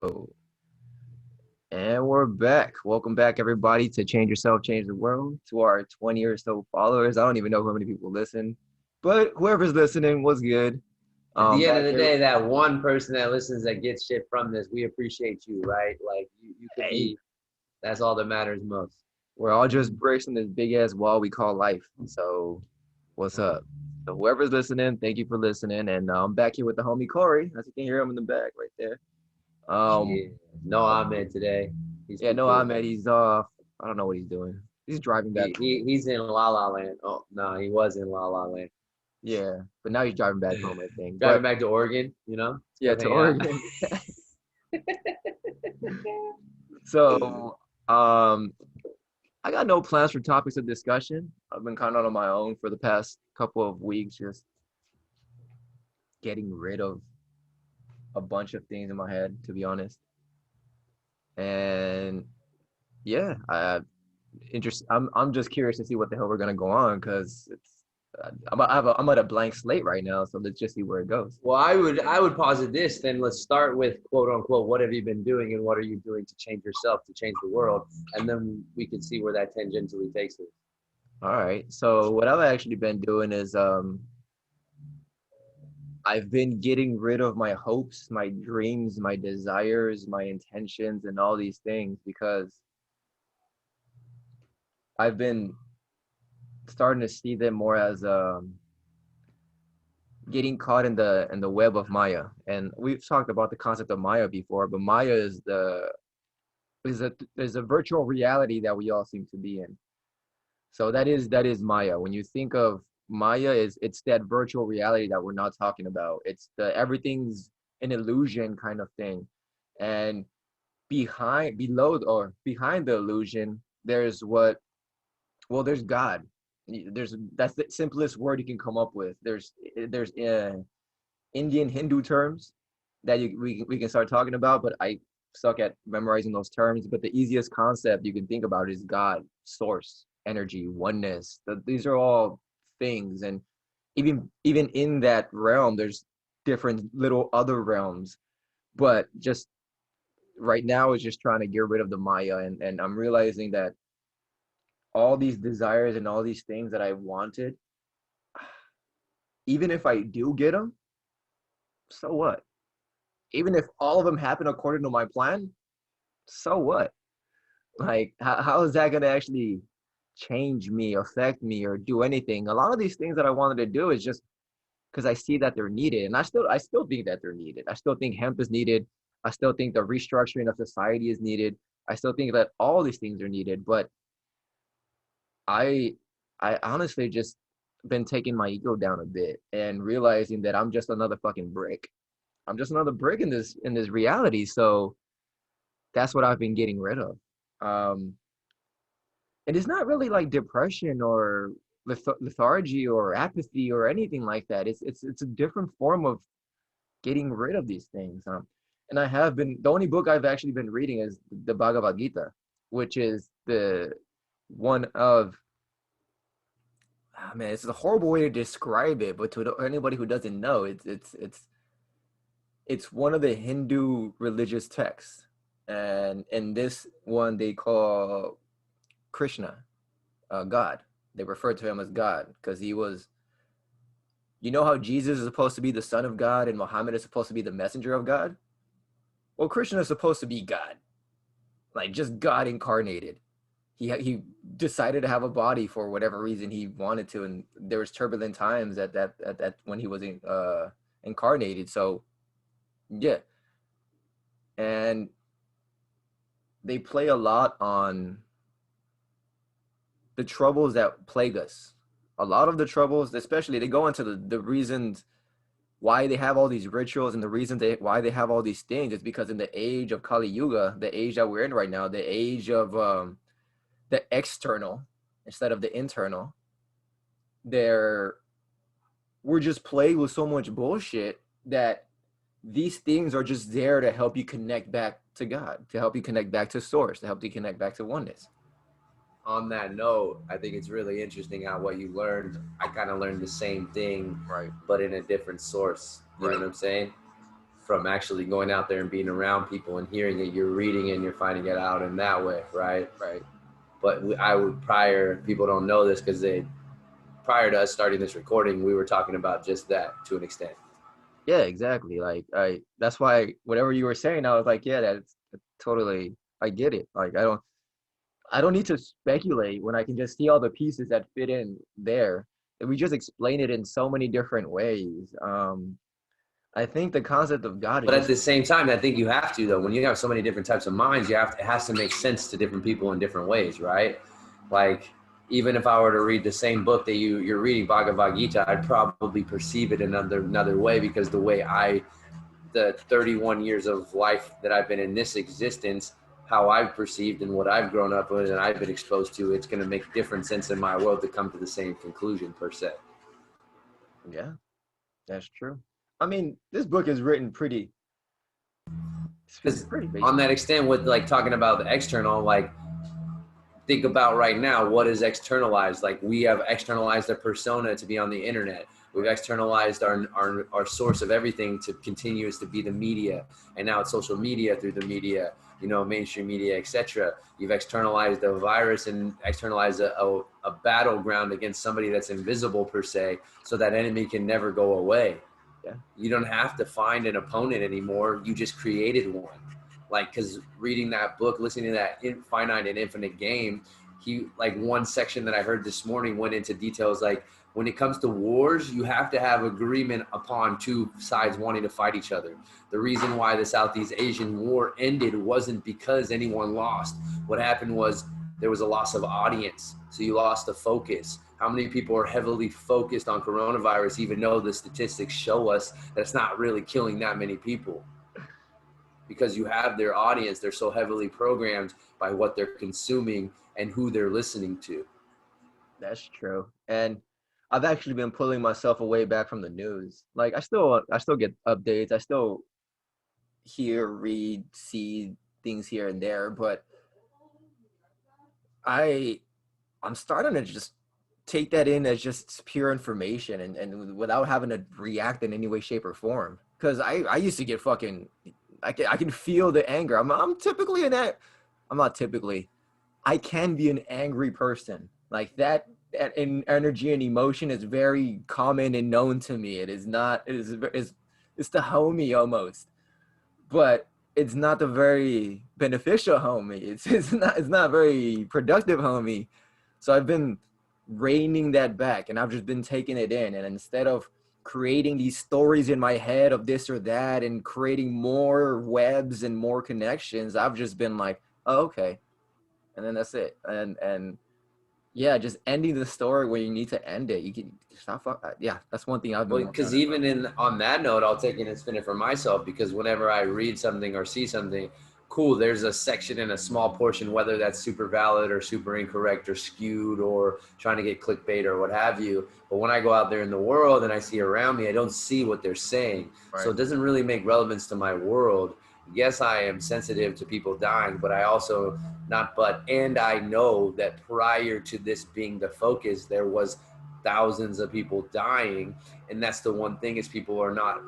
Oh, and we're back. Welcome back, everybody, to Change Yourself, Change the World. To our 20 or so followers. I don't even know how many people listen, but whoever's listening was good. At the end of Back the here. day, that one person that listens that gets shit from this, we appreciate you, right? Like you could Hey, be, that's all that matters most. we're all just bracing this big ass wall we call life. So, what's up? So, whoever's listening, thank you for listening. And I'm back here with the homie Corey. As you can hear him in the back right there. Um, Yeah. No Ahmed today. He's yeah, too no, cool. Ahmed, he's off. I don't know what he's doing. He's driving back home. He's in La La Land. Oh no, he was in La La Land. Yeah, but now he's driving back home, I think. Driving But back to Oregon, let's yeah, go to hang out. Oregon. So, um, I got no plans for topics of discussion. I've been kind of on my own for the past couple of weeks, just getting rid of a bunch of things in my head, to be honest. And yeah, I'm just curious to see what the hell we're gonna go on because I'm at a blank slate right now. So let's just see where it goes. Well, I would posit this. Then let's start with quote unquote, what have you been doing and what are you doing to change yourself, to change the world, and then we can see where that tangentially takes us. All right. So what I've actually been doing is I've been getting rid of my hopes, my dreams, my desires, my intentions, and all these things because I've been starting to see them more as getting caught in the web of Maya. And we've talked about the concept of Maya before, but Maya is a virtual reality that we all seem to be in. So that is Maya. When you think of Maya, it's that virtual reality that we're not talking about. It's the everything's an illusion kind of thing. And behind the illusion, there's God. That's the simplest word you can come up with. There's Indian Hindu terms that we can start talking about, but I suck at memorizing those terms. But the easiest concept you can think about is God, source, energy, oneness. These are all things, and even in that realm, there's different little other realms. But just right now is just trying to get rid of the Maya, and I'm realizing that all these desires and all these things that I wanted, even if I do get them, so what? Even if all of them happen according to my plan, so what? Like, how is that going to actually change me, affect me, or do anything? A lot of these things that I wanted to do is just because I see that they're needed, and I still think that they're needed. I still think hemp is needed. I still think the restructuring of society is needed. I still think that all these things are needed, but I I honestly just been taking my ego down a bit and realizing that I'm just another fucking brick. I'm just another brick in this reality. So that's what I've been getting rid of. Um, and it's not really like depression or lethargy or apathy or anything like that. It's a different form of getting rid of these things. And I have been the only book I've actually been reading is the Bhagavad Gita, which is the one of man, it's a horrible way to describe it, but to anybody who doesn't know, it's one of the Hindu religious texts, and in this one they call Krishna God. They refer to him as God because he was. You know how Jesus is supposed to be the son of God and Muhammad is supposed to be the messenger of God? Well, Krishna is supposed to be God, like just God incarnated. He decided to have a body for whatever reason he wanted to, and there was turbulent times at that when he was incarnated. So yeah, and they play a lot on the troubles that plague us. A lot of the troubles, especially, they go into the reasons why they have all these rituals and the reasons why they have all these things is because in the age of Kali Yuga, the age that we're in right now, the age of the external instead of the internal, there we're just plagued with so much bullshit that these things are just there to help you connect back to God, to help you connect back to source, to help you connect back to oneness. On that note, I think it's really interesting how what you learned, I kind of learned the same thing, Right. but in a different source. You know Right. what I'm saying? from actually going out there and being around people and hearing it. You're reading it and you're finding it out in that way, right? Right. But people don't know this because prior to us starting this recording, we were talking about just that to an extent. Yeah, exactly. Like that's why whatever you were saying, I was like, yeah, that's totally, I get it. Like I don't need to speculate when I can just see all the pieces that fit in there. And we just explain it in so many different ways. I think the concept of God is But at just, the same time, I think you have to, though, when you have so many different types of minds, it has to make sense to different people in different ways, right? Like, even if I were to read the same book that you're reading, Bhagavad Gita, I'd probably perceive it another way, because the 31 years of life that I've been in this existence, how I've perceived and what I've grown up with and I've been exposed to, it's going to make different sense in my world to come to the same conclusion, per se. yeah, that's true. I mean, this book is written pretty, it's Because pretty on basic. that extent, with like talking about the external, like, think about right now, what is externalized? Like, we have externalized a persona to be on the internet. We've externalized our source of everything to continues to be the media. And now it's social media through the media, mainstream media, etc. You've externalized a virus and externalized a battleground against somebody that's invisible, per se, so that enemy can never go away. Yeah, You don't have to find an opponent anymore. You just created one. Like, because reading that book, listening to that finite and infinite game, like, one section that I heard this morning went into details like, when it comes to wars, you have to have agreement upon two sides wanting to fight each other. The reason why the Southeast Asian war ended wasn't because anyone lost. What happened was there was a loss of audience. So you lost the focus. How many people are heavily focused on coronavirus, even though the statistics show us that it's not really killing that many people? Because you have their audience, they're so heavily programmed by what they're consuming and who they're listening to. that's true. And I've actually been pulling myself away back from the news. Like I still get updates. I still hear, read, see things here and there, but I I'm starting to just take that in as just pure information and without having to react in any way, shape, or form. Because I used to get fucking, I can feel the anger. I'm typically I'm not typically, I can be an angry person. Like that in energy and emotion is very common and known to me. It is not, it's the homie almost, but it's not the very beneficial homie. It's not very productive homie. So I've been reining that back and I've just been taking it in. And instead of creating these stories in my head of this or that and creating more webs and more connections, I've just been like, oh, okay. And then that's it. And yeah, just ending the story where you need to end it. You can stop. Yeah, that's one thing I've been Well, working because on as well. even on that note, I'll take it and spin it for myself, because whenever I read something or see something, cool, there's a section in a small portion, whether that's super valid or super incorrect or skewed or trying to get clickbait or what have you. But when I go out there in the world and I see around me, I don't see what they're saying. So Right. it doesn't really make relevance to my world. Yes, I am sensitive to people dying, but I also and I know that prior to this being the focus, there was thousands of people dying. And that's the one thing, is people are not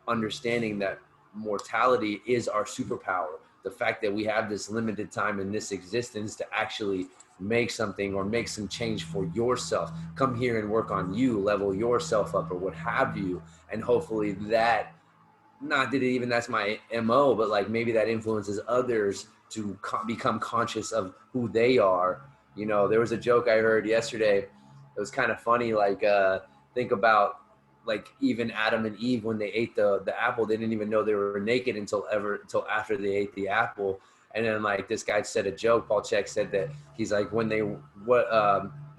understanding that mortality is our superpower. The fact that we have this limited time in this existence to actually make something or make some change for yourself, come here and work on you, level yourself up or what have you. And hopefully that, not that even that's my MO, but like maybe that influences others to become conscious of who they are. There was a joke I heard yesterday. It was kind of funny. Like, think about, like, even Adam and Eve, when they ate the apple, they didn't even know they were naked until after they ate the apple. And then, like, this guy said a joke. Paul Chek said that he's like, there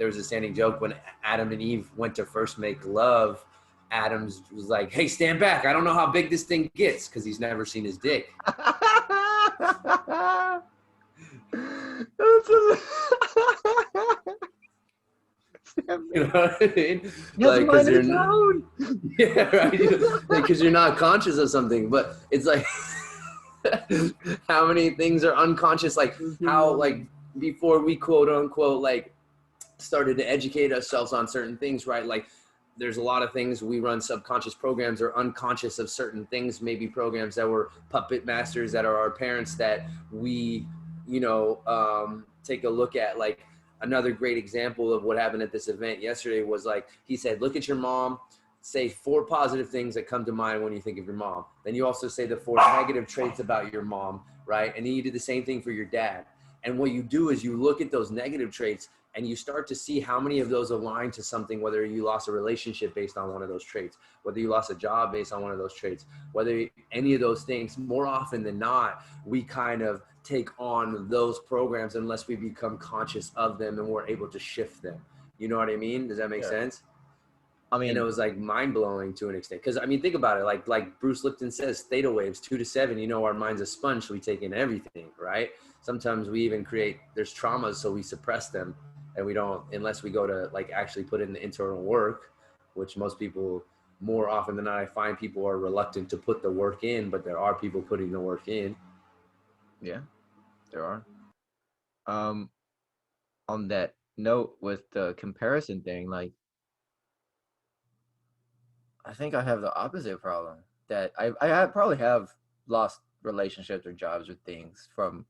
was a standing joke when Adam and Eve went to first make love. Adams was like, "Hey, stand back. I don't know how big this thing gets," because he's never seen his dick. You know what I mean? You have to Like, because mind you're its own. yeah, right. Because you're not conscious of something, but it's like how many things are unconscious? Like, how, like, before we quote unquote like started to educate ourselves on certain things, right? Like, there's a lot of things we run subconscious programs or unconscious of certain things, maybe programs that were puppet masters that are our parents that we, take a look at. Like another great example of what happened at this event yesterday was like, he said, look at your mom, say 4 positive things that come to mind when you think of your mom. Then you also say the 4 negative traits about your mom, right? And then you do the same thing for your dad. And what you do is you look at those negative traits and you start to see how many of those align to something, whether you lost a relationship based on one of those traits, whether you lost a job based on one of those traits, whether any of those things. More often than not, we kind of take on those programs unless we become conscious of them and we're able to shift them. You know what I mean? Does that make sense? I And it mean, was like mind blowing to an extent. Cause I mean, think about it. Like Bruce Lipton says, theta waves 2 to 7, our mind's a sponge. So we take in everything, right? Sometimes we even there's traumas. So we suppress them and we don't, unless we go to like actually put in the internal work, which most people, more often than not, I find people are reluctant to put the work in, but there are people putting the work in. yeah, there are. On that note with the comparison thing, like, I think I have the opposite problem, that I probably have lost relationships or jobs or things from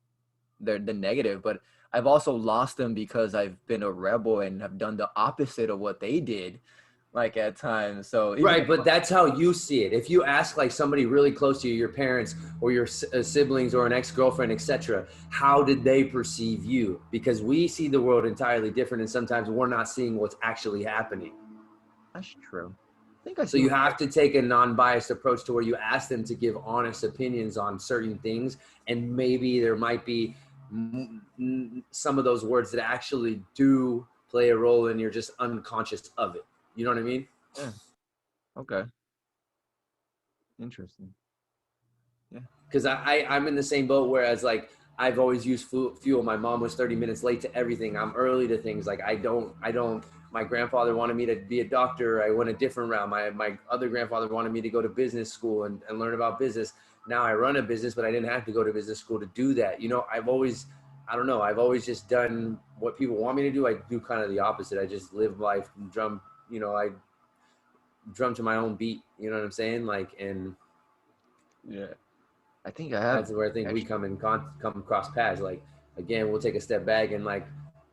the negative, but I've also lost them because I've been a rebel and have done the opposite of what they did, like at times. So even Right, but that's how you see it. If you ask like somebody really close to you, your parents or your siblings or an ex-girlfriend, etc., how did they perceive you? Because we see the world entirely different, and sometimes we're not seeing what's actually happening. that's true. I think I So see you what have to take a non-biased approach to where you ask them to give honest opinions on certain things, and maybe there might be some of those words that actually do play a role, and you're just unconscious of it. You know what I mean? yeah. Okay. Interesting. Yeah. Because I'm in the same boat. Whereas like I've always used fuel. My mom was 30 minutes late to everything. I'm early to things. Like I don't. My grandfather wanted me to be a doctor. I went a different route. My other grandfather wanted me to go to business school and learn about business. Now I run a business, but I didn't have to go to business school to do that. I've always, I don't know. I've always just done what people want me to do. I do kind of the opposite. I just live life and drum. I drum to my own beat. You know what I'm saying? Like, and Yeah. I think I have that's where I think we actually. come across paths. Like again, we'll take a step back and like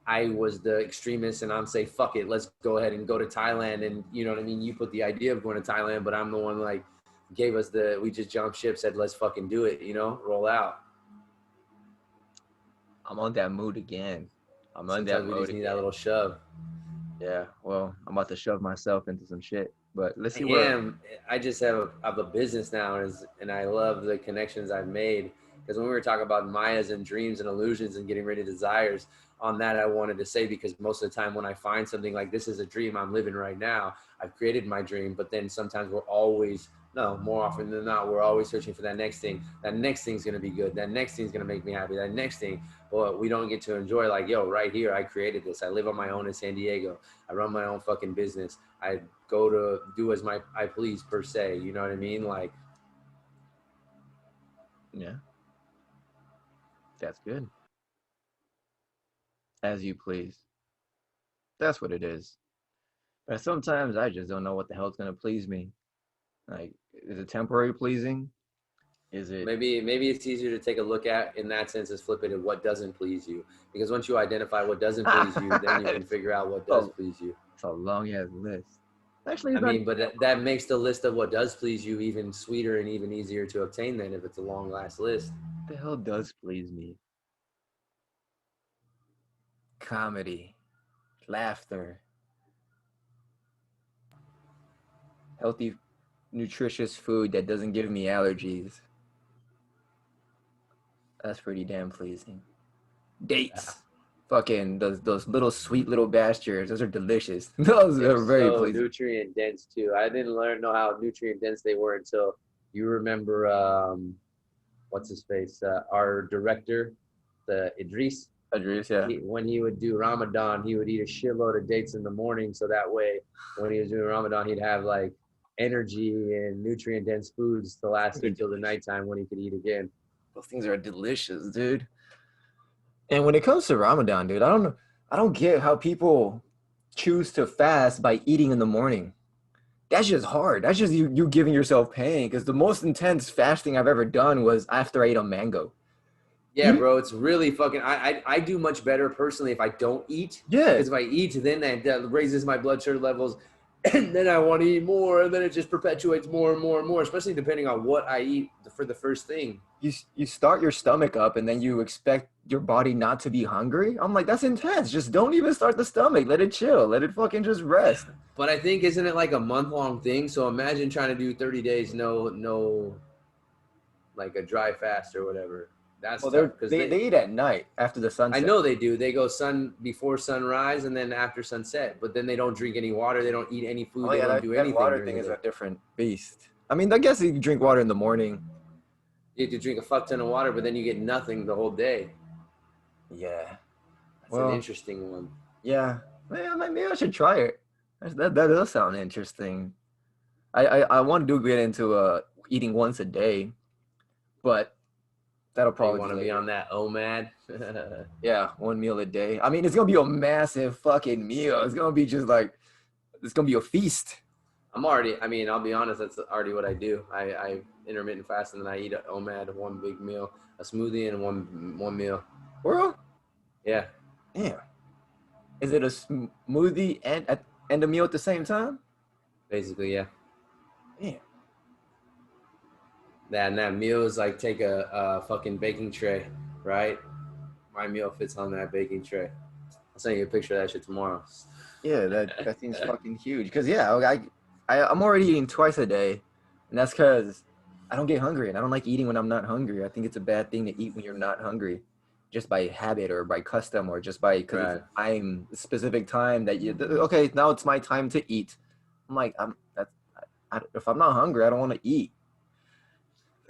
I was the extremist and I'm say fuck it, let's go ahead and go to Thailand, and you know what I mean. You put the idea of going to Thailand, but I'm the one like gave us we just jumped ship, said let's fucking do it, roll out. I'm on that mood again. I'm on that Sometimes we mode just need that again. little shove. Yeah. Well, I'm about to shove myself into some shit, but let's I see where. am. I just have a business now, and I love the connections I've made. Because when we were talking about Mayas and dreams and illusions and getting rid of desires, on that I wanted to say, because most of the time when I find something like this is a dream I'm living right now, I've created my dream. But then sometimes more often than not, we're always searching for that next thing. That next thing's gonna be good. That next thing's gonna make me happy. That next thing, but we don't get to enjoy like, yo, right here, I created this. I live on my own in San Diego. I run my own fucking business. I go to do as I please, per se. You know what I mean? Like, Yeah, that's good. As you please. That's what it is. But sometimes I just don't know what the hell's gonna please me. Like, is it temporary pleasing? Is it? maybe it's easier to take a look at in that sense, is flip it at what doesn't please you. Because once you identify what doesn't please you, then you can it's, figure out what does a, please you. it's a long ass list. Actually, I it's not mean, even but that that long. makes the list of what does please you even sweeter and even easier to obtain then if it's a long last list. What the hell does please me? Comedy, laughter, healthy, nutritious food that doesn't give me allergies. That's pretty damn pleasing. Yeah. Dates. Fucking those little sweet little bastards. Those are delicious. Those They're are very so pleasing. nutrient dense too. I didn't know how nutrient dense they were until you remember what's his face? Our director, the Idris. Idris, yeah. When he would do Ramadan, he would eat a shitload of dates in the morning, so that way when he was doing Ramadan, he'd have like energy and nutrient dense foods to Those last things are him till the delicious. nighttime when he could eat again. Those things are delicious, dude. And when it comes to Ramadan, dude, I don't know. I don't get how people choose to fast by eating in the morning. that's just hard. That's just you giving yourself pain. Because the most intense fasting I've ever done was after I ate a mango. Yeah, Eating, bro, it's really fucking. I do much better personally if I don't eat, yeah, because if I eat, then that raises my blood sugar levels, and then I want to eat more, and then it just perpetuates more and more and more. Especially depending on what I eat for the first thing. you start your stomach up and then you expect your body not to be hungry. I'm like, that's intense. Just don't even start the stomach. Let it chill. Let it fucking just rest. But I think isn't it like a month long thing? So imagine trying to do 30 days, no, like a dry fast or whatever. That's Well, tough because they eat at night after the I sunset. know they do. They go sun before sunrise and then after sunset, but then they don't drink any water. They don't eat any food. Oh They yeah, don't do that anything water during thing the is day. a different beast. I mean, I guess you drink water in the morning. You have to drink a fuck ton of water, but then you get nothing the whole day. Yeah. That's an Well, interesting one. yeah. Maybe I should try it. That does sound interesting. I want to get into eating once a day, but that'll Oh, you probably be want to be on later. that OMAD? Yeah, one meal a day. I mean, it's gonna be a massive fucking meal. It's gonna be just like it's gonna be a feast. I'm already, I mean, I'll be honest, that's already what I do. I intermittent fast and then I eat a OMAD, one big meal, a smoothie, and one meal. Bro, Yeah, damn. Is it a smoothie and a meal at the same time? basically, yeah. Damn. That meal is like take a fucking baking tray, right? My meal fits on that baking tray. I'll send you a picture of that shit tomorrow. Yeah, that seems fucking huge. Cause yeah, I'm already eating twice a day, and that's cause I don't get hungry, and I don't like eating when I'm not hungry. I think it's a bad thing to eat when you're not hungry, just by habit or by custom or just by because it's Right. time specific time that you okay now it's my time to eat. I'm like if I'm not hungry, I don't want to eat.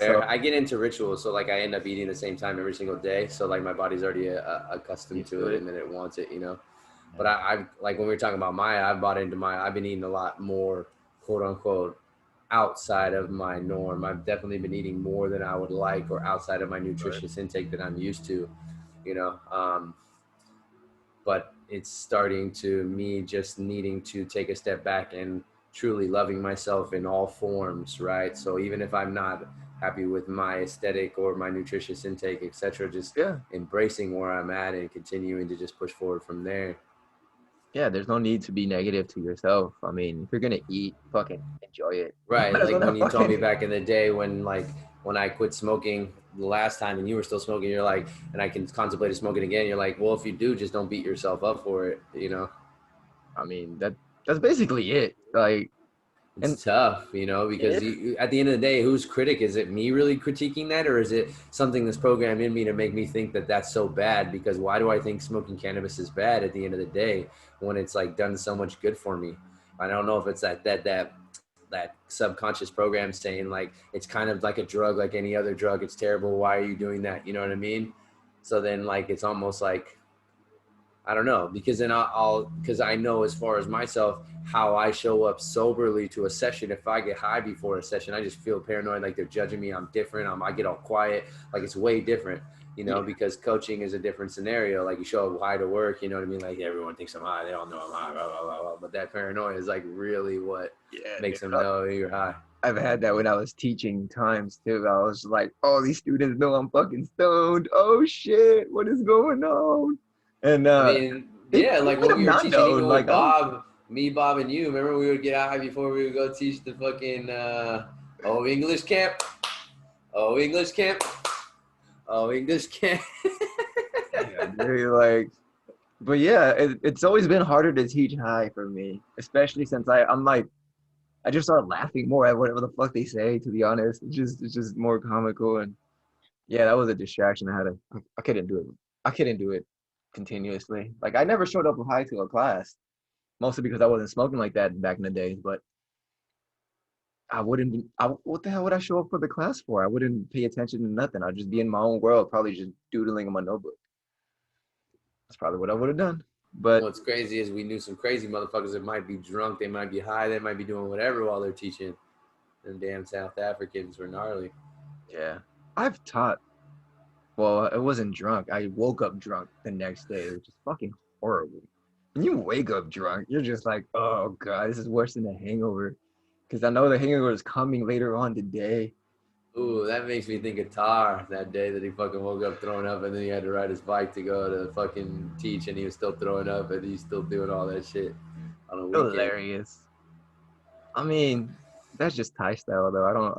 So Fair. I get into rituals, so like I end up eating the same time every single day. So like my body's already accustomed used to to it, it. and then it wants it, you know. But Yeah. I like when we were talking about Maya, I've bought into Maya. I've been eating a lot more, quote unquote, outside of my norm. I've definitely been eating more than I would like, or outside of my Right. nutritious intake that I'm used to, you know. But it's starting to me just needing to take a step back and truly loving myself in all forms, right? So even if I'm not happy with my aesthetic or my nutritious intake, etc., just Yeah. embracing where I'm at and continuing to just push forward from there. Yeah, there's no need to be negative to yourself. I mean, if you're gonna eat, fucking enjoy it. Right, Might as like well when not you told me fucking back in the day when I quit smoking the last time and you were still smoking, you're like, and I can contemplate smoking again. You're like, well, if you do, just don't beat yourself up for it, you know. I mean, that's basically it. Like, and It's tough, you know, because it, at the end of the day, whose critic is it? Me really critiquing that, or is it something that's programmed in me to make me think that that's so bad? Because why do I think smoking cannabis is bad at the end of the day when it's like done so much good for me? I don't know if it's that subconscious program saying like it's kind of like a drug, like any other drug. It's terrible. Why are you doing that? You know what I mean? So then like it's almost like I don't know, because then because I know as far as myself how I show up soberly to a session. If I get high before a session, I just feel paranoid, like they're judging me. I'm different. I get all quiet, like it's way different, you know, yeah, because coaching is a different scenario. Like you show up high to work, you know what I mean? Like everyone thinks I'm high, they all know I'm high, blah, blah, blah, blah. But that paranoia is like really what yeah, dude. makes them know you're high. I've had that when I was teaching times too. I was like, oh, these students know I'm fucking stoned. Oh shit, what is going on? And I mean, they yeah, like might when have we were not teaching, known. even with Like I don't. Bob, me, Bob, and you. Remember, we would get high before we would go teach the fucking English camp, English camp, English camp. Yeah, dude, like, but yeah, it's always been harder to teach high for me, especially since I'm like I just start laughing more at whatever the fuck they say. To be honest, it's just more comical and yeah, that was a distraction. I couldn't do it. I couldn't do it continuously. Like I never showed up high to a class, mostly because I wasn't smoking like that back in the days. But I wouldn't be. What the hell would I show up for the class for? I wouldn't pay attention to nothing. I'd just be in my own world, probably just doodling in my notebook. That's probably what I would have done. But What's crazy is we knew some crazy motherfuckers that might be drunk, they might be high, they might be doing whatever while they're teaching. Them damn South Africans were gnarly. yeah, I've taught. Well, I wasn't drunk. I woke up drunk the next day, which is fucking horrible. When you wake up drunk, you're just like, oh god, this is worse than a hangover. because I know the hangover is coming later on today. Ooh, that makes me think of Tar that day that he fucking woke up throwing up and then he had to ride his bike to go to fucking teach and he was still throwing up and he's still doing all that shit on a weekend. Hilarious. I mean, that's just Thai style though. I don't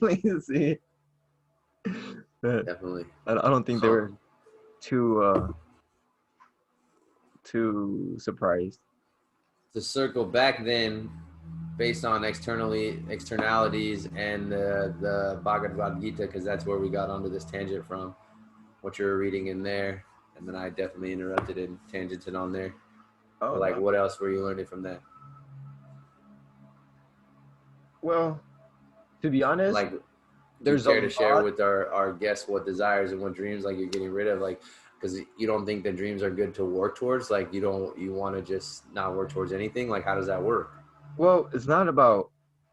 really see that. Definitely. I don't think they Huh. were too surprised. To circle back then, based on externalities and the Bhagavad Gita, because that's where we got onto this tangent from, what you were reading in there. And then I definitely interrupted and tangented on there. Oh But like, no. what else were you learning from that? Well, to be honest, Like, do you there's a care to share lot. with our guests what desires and what dreams like you're getting rid of? Like, because you don't think the dreams are good to work towards? Like, you want to just not work towards anything? Like, how does that work? Well, it's not about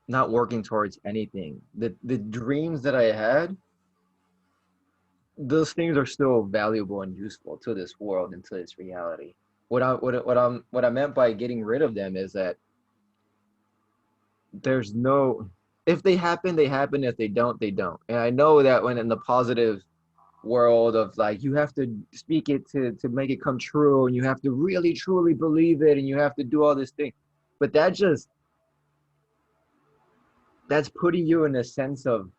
not working towards anything. The dreams that I had, those things are still valuable and useful to this world and to its reality. What I meant by getting rid of them is that there's no, if they happen, they happen. If they don't, they don't. And I know that when in the positive world of like you have to speak it to make it come true and you have to really truly believe it and you have to do all this thing. But that's putting you in a sense of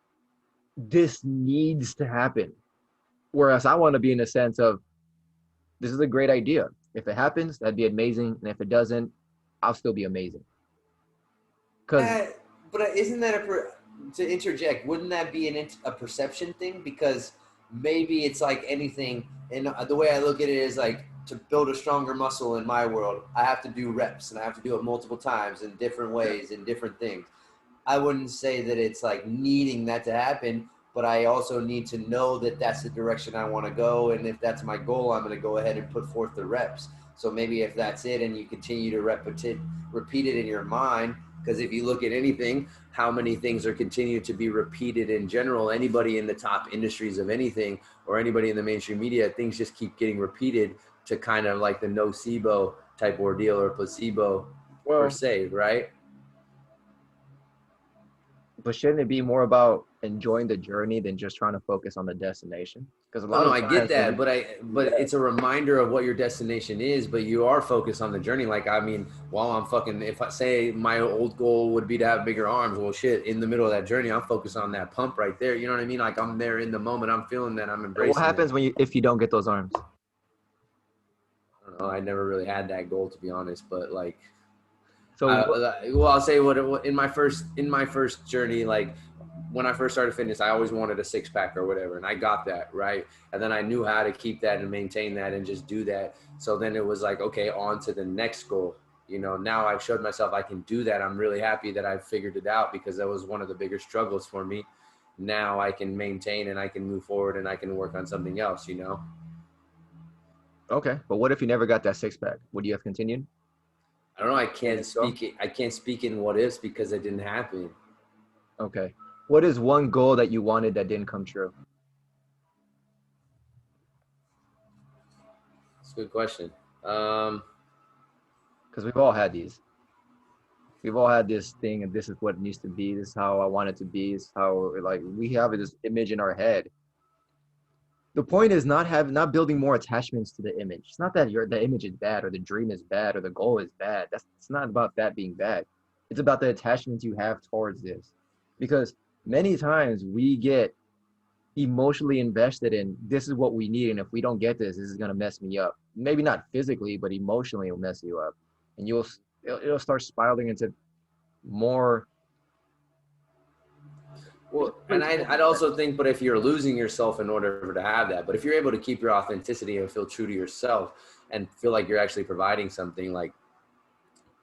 this needs to happen. Whereas I want to be in a sense of this is a great idea. If it happens, that'd be amazing. And if it doesn't, I'll still be amazing. Because, Uh, but isn't that to interject? Wouldn't that be a perception thing? Because maybe it's like anything, and the way I look at it is like to build a stronger muscle in my world, I have to do reps and I have to do it multiple times in different yeah. ways in different things. I wouldn't say that it's like needing that to happen, but I also need to know that that's the direction I want to go. And if that's my goal, I'm going to go ahead and put forth the reps. So maybe if that's it and you continue to repeat it in your mind, because if you look at anything, how many things are continued to be repeated in general, anybody in the top industries of anything or anybody in the mainstream media, things just keep getting repeated to kind of like the nocebo type ordeal or placebo per Well, se, right? but shouldn't it be more about enjoying the journey than just trying to focus on the destination? Because a No, lot no, of I get times when that, you, but yeah, it's a reminder of what your destination is. But you are focused on the journey. Like, I mean, while I'm fucking, if I say my old goal would be to have bigger arms, well, shit, in the middle of that journey, I'm focused on that pump right there. You know what I mean? Like, I'm there in the moment. I'm feeling that. I'm what embracing that. happens when you if you don't get those arms? I don't know. I never really had that goal to be honest, but like, So what? well, I'll say what in my first journey, like when I first started fitness, I always wanted a six pack or whatever, and I got that right. And then I knew how to keep that and maintain that and just do that. So then it was like, okay, on to the next goal. You know, now I've showed myself I can do that. I'm really happy that I've figured it out because that was one of the bigger struggles for me. Now I can maintain and I can move forward and I can work on something else. You know. Okay, but what if you never got that six pack? Would you have continued? I don't know. I And can't let it go? speak it. I can't speak in what ifs because it didn't happen. Okay. What is one goal that you wanted that didn't come true? It's a good question. Um, Because we've all had these. We've all had this thing, and this is what it needs to be. This is how I want it to be. This is how like we have this image in our head. The point is not building more attachments to the image. It's not that the image is bad or the dream is bad or the goal is bad. It's not about that being bad. It's about the attachments you have towards this. Because many times we get emotionally invested in this is what we need, and if we don't get this, this is gonna mess me up. Maybe not physically, but emotionally it'll mess you up. And it'll start spiraling into more. well, and I'd also think, but if you're losing yourself in order to have that, but if you're able to keep your authenticity and feel true to yourself and feel like you're actually providing something, like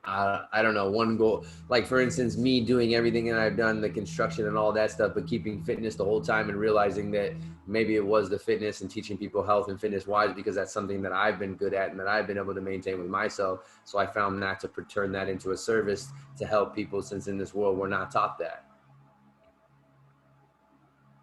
I don't know, one goal, like for instance, me doing everything that I've done, the construction and all that stuff, but keeping fitness the whole time and realizing that maybe it was the fitness and teaching people health and fitness wise, because that's something that I've been good at and that I've been able to maintain with myself. So I found that to turn that into a service to help people, since in this world, we're not taught that.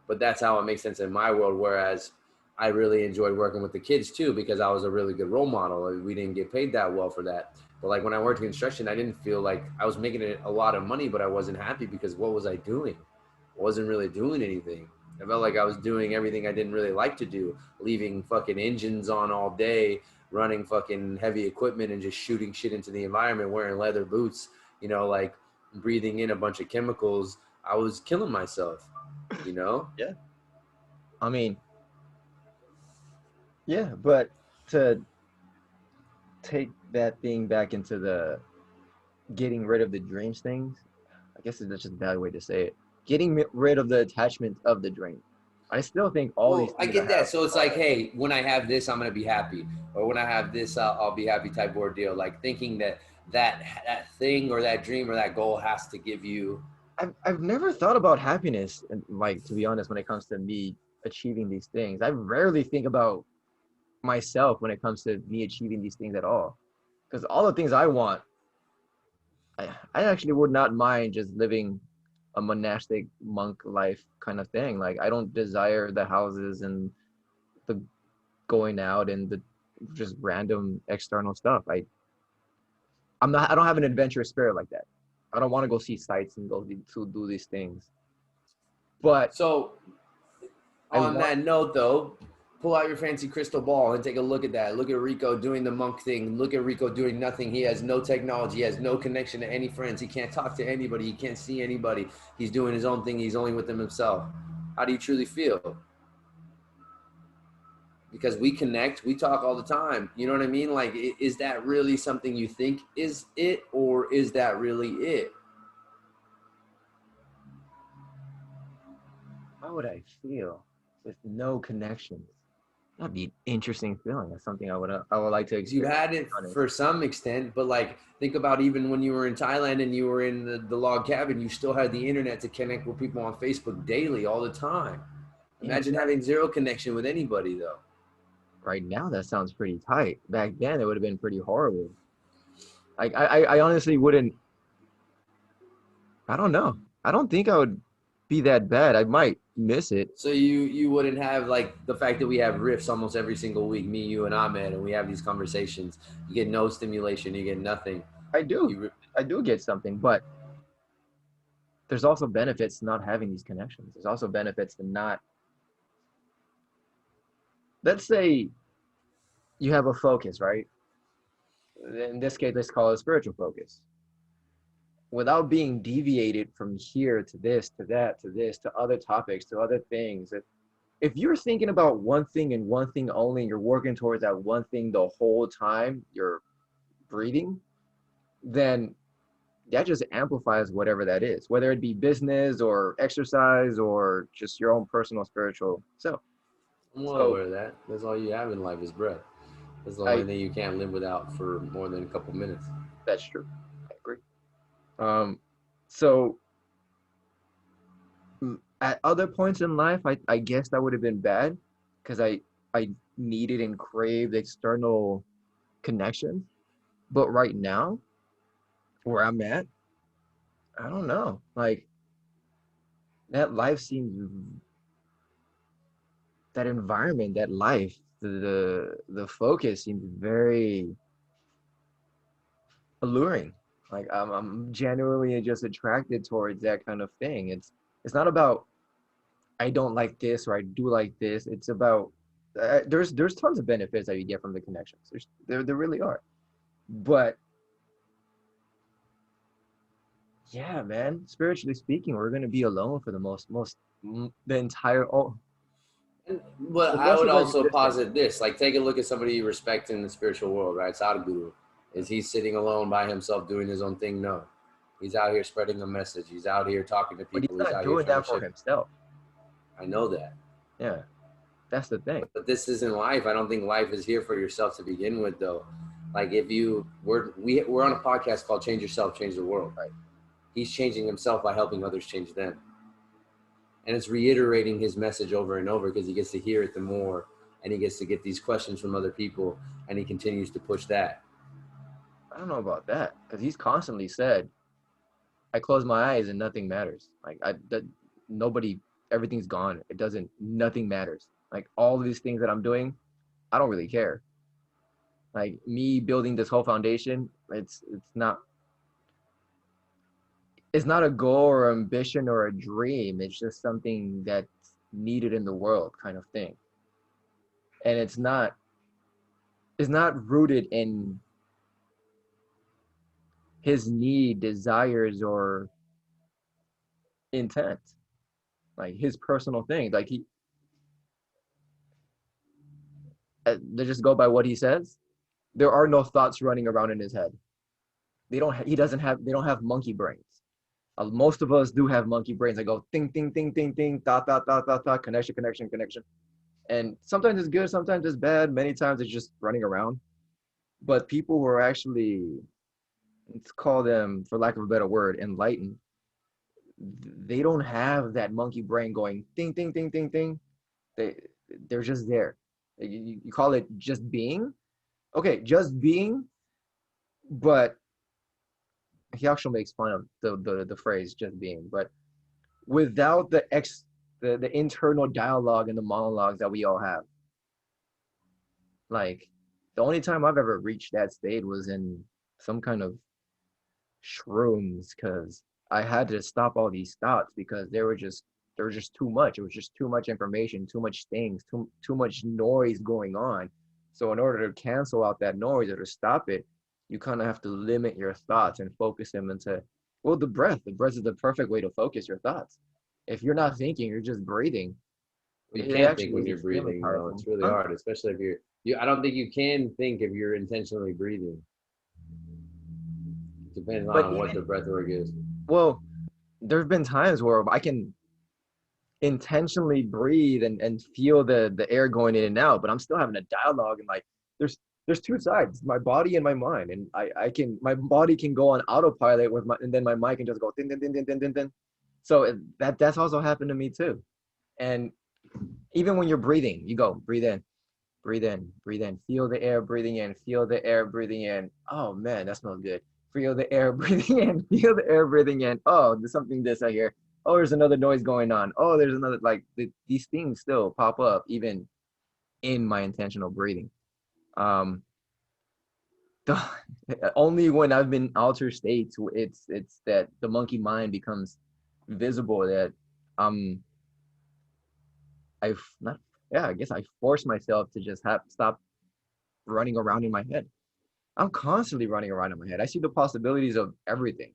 But that's how it makes sense in my world. Whereas I really enjoyed working with the kids too, because I was a really good role model. We didn't get paid that well for that, But like when I worked in construction, I didn't feel like I was making a lot of money, but I wasn't happy because what was I doing? I wasn't really doing anything. I felt like I was doing everything I didn't really like to do, leaving fucking engines on all day, running fucking heavy equipment and just shooting shit into the environment, wearing leather boots, you know, like breathing in a bunch of chemicals. I was killing myself, you know? Yeah. I mean, yeah, but to take that thing back into the getting rid of the dreams things, I guess that's just a bad way to say it. Getting rid of the attachment of the dream. I still think all these Well, I things I get that. have So it's like, are, hey, when I have this, I'm gonna be happy, or when I have this, I'll be happy. Type ordeal. Like thinking that that thing or that dream or that goal has to give you. I've never thought about happiness, and like to be honest, when it comes to me achieving these things, I rarely think about myself when it comes to me achieving these things at all. Because all the things I want, I actually would not mind just living a monastic monk life kind of thing. Like I don't desire the houses and the going out and the just random external stuff. I don't have an adventurous spirit like that. I don't want to go see sights and to do these things. But So I on want that note, though, pull out your fancy crystal ball and take a look at that. Look at Rico doing the monk thing. Look at Rico doing nothing. He has no technology. He has no connection to any friends. He can't talk to anybody. He can't see anybody. He's doing his own thing. He's only with himself. How do you truly feel? Because we connect, we talk all the time. You know what I mean? Like, is that really something you think is it, or is that really it? how would I feel with no connections? That'd be an interesting feeling. That's something I would like to You've experience, had to it be honest. for some extent, but like, think about even when you were in Thailand and you were in the log cabin, you still had the internet to connect with people on Facebook daily, all the time. Yeah, Imagine having zero connection with anybody, though. right now that sounds pretty tight. Back then it would have been pretty horrible. Like I honestly wouldn't. I don't know. I don't think I would be that bad. I might miss it. So you wouldn't have like the fact that we have riffs almost every single week, me, you, and Ahmed, and we have these conversations. You get no stimulation, you get nothing. I do. You I do get something, but there's also benefits to not having these connections. There's also benefits to not. Let's say you have a focus, right? In this case, let's call it a spiritual focus. Without being deviated from here to this, to that, to this, to other topics, to other things. If you're thinking about one thing and one thing only, and you're working towards that one thing the whole time you're breathing, then that just amplifies whatever that is, whether it be business or exercise or just your own personal spiritual self. I'm well So aware of that. That's all you have in life is breath. That's the only I thing you can't live without for more than a couple minutes. that's true. I agree. Um, so at other points in life, I guess that would have been bad because I needed and craved external connections. But right now, where I'm at, I don't know. Like that life seems that environment, that life, the focus seems very alluring. Like I'm genuinely just attracted towards that kind of thing. It's not about I don't like this or I do like this. It's about there's tons of benefits that you get from the connections. There really are. But yeah, man, spiritually speaking, we're gonna be alone for the the entire But for I most would of our also existence. posit this: like, take a look at somebody you respect in the spiritual world, right? Sadhguru. Is he sitting alone by himself doing his own thing? No. He's out here spreading a message. He's out here talking to But he's people. He's not out here doing trying to that for shift. himself. I know that. Yeah, that's the thing. But this isn't life. I don't think life is here for yourself to begin with, though. Like, if you we're on a podcast called Change Yourself, Change the World. Right. He's changing himself by helping others change them. And it's reiterating his message over and over because he gets to hear it the more, and he gets to get these questions from other people, and he continues to push that. I don't know about that because he's constantly said, "I close my eyes and nothing matters. Like nobody, everything's gone. It doesn't. Nothing matters. Like all these things that I'm doing, I don't really care." Like me building this whole foundation, it's not a goal or ambition or a dream. It's just something that's needed in the world, kind of thing. And it's not rooted in his need, desires, or intent. Like his personal thing. Like they just go by what he says. There are no thoughts running around in his head. He doesn't have. They don't have monkey brains. Most of us do have monkey brains. I go ting ting ting ting ting dot dot dot dot dot connection connection connection, and sometimes it's good, sometimes it's bad. Many times it's just running around. But people who are actually, let's call them, for lack of a better word, enlightened, they don't have that monkey brain going ting ting ting ting ting. They they're just there. You call it just being, okay, just being, but he actually makes fun of the phrase just being, but without the internal dialogue and the monologues that we all have. Like the only time I've ever reached that state was in some kind of shrooms, because I had to stop all these thoughts because there was just too much. It was just too much information, too much things, too much noise going on. So in order to cancel out that noise or to stop it, you kind of have to limit your thoughts and focus them into, well, the breath. The breath is the perfect way to focus your thoughts. If you're not thinking, you're just breathing. You It can't think actually when is you're extremely breathing, though. powerful. It's really Huh? hard, especially if you. I don't think you can think if you're intentionally breathing. It depends But on what the even, breath work is. well, there's been times where I can intentionally breathe and feel the air going in and out, but I'm still having a dialogue, and like there's there's two sides, my body and my mind, and I can, my body can go on autopilot with my, and then my mind can just go din din din din din din din. So that's also happened to me too. And even when you're breathing, you go breathe in, breathe in, breathe in, feel the air breathing in, feel the air breathing in. Oh man, that smells good. Feel the air breathing in, feel the air breathing in. Oh, there's something this I hear. Oh, there's another noise going on. Oh, there's another, like these things still pop up even in my intentional breathing. Um, the, only when I've been altered states, it's that the monkey mind becomes visible, that um I've not, yeah, I guess I force myself to just have stop running around in my head. I'm constantly running around in my head. I see the possibilities of everything,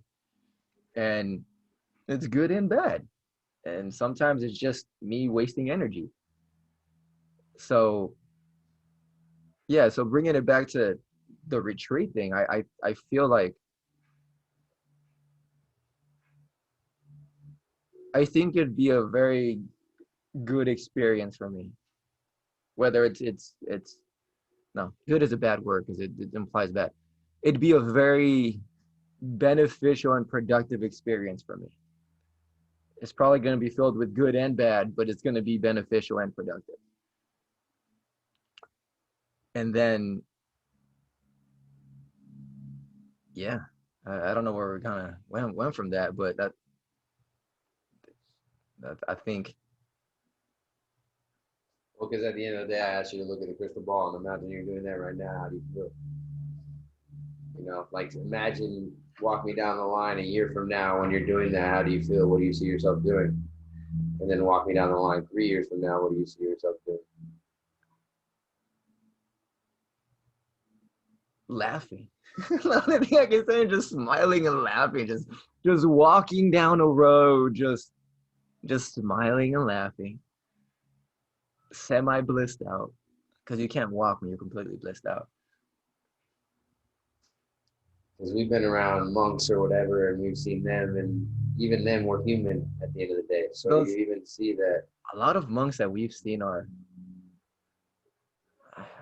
and it's good and bad. And sometimes it's just me wasting energy. So yeah, so bringing it back to the retreat thing, I feel like I think it'd be a very good experience for me. Whether it's no, good is a bad word because it implies bad. It'd be a very beneficial and productive experience for me. It's probably going to be filled with good and bad, but it's going to be beneficial and productive. And then, yeah, I don't know where we kind of went from that, but that I think, Well, because at the end of the day, I asked you to look at the crystal ball and imagine you're doing that right now. How do you feel? You know, like imagine walk me down the line a year from now when you're doing that. How do you feel? What do you see yourself doing? And then walk me down the line 3 years from now. What do you see yourself doing? laughing. The only thing I can say is just smiling and laughing, just walking down a road, just smiling and laughing, semi blissed out, because you can't walk when you're completely blissed out. Because we've been around monks or whatever, and we've seen them, and even them were human at the end of the day. So you Those, even see that. a lot of monks that we've seen are,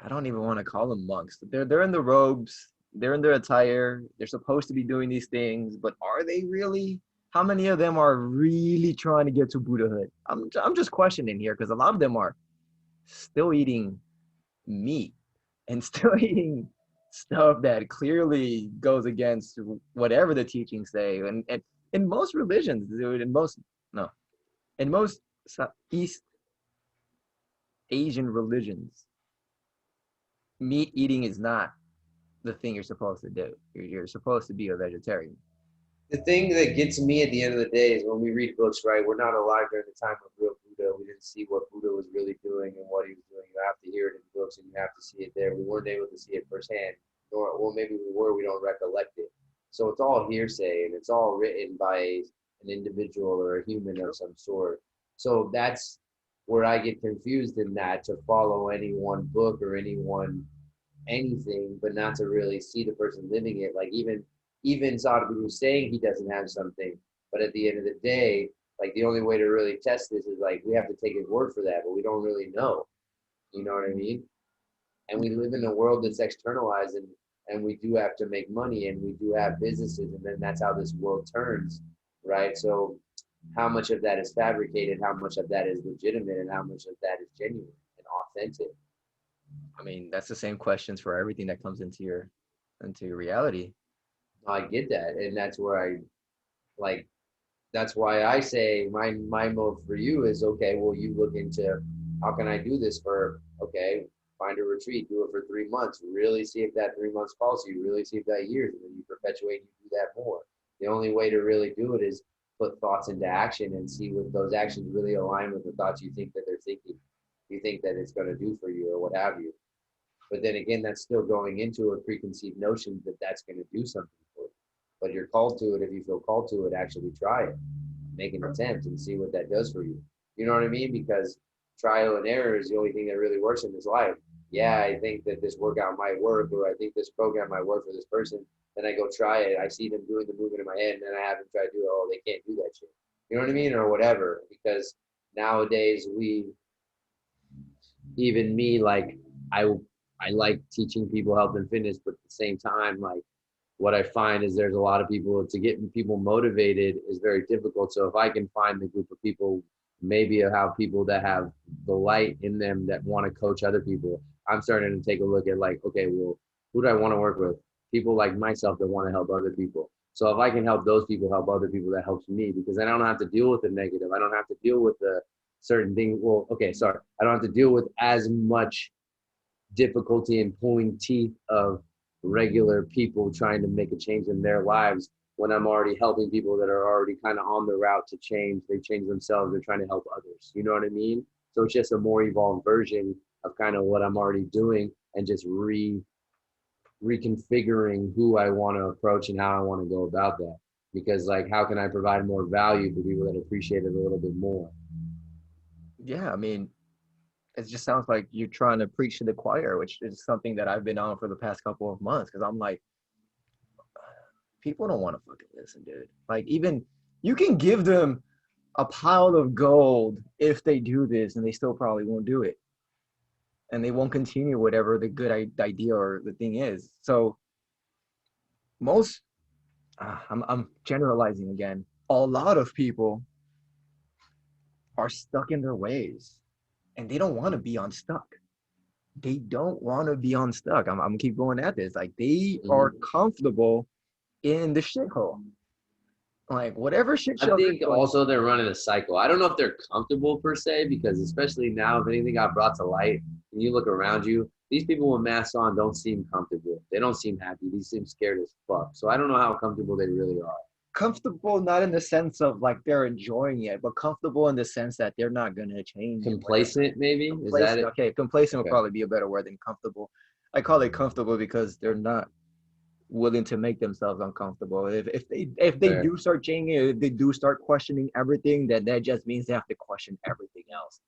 I don't even want to call them monks. They're in the robes, they're in their attire, they're supposed to be doing these things, but are they really? How many of them are really trying to get to Buddhahood? I'm just questioning here because a lot of them are still eating meat and still eating stuff that clearly goes against whatever the teachings say. And in most religions, dude, in most, no, in most East Asian religions, meat eating is not. the thing you're supposed to do. You're supposed to be a vegetarian. The thing that gets me at the end of the day is when we read books, right? We're not alive during the time of real Buddha. We didn't see what Buddha was really doing and what he was doing. You have to hear it in books and you have to see it there. We weren't able to see it firsthand, nor, well, maybe we were, we don't recollect it. So it's all hearsay and it's all written by an individual or a human of some sort. So that's where I get confused in that, to follow any one book or any one anything, but not to really see the person living it. Like even Sadhguru saying he doesn't have something, but at the end of the day, like the only way to really test this is like we have to take his word for that, but we don't really know. You know what I mean? And we live in a world that's externalized, and we do have to make money and we do have businesses, and then that's how this world turns, right? So how much of that is fabricated, how much of that is legitimate, and how much of that is genuine and authentic? I mean, that's the same questions for everything that comes into your reality. I get that, and that's where I like that's why I say my mode for you is, okay, well, you look into how can I do this for, okay, find a retreat, do it for 3 months, really see if that 3 months falls to you, really see if that years, and then you perpetuate and you do that more. The only way to really do it is put thoughts into action and see what those actions really align with the thoughts you think that they're thinking, you think that it's going to do for you or what have you. But then again, that's still going into a preconceived notion that that's going to do something for you. But you're called to it. If you feel called to it, actually try it, make an attempt and see what that does for you. You know what I mean? Because trial and error is the only thing that really works in this life. Yeah, I think that this workout might work, or I think this program might work for this person. Then I go try it. I see them doing the movement in my head, and then I have them try to do it. Oh, they can't do that shit. You know what I mean? Or whatever. Because nowadays even me, like I I like teaching people health and fitness, but at the same time, like what I find is there's a lot of people, to get people motivated is very difficult. So if I can find the group of people, maybe I have people that have the light in them that want to coach other people. I'm starting to take a look at like, okay, well, who do I want to work with? People like myself that want to help other people. So if I can help those people help other people, that helps me, because I don't have to deal with the negative. I don't have to deal with the certain thing. Well, okay, sorry. I don't have to deal with as much difficulty in pulling teeth of regular people trying to make a change in their lives, when I'm already helping people that are already kind of on the route to change. They change themselves, they're trying to help others. You know what I mean? So it's just a more evolved version of kind of what I'm already doing, and just reconfiguring who I want to approach and how I want to go about that. Because like, how can I provide more value for people that appreciate it a little bit more? Yeah, I mean, it just sounds like you're trying to preach to the choir, which is something that I've been on for the past couple of months. Because I'm like, people don't want to fucking listen, dude. Like, even you can give them a pile of gold if they do this, and they still probably won't do it, and they won't continue whatever the good idea or the thing is. So most, I'm generalizing again. A lot of people are stuck in their ways, and they don't want to be unstuck. They don't want to be unstuck. I'm gonna keep going at this. Like, they are Mm-hmm. comfortable in the shithole. Like, whatever shit I show they're think doing. also they're running a cycle. I don't know if they're comfortable per se, because especially now, if anything got brought to light and you look around you, these people with masks on don't seem comfortable. They don't seem happy. They seem scared as fuck. So I don't know how comfortable they really are. Comfortable, not in the sense of like they're enjoying it, but comfortable in the sense that they're not gonna change and whatever. Complacent, maybe? Is that Complacent. it? Okay, complacent would Okay, probably be a better word than comfortable. I call it comfortable because they're not willing to make themselves uncomfortable. If they fair. do start changing, if they do start questioning everything, then that just means they have to question everything else,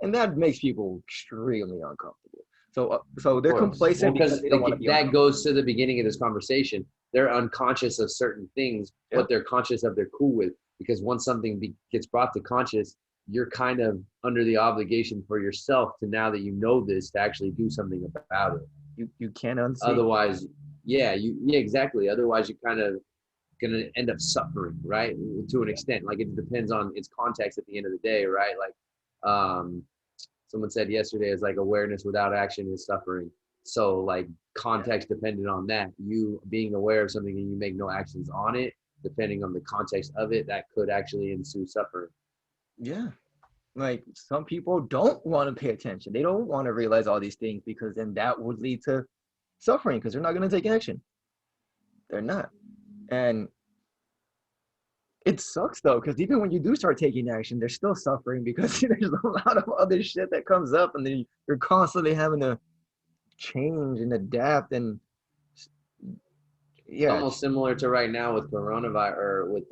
and that makes people extremely uncomfortable. So Of they're course. Well, complacent because because they don't want to be that uncomfortable. goes to the beginning of this conversation. They're unconscious of certain things. Yeah, What they're conscious of, they're cool with. Because once something gets brought to conscious, you're kind of under the obligation for yourself to, now that you know this, to actually do something about it. you can't unsee. Otherwise, yeah, exactly. Otherwise, you're kind of gonna end up suffering, right? To an extent. Like, it depends on its context at the end of the day, right? Like, someone said yesterday, it's like awareness without action is suffering. So like, Yeah, context dependent on that, you being aware of something and you make no actions on it, depending on the context of it, that could actually ensue suffering. yeah. Like, some people don't want to pay attention. They don't want to realize all these things because then that would lead to suffering because they're not going to take action. They're not. And it sucks though, because even when you do start taking action, they're still suffering because there's a lot of other shit that comes up, and then you're constantly having to change and adapt. And It's yeah, almost similar to right now with coronavirus or with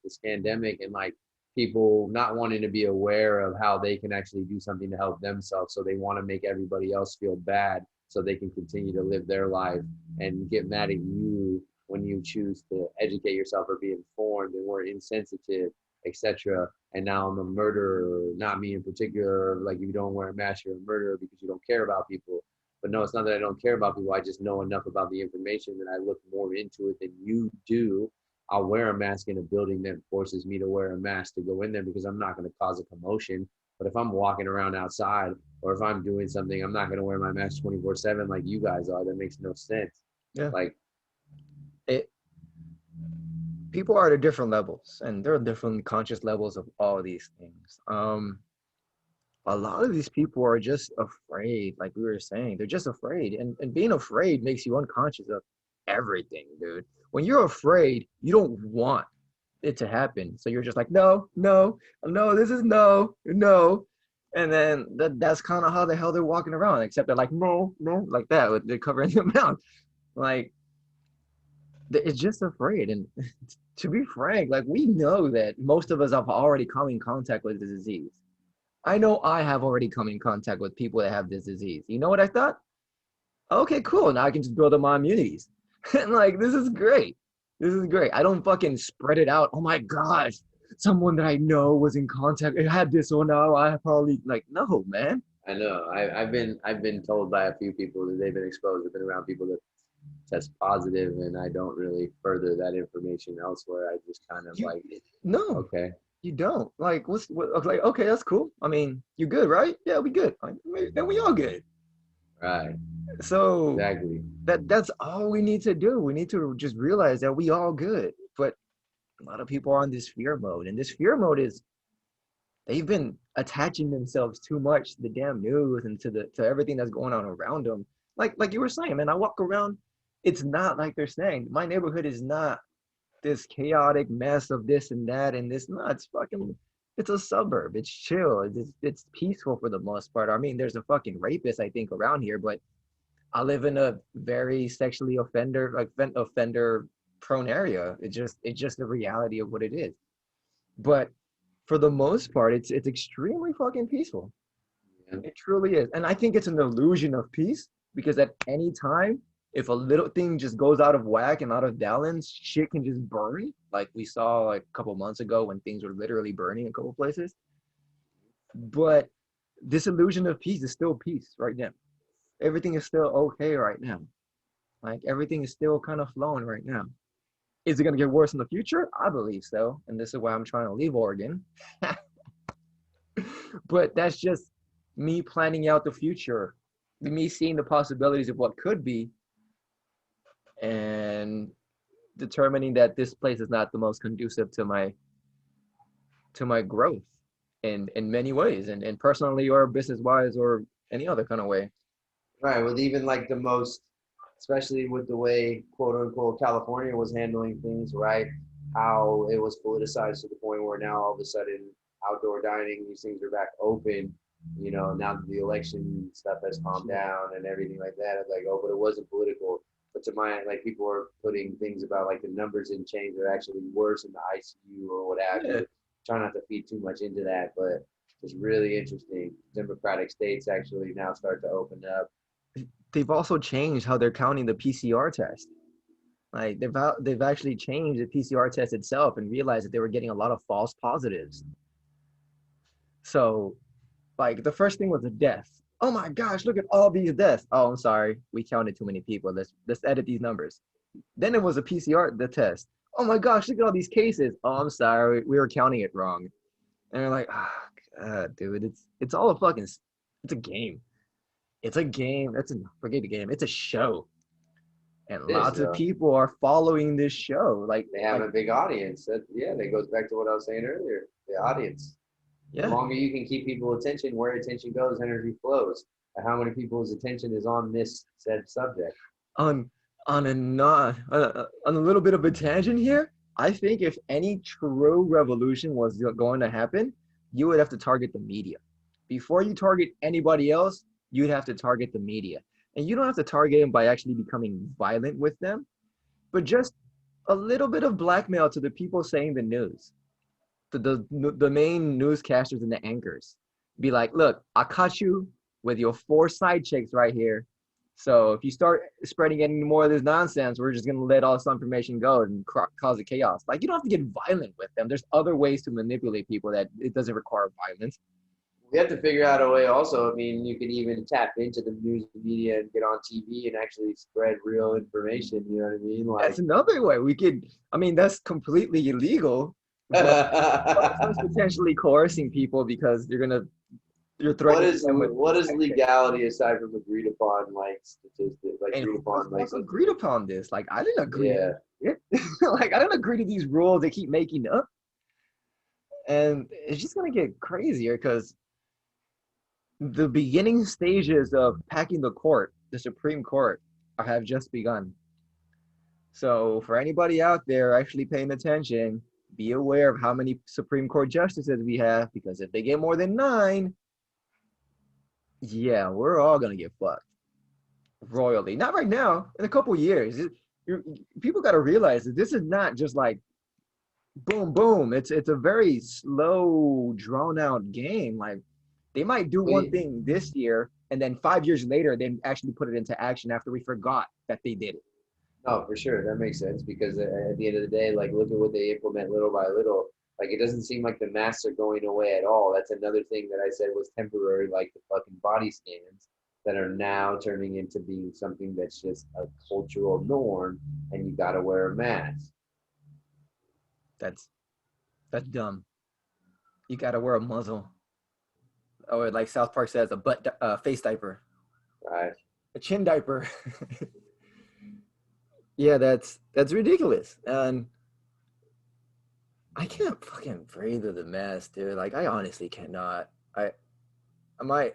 this pandemic and like people not wanting to be aware of how they can actually do something to help themselves. So they want to make everybody else feel bad so they can continue to live their life and get mad at you when you choose to educate yourself or be informed and we're insensitive, etc. And now I'm a murderer, not me in particular. Like if you don't wear a mask, you're a murderer because you don't care about people. But no, it's not that I don't care about people. I just know enough about the information that I look more into it than you do. I'll wear a mask in a building that forces me to wear a mask to go in there because I'm not going to cause a commotion. But if I'm walking around outside or if I'm doing something, I'm not going to wear my mask 24/7 like you guys are. That makes no sense. yeah. Like, It people are at different levels, and there are different conscious levels of all of these things. A lot of these people are just afraid, like we were saying. They're just afraid, and being afraid makes you unconscious of everything, dude. When you're afraid, you don't want it to happen, so you're just like, no, no, no, this is no, no. And then that's kind of how the hell they're walking around, except they're like, no, no, like that, they're covering their mouth. Like, it's just afraid. And to be frank, like, we know that most of us have already come in contact with the disease. I know I have already come in contact with people that have this disease. You know what I thought? Okay, cool. Now I can just build up my immunities. And like, this is great. This is great. I don't fucking spread it out. Oh my gosh, someone that I know was in contact, it had this, so now I probably, like, no, man. I know I've been told by a few people that they've been exposed. I've been around people that test positive, and I don't really further that information elsewhere. I just kind of You like, no, okay, you don't. Like, like, okay, that's cool. I mean, you good, right? Yeah, we good. Like, then we all good. right, So exactly. that's all we need to do. We need to just realize that we all good. But a lot of people are on this fear mode, and this fear mode is they've been attaching themselves too much to the damn news and to everything that's going on around them. Like you were saying, man, I walk around, it's not like they're saying my neighborhood is not this chaotic mess of this and that and this. No, it's fucking, it's a suburb. It's chill. It's peaceful for the most part. I mean, there's a fucking rapist, I think, around here, but I live in a very sexually offender prone area. It's just the reality of what it is. But for the most part, it's extremely fucking peaceful. Yeah. It truly is. And I think it's an illusion of peace because at any time, if a little thing just goes out of whack and out of balance, shit can just burn. Like we saw like a couple months ago when things were literally burning in a couple places. But this illusion of peace is still peace right now. Everything is still okay right now. Like everything is still kind of flowing right now. Is it going to get worse in the future? I believe so. And this is why I'm trying to leave Oregon. But that's just me planning out the future, me seeing the possibilities of what could be, and determining that this place is not the most conducive to my growth in many ways, and personally or business wise or any other kind of way. Right, with even like the most, especially with the way quote unquote California was handling things, right? How it was politicized to the point where now all of a sudden outdoor dining, these things are back open, now that the election stuff has calmed down and everything like that. It's like, oh, but it wasn't political. But to my, like, people are putting things about like the numbers in change are actually worse in the ICU or what have Yeah. you. Try not to feed too much into that, but it's really interesting. Democratic states actually now start to open up. They've also changed how they're counting the PCR test. Like they've actually changed the PCR test itself and realized that they were getting a lot of false positives. So like the first thing was a death. Oh my gosh, look at all these deaths. Oh, I'm sorry, we counted too many people. Let's edit these numbers. Then it was a PCR the test. Oh my gosh, look at all these cases. Oh, I'm sorry, we were counting it wrong. And they're like, ah, oh, God, dude, it's all a fucking, it's a game. It's a game. Forget the game. It's a show, and It is lots of though. people are following this show. They have Like a big audience. That goes back to what I was saying earlier. The audience. The yeah, longer you can keep people attention, where attention goes, energy flows. And how many people's attention is on this said subject? on on a not on a little bit of a tangent here, I think if any true revolution was going to happen, you would have to target the media. Before you target anybody else, you'd have to target the media. And you don't have to target them by actually becoming violent with them, but just a little bit of blackmail to the people saying the news, to the main newscasters and the anchors. Be like, look, I caught you with your 4 side chicks right here. So if you start spreading any more of this nonsense, we're just gonna let all this information go and cause a chaos. Like you don't have to get violent with them. There's other ways to manipulate people that it doesn't require violence. We have to figure out a way also. I mean, you can even tap into the news media and get on TV and actually spread real information. You know what I mean? That's Like, another way we could. I mean, that's completely illegal, but that's potentially coercing people because you're threatening them with what is protection. legality aside from agreed upon like statistics, like And agreed who the upon like fuck agreed upon this? Like I didn't agree to yeah. this shit. Like I didn't agree to these rules they keep making up. And it's just gonna get crazier because the beginning stages of packing the court, the Supreme Court, have just begun. So for anybody out there actually paying attention, be aware of how many Supreme Court justices we have, because if they get more than 9, yeah, we're all gonna get fucked royally. Not right now, in a couple years. People got to realize that this is not just like boom, boom. It's a very slow, drawn out game. Like they might do one We, thing this year, and then 5 years later, they actually put it into action after we forgot that they did it. no, for sure. That makes sense because at the end of the day, like look at what they implement little by little. Like it doesn't seem like the masks are going away at all. That's another thing that I said was temporary, like the fucking body scans that are now turning into being something that's just a cultural norm and you gotta wear a mask. That's that's dumb. You got to wear a muzzle, or like South Park says, a face diaper, Right. a chin diaper. Yeah, that's ridiculous. And I can't fucking breathe with a mask, dude. Like I honestly cannot. My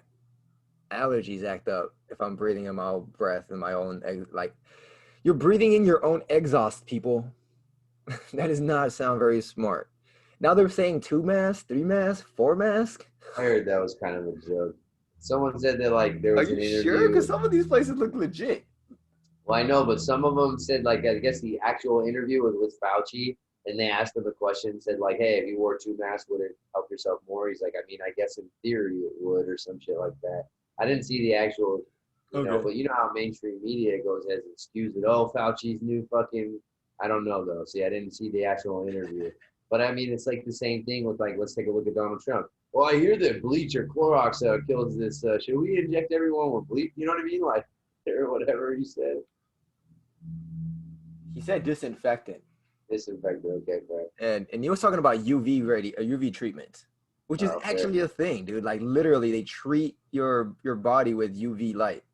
allergies act up if I'm breathing in my own breath and my own like you're breathing in your own exhaust, people. That does not sound very smart. Now they're saying 2 masks, 3 masks, 4 masks. I heard that was kind of a joke. Someone said that like there Are was an you sure? Because interview. some of these places look legit. Well, I know, but some of them said like I guess the actual interview was with Fauci, and they asked him a question, said like, "Hey, if you wore 2 masks, would it help yourself more?" He's like, "I mean, I guess in theory it would, or some shit like that." I didn't see the actual, Okay. but you know how mainstream media goes as excuse it. Oh, Fauci's new fucking. I don't know though. See, I didn't see the actual interview, but I mean, it's like the same thing with like, let's take a look at Donald Trump. Well, I hear that bleach or Clorox kills this. Should we inject everyone with bleach? You know what I mean? Like, or whatever he said. He said disinfectant. Disinfectant, okay, bro. And he was talking about UV treatment, which is Oh, fair. actually a thing, dude. Like literally they treat your body with UV light.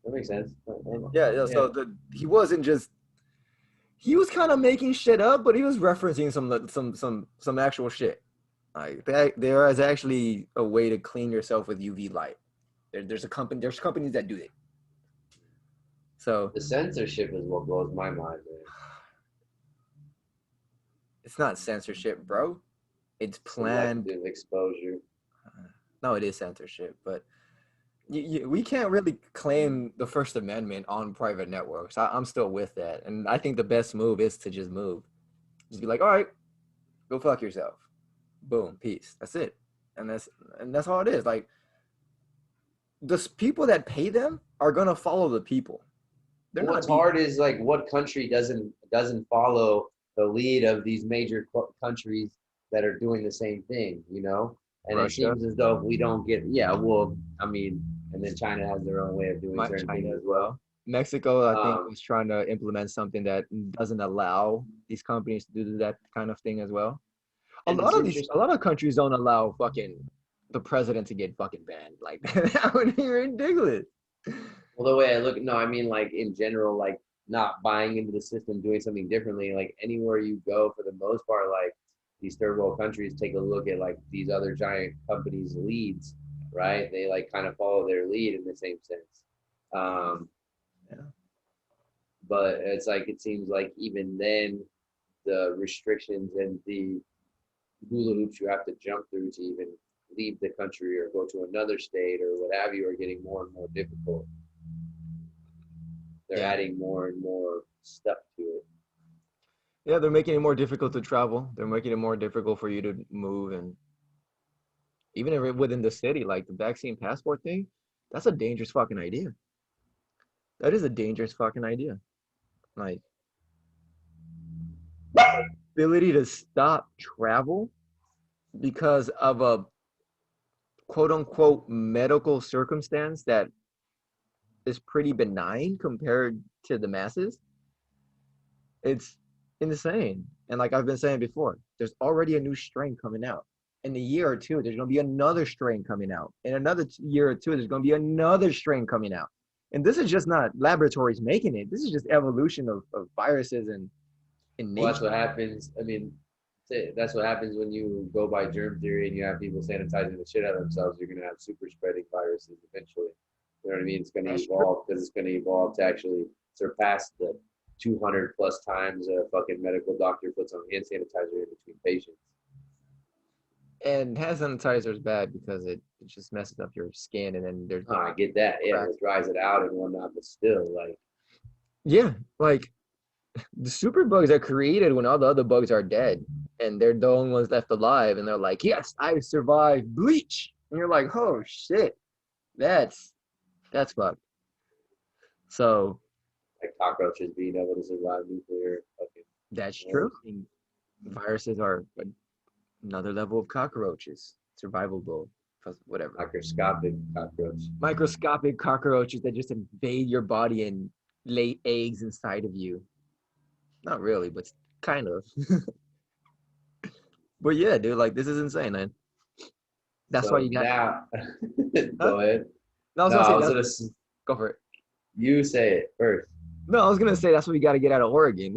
That makes sense. Yeah, yeah, Yeah. so he wasn't just he was kind of making shit up, but he was referencing some actual shit. Like that, there is actually a way to clean yourself with UV light. There's companies that do it. So The censorship is what blows my mind, man. it's not censorship, bro. It's planned. Selective exposure. No, it is censorship, but we can't really claim the First Amendment on private networks. I'm still with that, and I think the best move is to just move. Just be like, all right, go fuck yourself. Boom, peace. That's it, and that's all it is. Like the people that pay them are gonna follow the people. They're What's not be hard is like what country doesn't follow the lead of these major countries that are doing the same thing, you know? And it Russia, seems as though if we don't get, yeah, well, I mean, and then China has their own way of doing certain China things as as well. well. Mexico, I think, Um, was trying to implement something that doesn't allow these companies to do that kind of thing as well. and it's A interesting. lot of countries don't allow fucking the president to get fucking banned. Like that would be ridiculous. Well, the way I look, no, I mean like in general, like not buying into the system, doing something differently. Like anywhere you go, for the most part, like these third world countries take a look at like these other giant companies' leads, right? They like kind of follow their lead in the same sense. Um, Yeah. but it's like it seems like even then the restrictions and the hula hoops you have to jump through to even leave the country or go to another state or what have you are getting more and more difficult. They're Yeah. adding more and more stuff to it. Yeah, they're making it more difficult to travel. They're making it more difficult for you to move, and even if within the city, like the vaccine passport thing, that's a dangerous fucking idea. That is a dangerous fucking idea. Like ability to stop travel because of a quote unquote medical circumstance that is pretty benign compared to the masses. It's insane. And like I've been saying before, there's already a new strain coming out. In a year or two, there's going to be another strain coming out. In another year or two, there's going to be another strain coming out. And this is just not laboratories making it. This is just evolution of viruses and in Well, that's nature. what happens. I mean, that's what happens when you go by germ theory and you have people sanitizing the shit out of themselves. You're going to have super spreading viruses eventually. You know what I mean? It's going to That's true. evolve because it's going to evolve to actually surpass the 200 plus times a fucking medical doctor puts on hand sanitizer in between patients. And hand sanitizer is bad because it just messes up your skin and then there's Oh, no I get that. Yeah, cracks. it dries it out and whatnot, but still, like, Yeah, like the super bugs are created when all the other bugs are dead and they're the only ones left alive and they're like, yes, I survived bleach. And you're like, oh shit, that's that's fucked. So cockroaches being able to survive nuclear fucking that's true. wars. And viruses are another level of cockroaches, survivable, whatever. Microscopic cockroach. Microscopic cockroaches that just invade your body and lay eggs inside of you. Not really, but kind of. But yeah, dude, like this is insane, man. That's why So you got. now, Huh? go ahead. No, I was No, gonna I say was that's. gonna. Go for it. You say it first. No, I was gonna say that's what we got to get out of Oregon.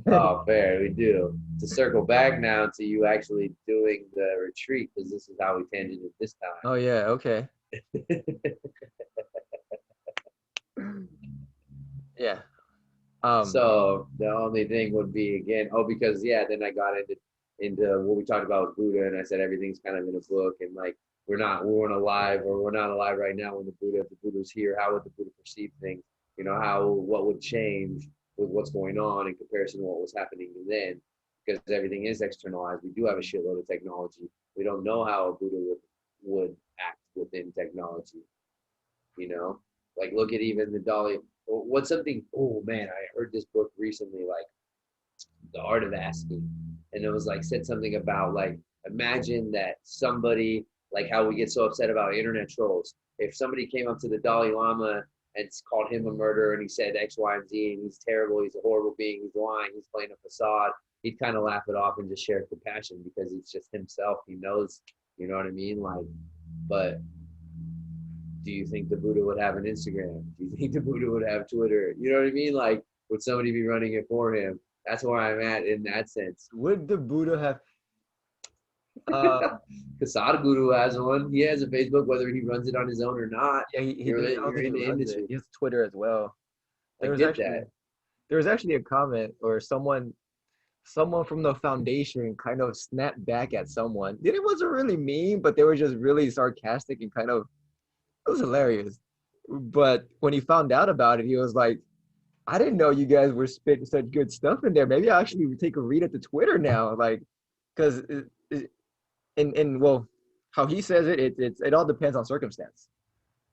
Oh, fair. We do. To circle back now to you actually doing the retreat, because this is how we tangented this Oh yeah, okay. time. Yeah. Um. So the only thing would be again, oh, because yeah, then I got into what we talked about with Buddha, and I said everything's kind of in a book, and like we weren't alive, or we're not alive right now when if the Buddha's here, how would the Buddha perceive things? You know, what would change with what's going on in comparison to what was happening then, because everything is externalized. We do have a shitload of technology. We don't know how a Buddha would act within technology. You know, like look at even the Dalai. What's something? Oh man, I heard this book recently, like The Art of Asking, and it was like said something about like imagine that somebody like how we get so upset about internet trolls. If somebody came up to the Dalai Lama and called him a murderer and he said X, Y, and Z and he's terrible, he's a horrible being, he's lying, he's playing a facade, he'd kind of laugh it off and just share compassion because it's just himself. He knows, you know what I mean? Like, but do you think the Buddha would have an Instagram? Do you think the Buddha would have Twitter? You know what I mean? Like, would somebody be running it for him? That's where I'm at in that sense. Would the Buddha have? Uh. Kasada Guru has one. He has a Facebook, whether he runs it on his own or not. Yeah, he You're does. I don't you're think he in the runs it. industry. He has Twitter as well. I There was get actually that. there was actually a comment or someone from the foundation kind of snapped back at someone. And it wasn't really mean, but they were just really sarcastic and kind of it was hilarious. But when he found out about it, he was like, I didn't know you guys were spitting such good stuff in there. Maybe I actually would take a read at the Twitter now. Like, because and well, how he says it all depends on circumstance.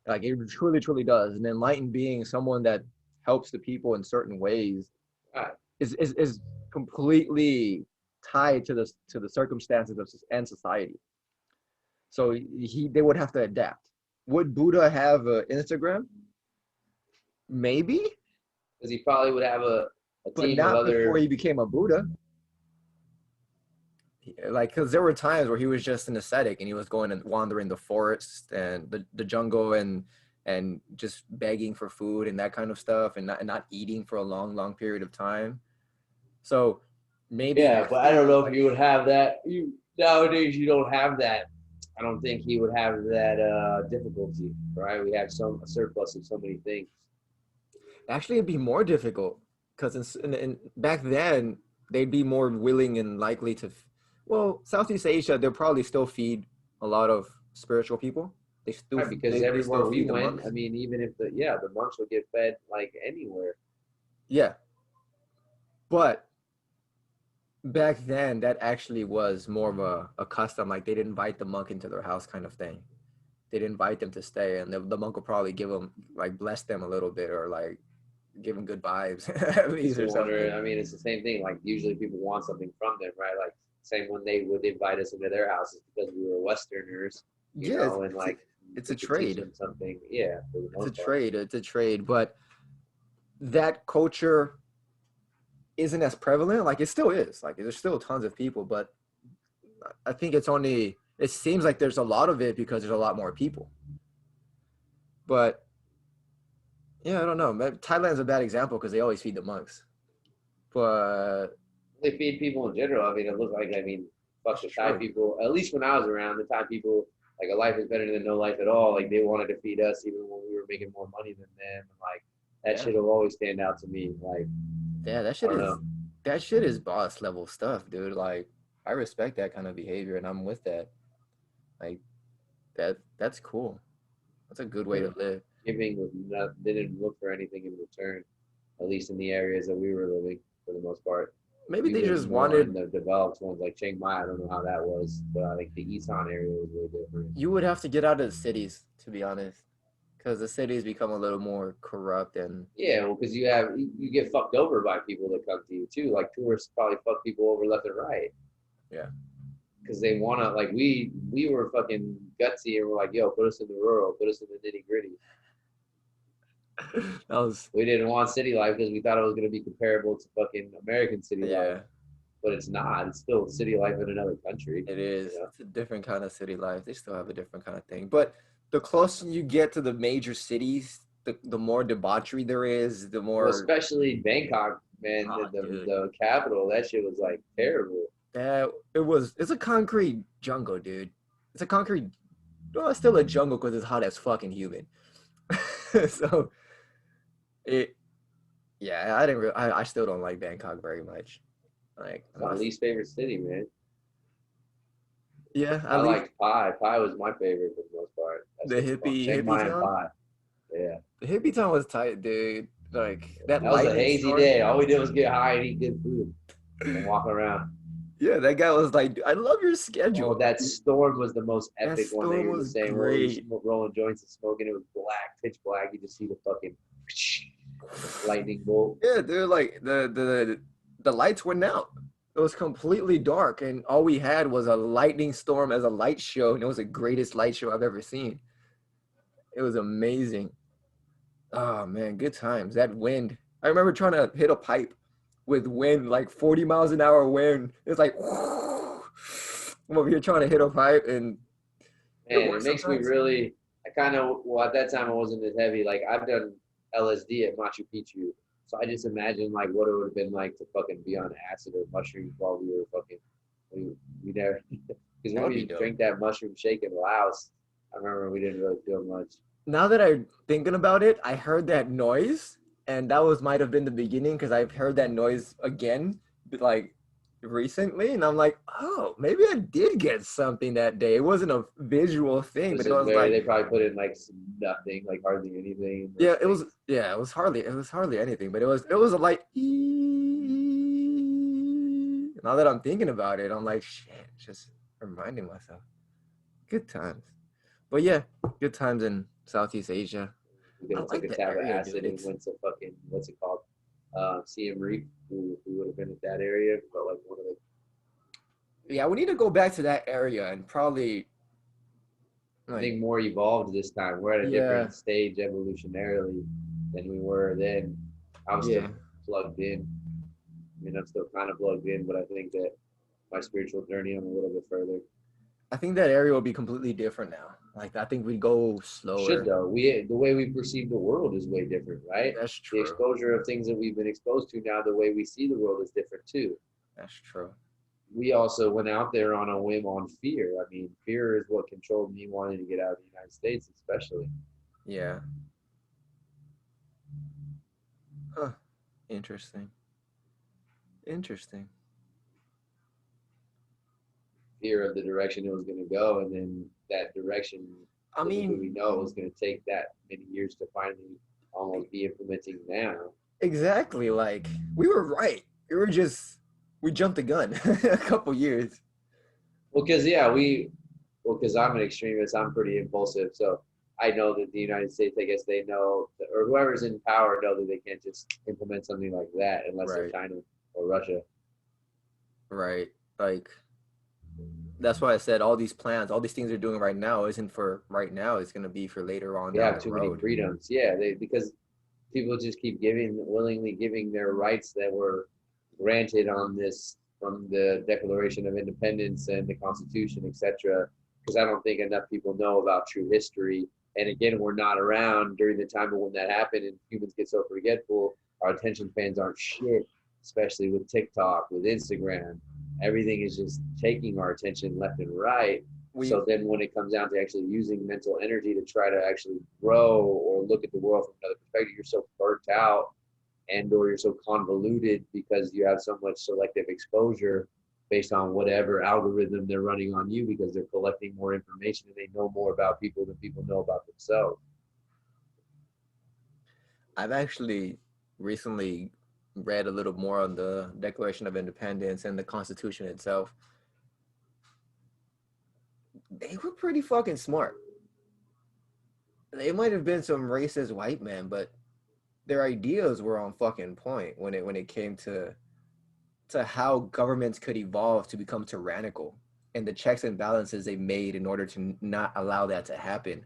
Like it truly, truly does. And enlightened being someone that helps the people in certain ways Right. is completely tied to the circumstances of and society. So they would have to adapt. Would Buddha have an Instagram? Maybe, Because he probably would have a but team of not before other. he became a Buddha. Like, because there were times where he was just an ascetic and he was going and wandering the forest and the jungle and just begging for food and that kind of stuff and not eating for a long, long period of time. So maybe Yeah, but I don't after know if like you would have that. You nowadays you don't have that. I don't think he would have that difficulty, right? We have a surplus of so many things. actually it'd be more difficult because back then they'd be more willing and likely to, well, Southeast Asia, they'll probably still feed a lot of spiritual people. They still Right, because they still everywhere we feed the went, I monks. mean, even if the monks would get fed like anywhere. Yeah, but back then that actually was more of a custom. Like they'd invite the monk into their house kind of thing. They'd invite them to stay, and the monk would probably give them, like, bless them a little bit, or like give them good vibes at Because least they or wonder, something. I mean, it's the same thing. Like usually people want something from them, right? Like same when they would invite us into their houses because we were Westerners, you Yeah, know, and like it's a we could teach trade. them something. Yeah, for the It's a most part. trade. It's a trade, but that culture isn't as prevalent. Like it still is. Like there's still tons of people, but I think it's only. It seems like there's a lot of it because there's a lot more people. But yeah, I don't know. Thailand's a bad example because they always feed the monks. But They feed people in general. I mean, it looks like, I mean, fuck that's the Thai true. people. At least when I was around, the Thai people, like a life is better than no life at all. Like they wanted to feed us even when we were making more money than them. And like that Yeah, shit will always stand out to me. Like yeah. I don't know. That shit is boss level stuff, dude. Like I respect that kind of behavior, and I'm with that. Like that's cool. That's a good way Yeah. to live. Giving was not, they didn't look for anything in return, at least in the areas that we were living for the most part. Maybe We they lived just more in wanted. the developed ones like Chiang Mai. I don't know how that was, but I think the Isan area was way different. You would have to get out of the cities, to be honest, because the cities become a little more corrupt and Yeah, well, because you get fucked over by people that come to you too. Like tourists probably fuck people over left and right yeah. because they want to. Like we were fucking gutsy and we're like, yo, put us in the rural, put us in the nitty gritty. That was We didn't want city life because we thought it was gonna be comparable to fucking American city life, yeah. but it's not. It's still city life in another country. It You is. know. It's a different kind of city life. They still have a different kind of thing. But the closer you get to the major cities, the more debauchery there is, the Well, more especially Bangkok, man, ah, dude. the capital. That shit was like terrible. It's a concrete jungle, dude. It's a concrete well, it's still a jungle because it's hot as fucking humid. So it yeah, I still don't like Bangkok very much. Like It's my least favorite city, man. yeah, I at least liked Pai. Pai was my favorite for the most part. That the shit was fun. Chiang hippie Mai and town. Pai. Yeah. The hippie town was tight, dude. Like that That was a lightning hazy storm. day. All we did was get high and eat good food and walk around. Yeah, that guy was like, I love your Oh, schedule. that storm was the most That epic one that storm you were was just saying where we great. were rolling joints and smoking. It was black, pitch black. You just see the fucking lightning bolt. Yeah, dude, like the lights went out. It was completely dark, and all we had was a lightning storm as a light show, and it was the greatest light show I've ever seen. It was amazing. Oh man, good times. That wind. I remember trying to hit a pipe with wind, like 40 miles an hour wind. It's like I'm over here trying to hit a pipe, and it Man, it works makes me sometimes. really. I kind of well at that time I wasn't as heavy. Like I've done LSD at Machu Picchu, so I just imagine like what it would have been like to fucking be on acid or mushrooms while we were fucking. We never because That when would be we dope. drank that mushroom shake in Laos, I remember we didn't really feel much. Now that I'm thinking about it, I heard that noise, and that was might have been the beginning because I've heard that noise again, like recently, and I'm like, oh, maybe I did get something that day. It wasn't a visual It thing, was but it just was very. like, They probably put in like some nothing, like hardly anything. yeah, Those things. it was hardly anything, but it was a light. Now that I'm thinking about it, I'm like, shit, just reminding myself. Good times. But yeah, good times in Southeast Asia. We could I have took like a the tab of area, dude. acid and It's went to fucking what's it called? Siem Reap. We would have been at that area, but like one of the yeah, we need to go back to that area and probably I like think more evolved this time. We're at a yeah, different stage evolutionarily than we were then. I'm yeah. still plugged in. I mean, I'm still kind of plugged in, but I think that my spiritual journey, I'm a little bit further. I think that area will be completely different now. Like I think we'd go Should slower. though. We the way we perceive the world is way different, right? That's The true. exposure of things that we've been exposed to now, the way we see the world is different too. That's true. We also went out there on a whim on fear. I mean, fear is what controlled me wanting to get out of the United States, especially. Yeah. Huh. Interesting. Interesting. Fear of the direction it was going to go, and then that direction, I little did mean, we know, it was going to take that many years to finally almost be implementing now. exactly. Like we were right. We jumped the gun a couple years. Well, because yeah, because I'm an extremist, I'm pretty impulsive, so I know that the United States, I guess they know, or whoever's in power know that they can't just implement something like that unless they're Right. China or Russia. Right. Like that's why I said all these plans, all these things they're doing right now isn't for right now. It's gonna be for later on We down have the too many road. freedoms. Yeah, because people just keep willingly giving their rights that were granted on this from the Declaration of Independence and the Constitution, etc. Because I don't think enough people know about true history. And again, we're not around during the time of when that happened, and humans get so forgetful. Our attention spans aren't shit, especially with TikTok, with Instagram. Everything is just taking our attention left and right. We So then when it comes down to actually using mental energy to try to actually grow or look at the world from another perspective, you're so burnt out and or you're so convoluted because you have so much selective exposure based on whatever algorithm they're running on you because they're collecting more information and they know more about people than people know about themselves. I've actually recently read a little more on the Declaration of Independence and the Constitution itself. They were pretty fucking smart. They might have been some racist white men, but their ideas were on fucking point when it came to how governments could evolve to become tyrannical and the checks and balances they made in order to not allow that to happen.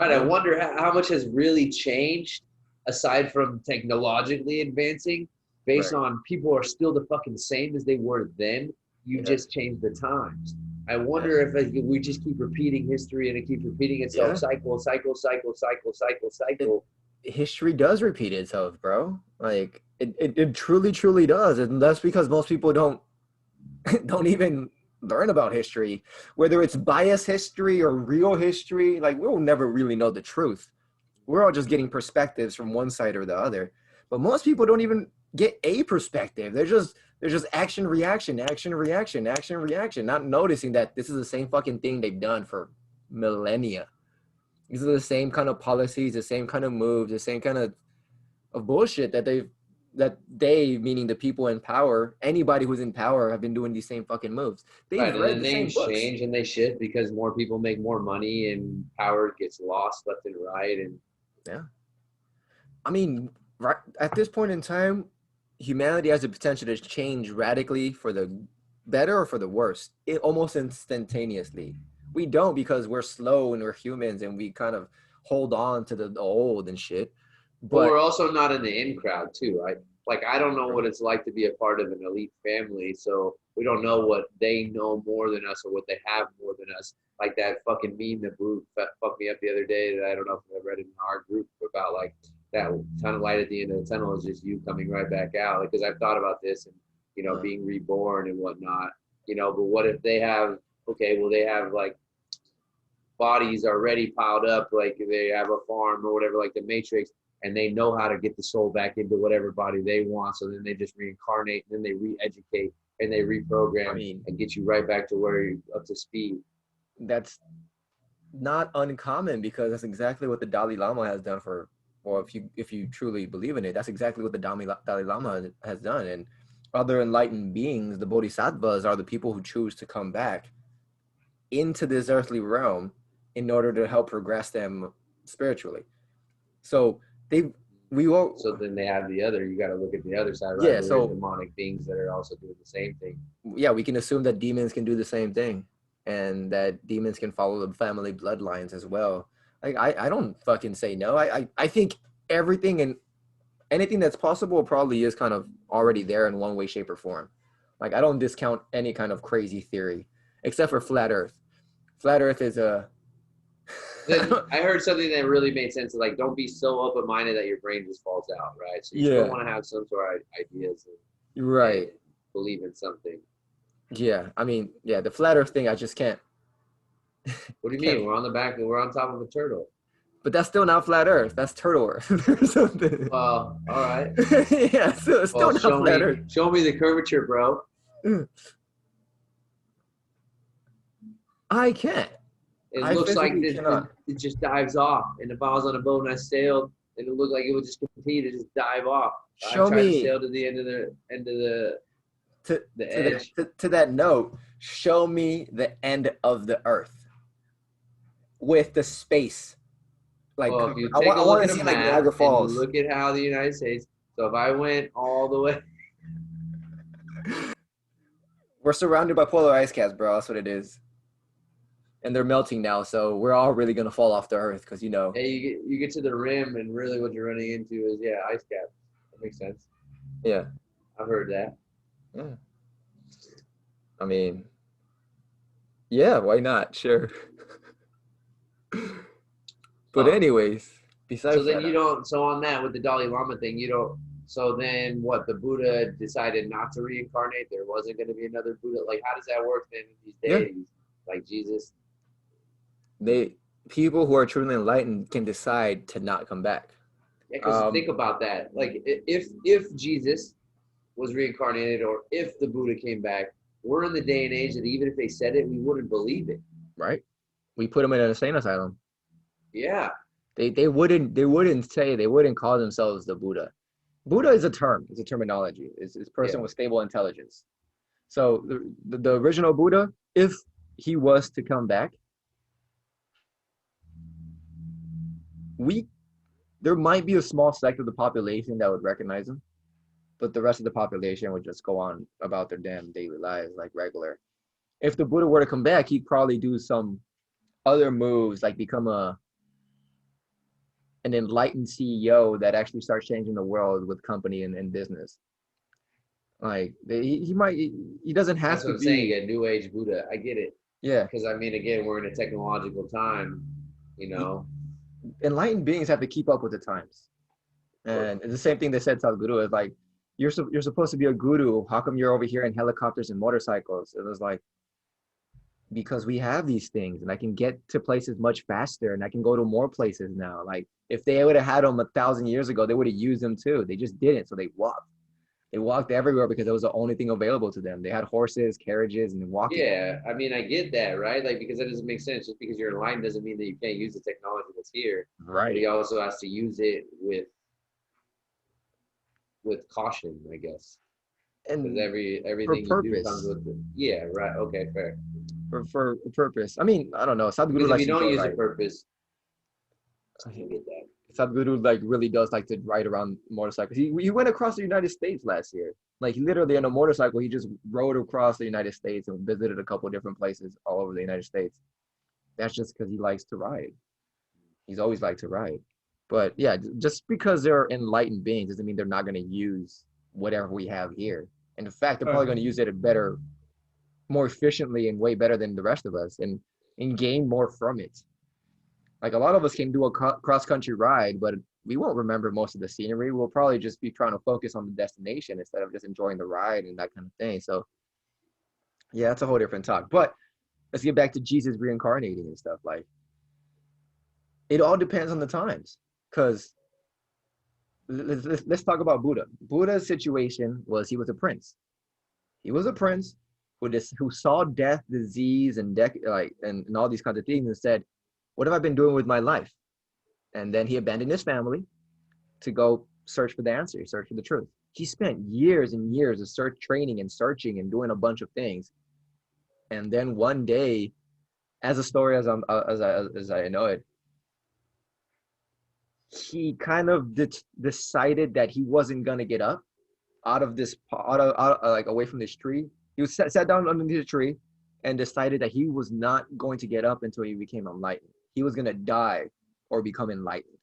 Right. I They wonder how much has really changed aside from technologically advancing based right. on people are still the fucking same as they were then. You Yeah. just changed the times. I Yeah. wonder if we just keep repeating history and it keeps repeating itself, Yeah. cycle, cycle, cycle, cycle, cycle, It, cycle. history does repeat itself, bro. Like it truly, truly does. And that's because most people don't don't even learn about history, whether it's biased history or real history. Like we'll never really know the truth. We're all just getting perspectives from one side or the other. But most people don't even get a perspective. They're just action reaction, action reaction, action reaction, not noticing that this is the same fucking thing they've done for millennia. These are the same kind of policies, the same kind of moves, the same kind of bullshit that they, meaning the people in power, anybody who's in power, have been doing these same fucking moves. Right. They've And the read the same names books. change and they shift because more people make more money and power gets lost left and right. And Yeah. I mean, right at this point in time, humanity has the potential to change radically for the better or for the worse, almost instantaneously. We don't because we're slow and we're humans and we kind of hold on to the old and shit. But But we're also not in the in crowd too. I don't know what it's like to be a part of an elite family, so we don't know what they know more than us or what they have more than us. Like that fucking meme that blew fucked me up the other day that I don't know if I read it in our group about like that ton of light at the end of the tunnel is just you coming right back out. Because I've thought about this and being reborn and whatnot. But what if they have okay, well they have like bodies already piled up, like they have a farm or whatever, like the Matrix, and they know how to get the soul back into whatever body they want. So then they just reincarnate and then they re-educate and they I reprogram mean, and get you right back to where you're up to speed. that's not uncommon because that's exactly what the Dalai Lama has done for, or if you truly believe in it, that's exactly what the Dalai Lama has done. And other enlightened beings, the Bodhisattvas, are the people who choose to come back into this earthly realm in order to help progress them spiritually. So they we all So then they have you got to look at the other side, right? yeah, Where there's so demonic beings that are also doing the same thing. yeah, we can assume that demons can do the same thing and that demons can follow the family bloodlines as well. Like I don't fucking say no. I think everything and anything that's possible probably is kind of already there in one way, shape, or form. Like I don't discount any kind of crazy theory, except for flat Earth. Flat Earth is a Then I heard something that really made sense. Like, don't be so open-minded that your brain just falls out, right? So you still yeah, want to have some sort of ideas and right. believe in something. Yeah, I mean, yeah, the flat Earth thing, I just can't What do you can't. mean? We're on top of a turtle. But that's still not flat Earth. That's turtle Earth or something. Well, all right. Yeah, so it's Well, still not flat Earth. show me the curvature, bro. I can't. It I looks like physically cannot. it just dives off. And if I was on a boat and I sailed, and it looked like it would just continue to just dive off. I Show tried to me sail to the end of to the to that edge. to that note. Show me the end of the Earth with the space. Like Well, if you I take want a I look want at to a see like map Niagara and you Falls. look at how the United States, so if I went all the way, We're surrounded by polar ice caps, bro. That's what it is. And they're melting now, so we're all really gonna fall off the Earth because hey, you get to the rim, and really what you're running into is ice cap. That makes sense. yeah. I've heard that. Yeah. I mean, yeah, why not? Sure. But Huh. anyways, So besides then flat you Earth, don't. So on that with the Dalai Lama thing, you don't. So then what? The Buddha decided not to reincarnate. There wasn't going to be another Buddha. Like, how does that work then? These yeah, deities, like Jesus. they people who are truly enlightened can decide to not come back. Yeah, because Um, think about that. Like, if Jesus was reincarnated, or if the Buddha came back, we're in the day and age that even if they said it, we wouldn't believe it. right? We put them in an insane asylum. Yeah. They wouldn't call themselves the Buddha. Buddha is a term. It's a terminology. It's a person Yeah. with stable intelligence. So the original Buddha, if he was to come back, we there might be a small sect of the population that would recognize him, but the rest of the population would just go on about their damn daily lives like regular. If the Buddha were to come back, he'd probably do some other moves, like become an enlightened CEO that actually starts changing the world with company and business. Like he doesn't have That's what to I'm saying. be, A new age Buddha. I get it. yeah. Because I mean, again, we're in a technological time. You know. Enlightened beings have to keep up with the times. Of course. And it's the same thing they said to Guru is like, you're supposed to be a guru. How come you're over here in helicopters and motorcycles? It was like, because we have these things and I can get to places much faster and I can go to more places now. Like if they would have had them 1,000 years ago, they would have used them too. They just didn't. So they walked. They walked everywhere because it was the only thing available to them. They had horses, carriages, and walking. Yeah, I mean, I get that, right? Like, because that doesn't make sense. Just because you're enlightened doesn't mean that you can't use the technology that's here. But Right. he also has to use it with caution, I guess, because And for everything you do comes purpose. with it. Yeah, right. Okay, fair. For purpose. I mean, I don't know. Because Sadhguru if likes you to don't go use the right. purpose, I get that. Sadhguru like really does like to ride around motorcycles. He went across the United States last year. Like literally on a motorcycle, he just rode across the United States and visited a couple of different places all over the United States. That's just because he likes to ride. He's always liked to ride. But yeah, just because they're enlightened beings doesn't mean they're not going to use whatever we have here. And in fact, they're probably going to use it better, more efficiently, and way better than the rest of us, and gain more from it. Like a lot of us can do a cross country ride, but we won't remember most of the scenery. We'll probably just be trying to focus on the destination instead of just enjoying the ride and that kind of thing. So yeah, that's a whole different talk. But let's get back to Jesus reincarnating and stuff. Like it all depends on the times. Because let's talk about Buddha. Buddha's situation was he was a prince. He was a prince who saw death, disease, and all these kinds of things and said, "What have I been doing with my life?" And then he abandoned his family to go search for the answer, search for the truth. He spent years and years of training and searching and doing a bunch of things. And then one day, as a story as I know it, he kind of decided that he wasn't gonna get up out of this like away from this tree. He was sat down underneath the tree and decided that he was not going to get up until he became enlightened. He was gonna die or become enlightened.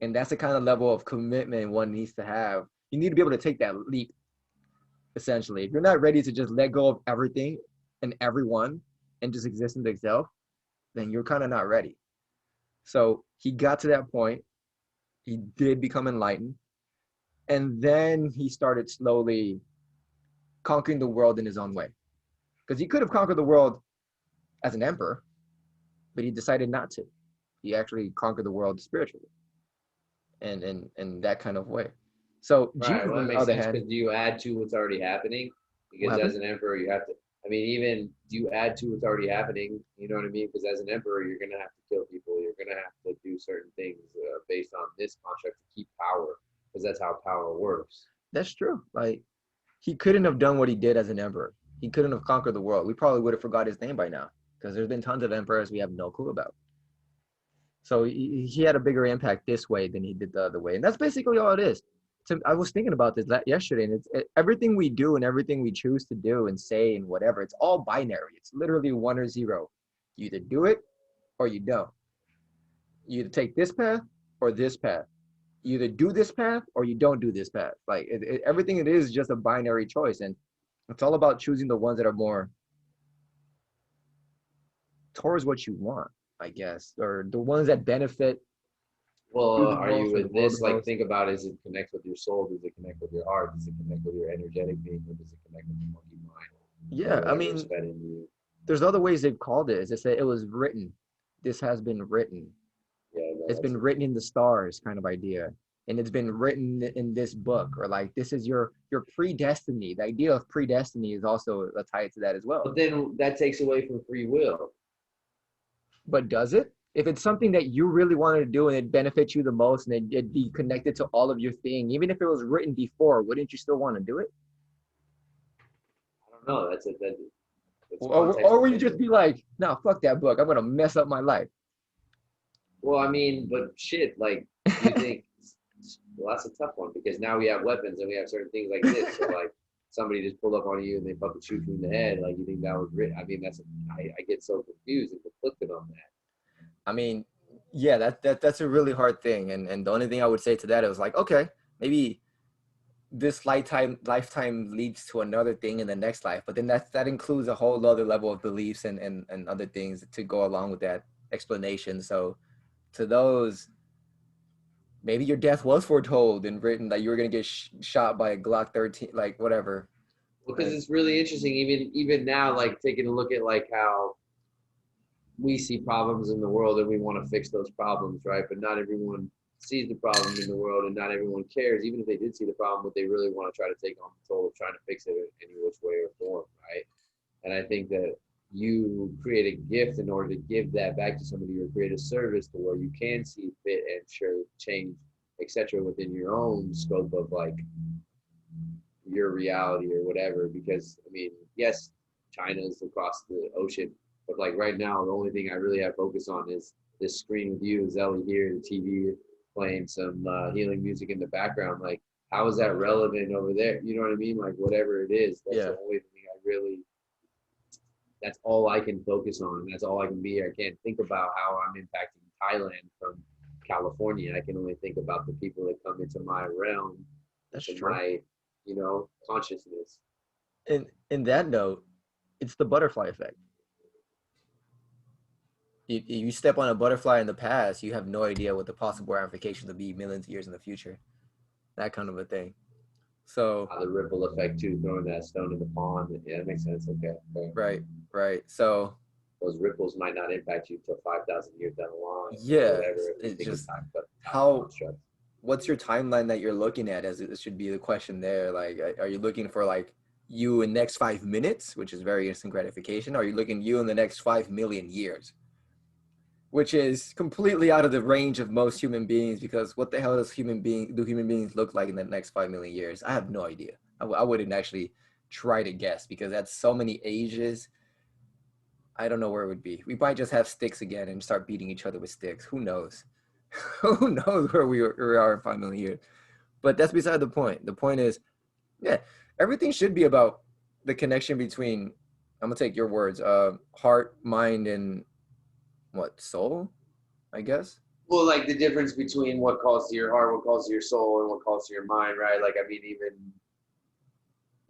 And that's the kind of level of commitment one needs to have. You need to be able to take that leap, essentially. If you're not ready to just let go of everything and everyone and just exist in itself, then you're kind of not ready. So he got to that point. He did become enlightened. And then he started slowly conquering the world in his own way. Because he could have conquered the world as an emperor, but he decided not to. He actually conquered the world spiritually, and that kind of way. So Right. Jesus, Well, on that the makes other sense hand, because do you add to what's already happening? what Because happened? as an emperor, you have to. I mean, even do you add to what's already happening? You know what I mean? Because as an emperor, you're gonna have to kill people. You're gonna have to do certain things based on this construct to keep power, because that's how power works. That's true. Like he couldn't have done what he did as an emperor. He couldn't have conquered the world. We probably would have forgot his name by now because there's been tons of emperors we have no clue about. So he had a bigger impact this way than he did the other way, and that's basically all it is. So I was thinking about this yesterday, and everything we do and everything we choose to do and say and whatever. It's all binary. It's literally one or zero. You either do it or you don't. You either take this path or this path. You either do this path or you don't do this path. Like everything it is just a binary choice, and it's all about choosing the ones that are more towards what you want, I guess, or the ones that benefit you Well, the are you most or the with world this? the Like, most. think about does it connect with your soul? Does it connect with your heart? Does it connect with your energetic being? Or does it connect with the monkey mind or Yeah, I whatever is mean, fed in you? there's other ways they've called it. Is they say it was written. This has been written. Yeah, no, It's that's been written in the stars, kind of idea, and it's been written in this book, or like this is your predestiny. The idea of predestiny is also tied to that as well. but then that takes away from free will. But does it? If it's something that you really wanted to do and it benefits you the most, and it'd be connected to all of your thing, even if it was written before, wouldn't you still want to do it? I don't know. That's context Or would you just dependent. be like, no, fuck that book. I'm gonna mess up my life. Well, I mean, but shit, like, do you think? Well, that's a tough one because now we have weapons and we have certain things like this. So, like, somebody just pulled up on you and they fucking shoot you in the head. Like, you think that was written? I mean, I get so confused and conflicted on that. I mean, yeah, that's a really hard thing. And the only thing I would say to that is like, okay, maybe this lifetime leads to another thing in the next life, but then that includes a whole other level of beliefs and other things to go along with that explanation. So to those, maybe your death was foretold and written that you were gonna get shot by a Glock 13, like whatever. Because And it's really interesting, even now, like taking a look at like how we see problems in the world and we want to fix those problems, right? But not everyone sees the problem in the world and not everyone cares. Even if they did see the problem, but they really want to try to take on the toll of trying to fix it in any which way or form, right? And I think that you create a gift in order to give that back to somebody or create a service to where you can see fit and sure change, etc., within your own scope of like your reality or whatever. Because I mean, yes, China is across the ocean, but like right now, the only thing I really have focus on is this screen with you, Zelly here, and TV playing some healing music in the background. Like, how is that relevant over there? You know what I mean? Like, whatever it is, that's yeah, the only thing I really. That's all I can focus on. That's all I can be. I can't think about how I'm impacting Thailand from California. I can only think about the people that come into my realm, that's into true. my, consciousness. In that note, it's the butterfly effect. You step on a butterfly in the past, you have no idea what the possible ramifications will be millions of years in the future. That kind of a thing. So, The ripple effect too, throwing that stone in the pond. Yeah, that makes sense. Okay, okay. right, right. So, Those ripples might not impact you till 5,000 years down the line or yeah, whatever. If we it's think in just time, but time how, constructs. what's your timeline that you're looking at? As it should be the question there. Like, are you looking for like you in next 5 minutes, which is very instant gratification? Or are you looking you in the next 5 million years? Which is completely out of the range of most human beings, because what the hell do human beings look like in the next 5 million years? I have no idea. I wouldn't actually try to guess because that's so many ages. I don't know where it would be. We might just have sticks again and start beating each other with sticks. Who knows? Who knows where we are in 5 million years? But that's beside the point. The point is, yeah, everything should be about the connection between, I'm gonna take your words, heart, mind, and what, soul, I guess. Well, like the difference between what calls to your heart, what calls to your soul, and what calls to your mind, right? Like, I mean, even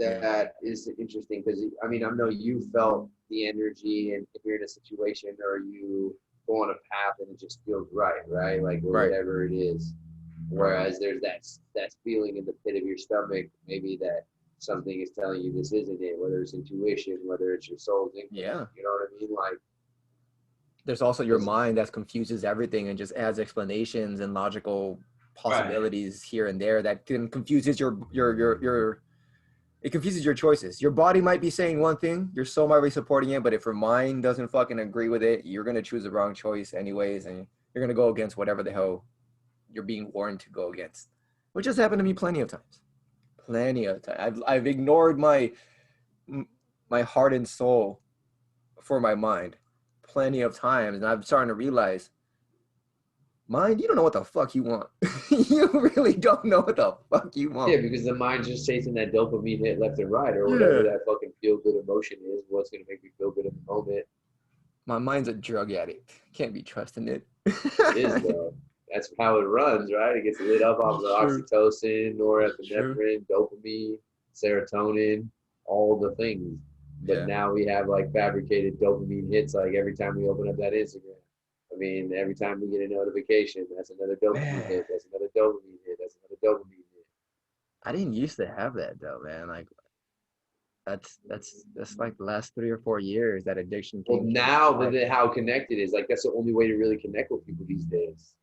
Mm. that is interesting because I mean, I know you felt the energy, and if you're in a situation or you go on a path and it just feels right, right? Like, or Right, whatever it is. right. Whereas there's that feeling in the pit of your stomach, maybe that something is telling you this isn't it, whether it's intuition, whether it's your soul's inkling, Yeah. you know what I mean? Like, There's also your It's- mind that confuses everything and just adds explanations and logical right. possibilities here and there that can confuses your it confuses your choices. Your body might be saying one thing, your soul might be supporting it, but if your mind doesn't fucking agree with it, you're gonna choose the wrong choice anyways, and you're gonna go against whatever the hell you're being warned to go against. Which has happened to me plenty of times. Plenty of times. I've ignored my heart and soul for my mind plenty of times, and I'm starting to realize, mind, you don't know what the fuck you want. You really don't know what the fuck you Yeah, want. because the mind's just chasing that dopamine hit left and right, or whatever Yeah. that fucking feel good emotion is. What's gonna make me feel good in the moment? My mind's a drug addict. Can't be trusting it. It is though. That's how it runs, right? It gets lit up off the True. oxytocin, True. norepinephrine, dopamine, serotonin, all the things. But Yeah. now we have like fabricated dopamine hits like every time we open up that Instagram. I mean, every time we get a notification, that's another dopamine Man, hit. That's another dopamine hit. That's another dopamine hit. I didn't used to have that though, man. Like that's like the last 3 or 4 years that addiction Well, came into now my life. that how connected is, like that's the only way to really connect with people these days.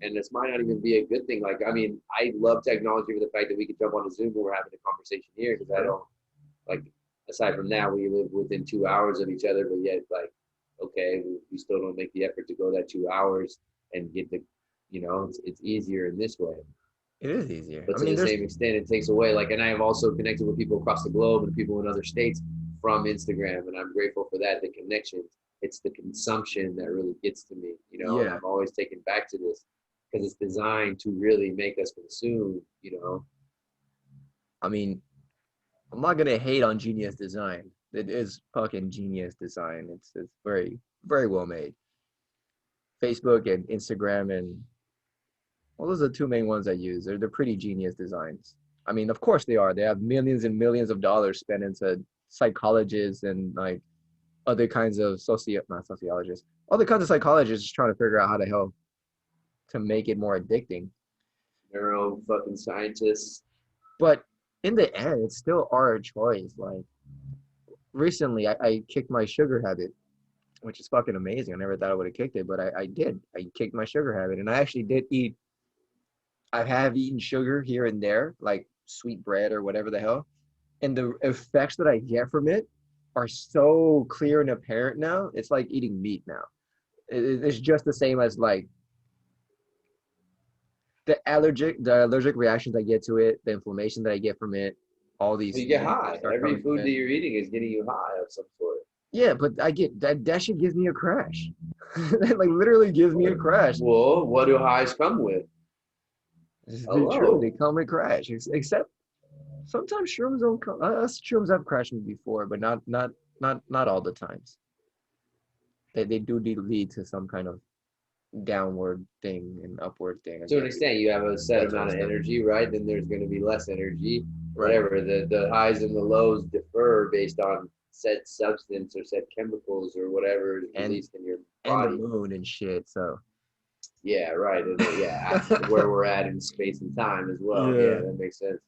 And this might not even be a good thing. Like, I mean, I love technology for the fact that we can jump on a Zoom when we're having a conversation here because I Sure. don't like. Aside from that, we live within 2 hours of each other, but yet, like, okay, we still don't make the effort to go that 2 hours and get the, it's easier in this way. It is easier. But I to mean, the there's same extent, it takes away. Like, and I have also connected with people across the globe and people in other states from Instagram, and I'm grateful for that. The connections. It's the consumption that really gets to me, and yeah. I'm always taken back to this because it's designed to really make us consume. I mean, I'm not gonna hate on genius design. It is fucking genius design. It's very very well made. Facebook and Instagram and well, those are the two main ones I use. They're pretty genius designs. I mean, of course they are. They have millions and millions of dollars spent into psychologists and like other kinds of not sociologists, other kinds of psychologists trying to figure out how to help to make it more addicting. Neuro fucking scientists. But in the end, it's still our choice. Like recently, I kicked my sugar habit, which is fucking amazing. I never thought I would have kicked it, but I did. I kicked my sugar habit, and I actually did eat. I have eaten sugar here and there, like sweet bread or whatever the hell, and the effects that I get from it are so clear and apparent now. It's like eating meat now. It's just the same as like the allergic reactions I get to it, the inflammation that I get from it, all You these get things that high. start Every coming from food that it. you're eating is getting you high of some sort. Yeah, but I get that shit gives me a crash. That like literally gives me a crash. Well, what do highs come with? This is very true. They Hello. come and crash. Except sometimes shrooms don't come. Us shrooms have crashed me before, but not all the times. They do lead to some kind of downward thing and upward thing To an again. extent, you have a set That sort amount of of stuff. energy, right? Then there's going to be less energy, Right. whatever. The highs and the lows differ based on said substance or said chemicals or whatever is And released in your and the body. moon and shit. So Yeah, right. And yeah, where we're at in space and time as well. yeah, Yeah, that makes sense.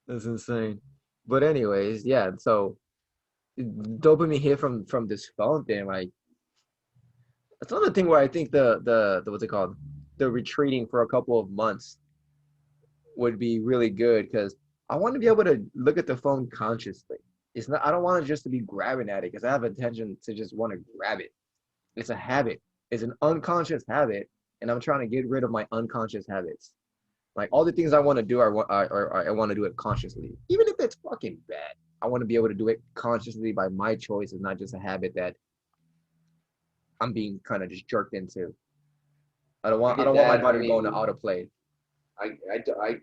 that's insane. But anyways, yeah. So dopamine hit from this phone thing. Like that's another thing where I think the what's it called, the retreating for a couple of months would be really good because I want to be able to look at the phone consciously. It's not. I don't want to just to be grabbing at it because I have a tension to just want to grab it. It's a habit. It's an unconscious habit, and I'm trying to get rid of my unconscious habits. Like all the things I want to do, I want to do it consciously, even if it's fucking bad. I want to be able to do it consciously by my choice, and not just a habit that I'm being kind of just jerked into. I I get don't want my that. I body going to mean, autoplay. I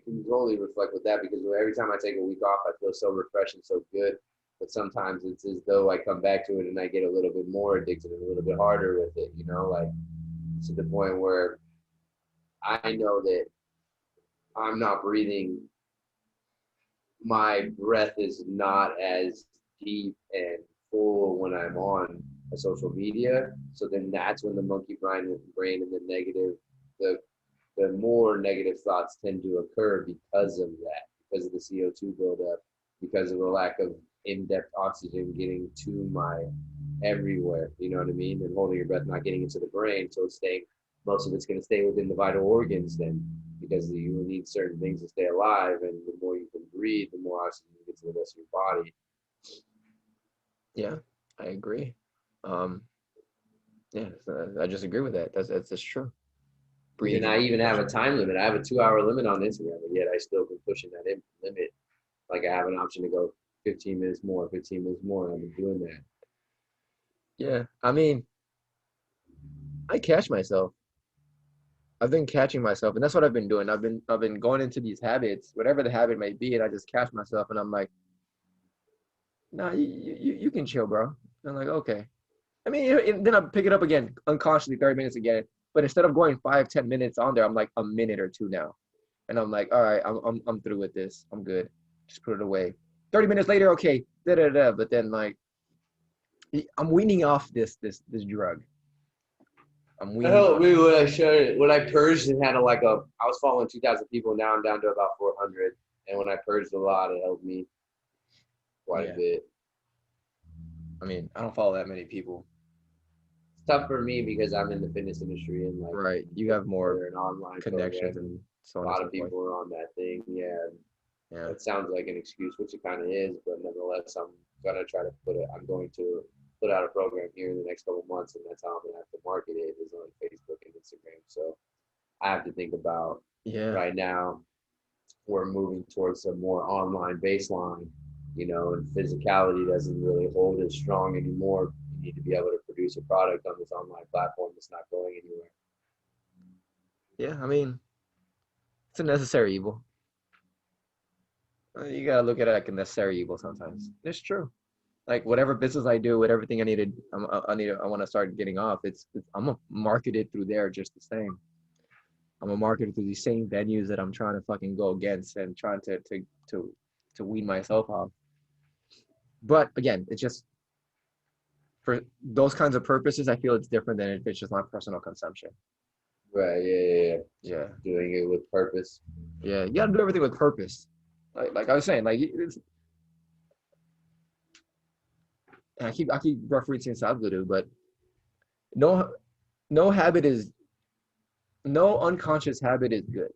can totally reflect with that because every time I take a week off, I feel so refreshed and so good. But sometimes it's as though I come back to it and I get a little bit more addicted and a little bit harder with it, like to the point where I know that I'm not breathing. My breath is not as deep and full when I'm on a social media. So then that's when the monkey brain and the negative, the more negative thoughts tend to occur because of that, because of the CO2 buildup, because of the lack of in-depth oxygen getting to my everywhere. You know what I mean? And holding your breath, not getting into the brain, so it's staying. Most of it's going to stay within the vital organs then, because you will need certain things to stay alive, and the more you can breathe, the more oxygen you get to the rest of your body. Yeah, I agree. Um, yeah, so I just agree with that. That's true. And Breathing. I even have a time limit. I have a 2 hour limit on Instagram, but yet I still been pushing that limit. Like I have an option to go 15 minutes more, 15 minutes more, and I've been doing that. Yeah, I mean, I catch myself. I've been catching myself, and that's what I've been doing. I've been going into these habits, whatever the habit may be, and I just catch myself, and I'm like, nah, you can chill, bro. And I'm like, okay. I mean, and then I pick it up again, unconsciously, 30 minutes again. But instead of going 5, 10 minutes on there, I'm like a minute or two now, and I'm like, all right, I'm through with this. I'm good. Just put it away. 30 minutes later, okay, da da da. But then like, I'm weaning off this drug. I'm It weaning helped off. me when I started, when I purged and had I was following 2,000 people, now I'm down to about 400. And when I purged a lot, it helped me quite a Yeah, bit. I mean, I don't follow that many people. It's tough for me because I'm in the fitness industry and like Right. I'm You putting have more together an online connections program, and and so a on and lot so of forth. people are on that thing. Yeah, and Yeah. it sounds like an excuse, which it kind of is, but nevertheless, I'm going to put out a program here in the next couple of months, and that's how I'm gonna have to market it is on Facebook and Instagram. So I have to think about Yeah. right now we're moving towards a more online baseline, and physicality doesn't really hold as strong anymore. You need to be able to produce a product on this online platform that's not going anywhere. Yeah. I mean, it's a necessary evil. You gotta look at it like a necessary evil sometimes. It's true. Like whatever business I do, whatever thing I needed, I want to start getting off. I'm gonna market it through there just the same. I'm gonna market it through these same venues that I'm trying to fucking go against and trying to wean myself off. But again, it's just for those kinds of purposes. I feel it's different than if it's just my personal consumption. Right? Yeah, yeah, yeah. Yeah, Doing it with purpose. yeah. You gotta do everything with purpose. Like I was saying, like I keep referencing Sadhguru, but no no habit is no unconscious habit is good.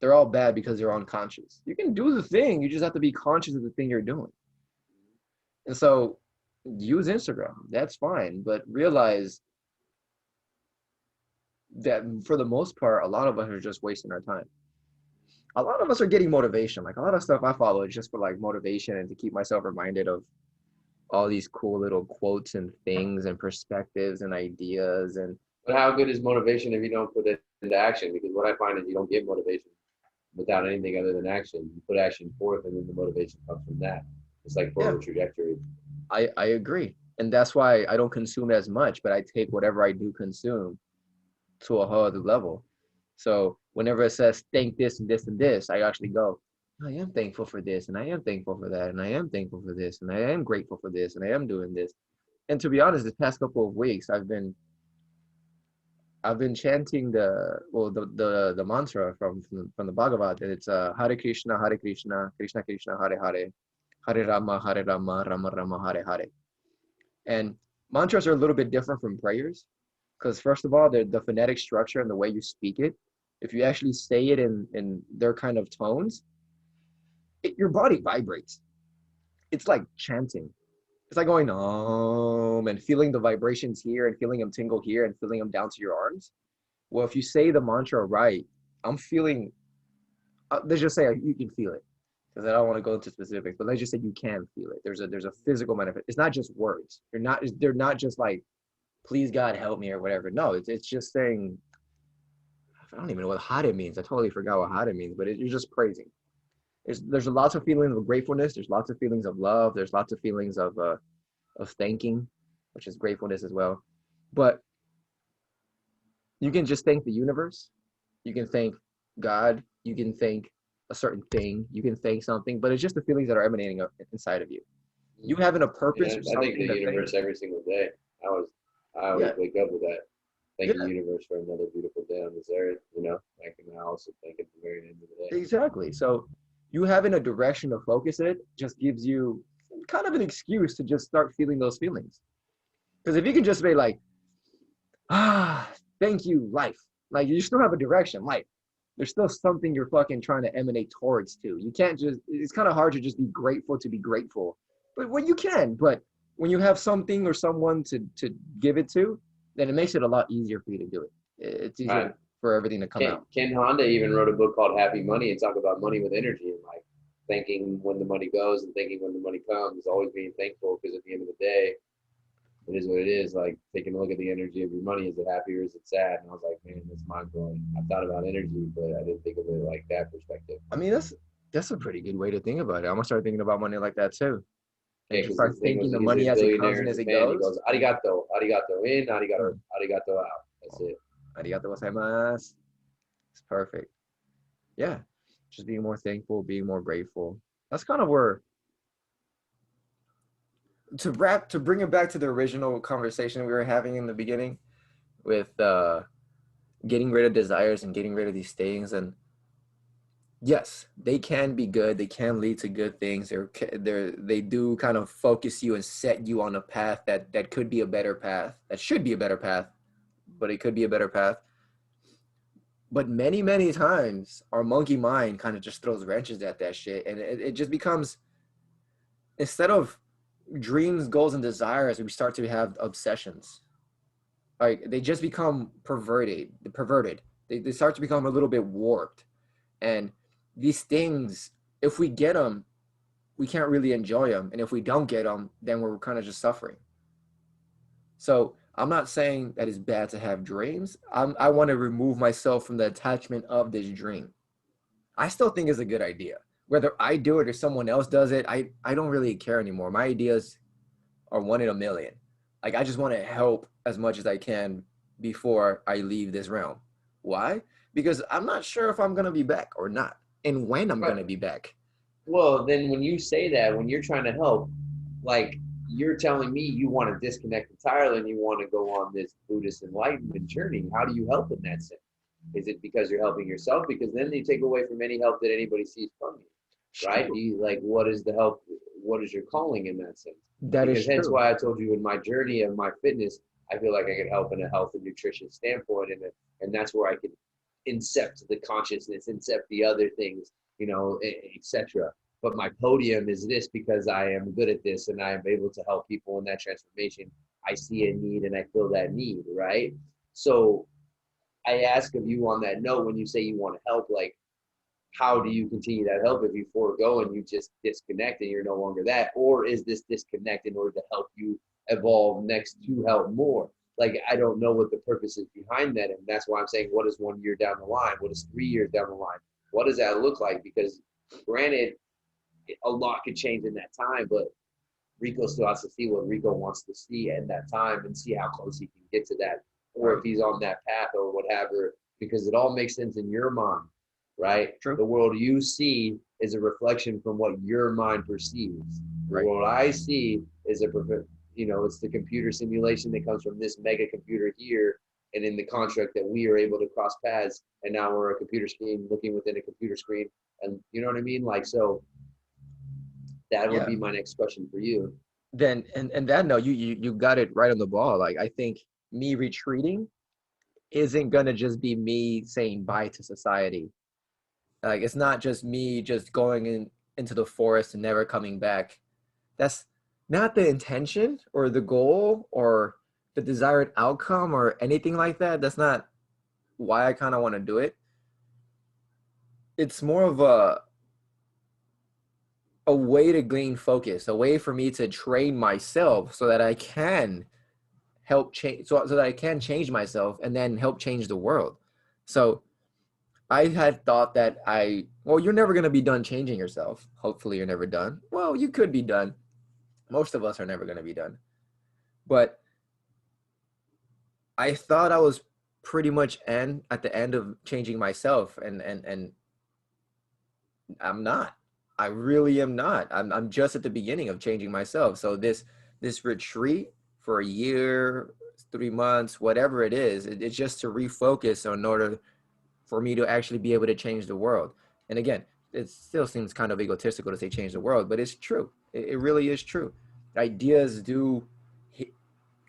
They're all bad because they're unconscious. You can do the thing, you just have to be conscious of the thing you're doing. And so use Instagram, that's fine, but realize that for the most part, a lot of us are just wasting our time. A lot of us are getting motivation. Like a lot of stuff I follow is just for like motivation and to keep myself reminded of all these cool little quotes and things and perspectives and ideas and But how good is motivation if you don't put it into action? Because what I find is you don't get motivation without anything other than action. You put action forth, and then the motivation comes from that. It's like yeah, forward trajectory. I agree. And that's why I don't consume as much, but I take whatever I do consume to a whole other level. So whenever it says thank this and this and this, I actually go, I am thankful for this, and I am thankful for that, and I am thankful for this, and I am grateful for this, and I am doing this. And to be honest, this past couple of weeks, I've been chanting the mantra from the Bhagavad, and it's Hare Krishna, Hare Krishna, Krishna Krishna, Hare Hare, Hare Rama, Hare Rama, Rama Rama, Hare Hare. And mantras are a little bit different from prayers because first of all, the phonetic structure and the way you speak it, if you actually say it in their kind of tones, your body vibrates. It's like chanting. It's like going and feeling the vibrations here and feeling them tingle here and feeling them down to your arms. Well, if you say the mantra right, I'm feeling. Let's just say you can feel it because I don't want to go into specifics, but let's just say you can feel it. There's a physical manifest. It's not just words. They're not just like please God help me or whatever. No, it's just saying I don't even know what hare means. I totally forgot what hare means, but you're just praising. There's lots of feelings of gratefulness. There's lots of feelings of love. There's lots of feelings of thanking, which is gratefulness as well. But you can just thank the universe. You can thank God. You can thank a certain thing. You can thank something, but it's just the feelings that are emanating inside of you. You having a purpose or I think something the to thank. universe every single day. I was I always Yeah, wake up with that. Thank the yeah, universe for another beautiful day on this earth. I can also thank at the very end of the day. exactly. So you having a direction to focus it just gives you kind of an excuse to just start feeling those feelings. Because if you can just be like, thank you, life. Like you still have a direction, life. There's still something you're fucking trying to emanate towards too. You can't just, it's kind of hard to just be grateful to be grateful. But when you can, but when you have something or someone to give it to, then it makes it a lot easier for you to do it. It's Right. easier for everything to come out. Ken Honda even wrote a book called Happy Money and talk about money with energy and like thinking when the money goes and thinking when the money comes, always being thankful because at the end of the day, it is what it is. Like taking a look at the energy of your money. Is it happy or is it sad? And I was like, man, that's mind blowing. I thought about energy, but I didn't think of it like that perspective. I mean, that's a pretty good way to think about it. I'm gonna start thinking about money like that too. And Yeah, just because start his thing thinking was the he's a money as it comes billionaire and in as it Japan. He goes. goes, arigato, arigato in, arigato, Mm. arigato out. That's it. Arigato gozaimasu. It's perfect. Yeah. Just being more thankful, being more grateful. That's kind of where to bring it back to the original conversation we were having in the beginning with getting rid of desires and getting rid of these things. And yes, they can be good. They can lead to good things. They do kind of focus you and set you on a path that could be a better path, that should be a better path, but it could be a better path. But many times our monkey mind kind of just throws wrenches at that shit, and it just becomes, instead of dreams, goals, and desires, we start to have obsessions. Like they just become perverted. They start to become a little bit warped. And these things, if we get them, we can't really enjoy them. And if we don't get them, then we're kind of just suffering. So I'm not saying that it's bad to have dreams. I want to remove myself from the attachment of this dream. I still think it's a good idea. Whether I do it or someone else does it, I don't really care anymore. My ideas are one in a million. Like I just want to help as much as I can before I leave this realm. Why? Because I'm not sure if I'm gonna be back or not, and when I'm gonna But be back. well, then when you say that, when you're trying to help, like you're telling me you want to disconnect entirely and you want to go on this Buddhist enlightenment journey. How do you help in that sense? Is it because you're helping yourself? Because then you take away from any help that anybody sees from you, right? True. Do you like what is the help? What is your calling in that sense? That is Because hence true. why I told you in my journey of my fitness, I feel like I could help in a health and nutrition standpoint, and that's where I could incept the consciousness, incept the other things, etc. But my podium is this because I am good at this and I am able to help people in that transformation. I see a need and I feel that need, right? So I ask of you on that note, when you say you want to help, like, how do you continue that help if you forego and you just disconnect and you're no longer that? Or is this disconnect in order to help you evolve next to help more? Like, I don't know what the purpose is behind that. And that's why I'm saying, what is 1 year down the line? What is 3 years down the line? What does that look like? Because granted, a lot could change in that time, but Rico still has to see what Rico wants to see at that time and see how close he can get to that, or if Right. he's on that path or whatever, because it all makes sense in your mind, right? True. The world you see is a reflection from what your mind perceives. The Right. world I see is it's the computer simulation that comes from this mega computer here, and in the construct that we are able to cross paths, and now we're a computer screen looking within a computer screen, and you know what I mean? Like, so that would Yeah. be my next question for you. Then and that no, you got it right on the ball. Like I think me retreating isn't gonna just be me saying bye to society. Like it's not just me just going into the forest and never coming back. That's not the intention or the goal or the desired outcome or anything like that. That's not why I kind of want to do it. It's more of a way to gain focus, a way for me to train myself so that I can help change, so that I can change myself and then help change the world. So I had thought that well, you're never going to be done changing yourself. Hopefully you're never done. Well, you could be done. Most of us are never going to be done. But I thought I was pretty much at the end of changing myself, and I'm not. I really am not. I'm just at the beginning of changing myself. So this retreat for a year, 3 months, whatever it is, it's just to refocus in order for me to actually be able to change the world. And again, it still seems kind of egotistical to say change the world, but it's true. It really is true. Ideas do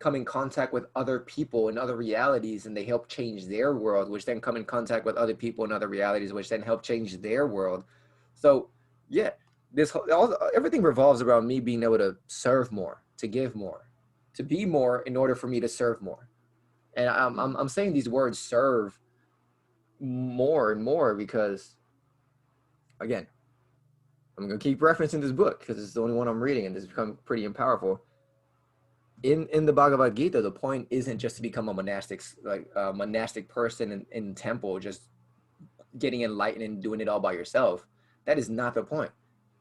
come in contact with other people and other realities, and they help change their world, which then come in contact with other people and other realities, which then help change their world. So yeah, everything revolves around me being able to serve more, to give more, to be more in order for me to serve more. And I'm saying these words serve more and more because, again, I'm going to keep referencing this book because it's the only one I'm reading and it's become pretty powerful. In the Bhagavad Gita, the point isn't just to become a monastic person in temple, just getting enlightened and doing it all by yourself. That is not the point.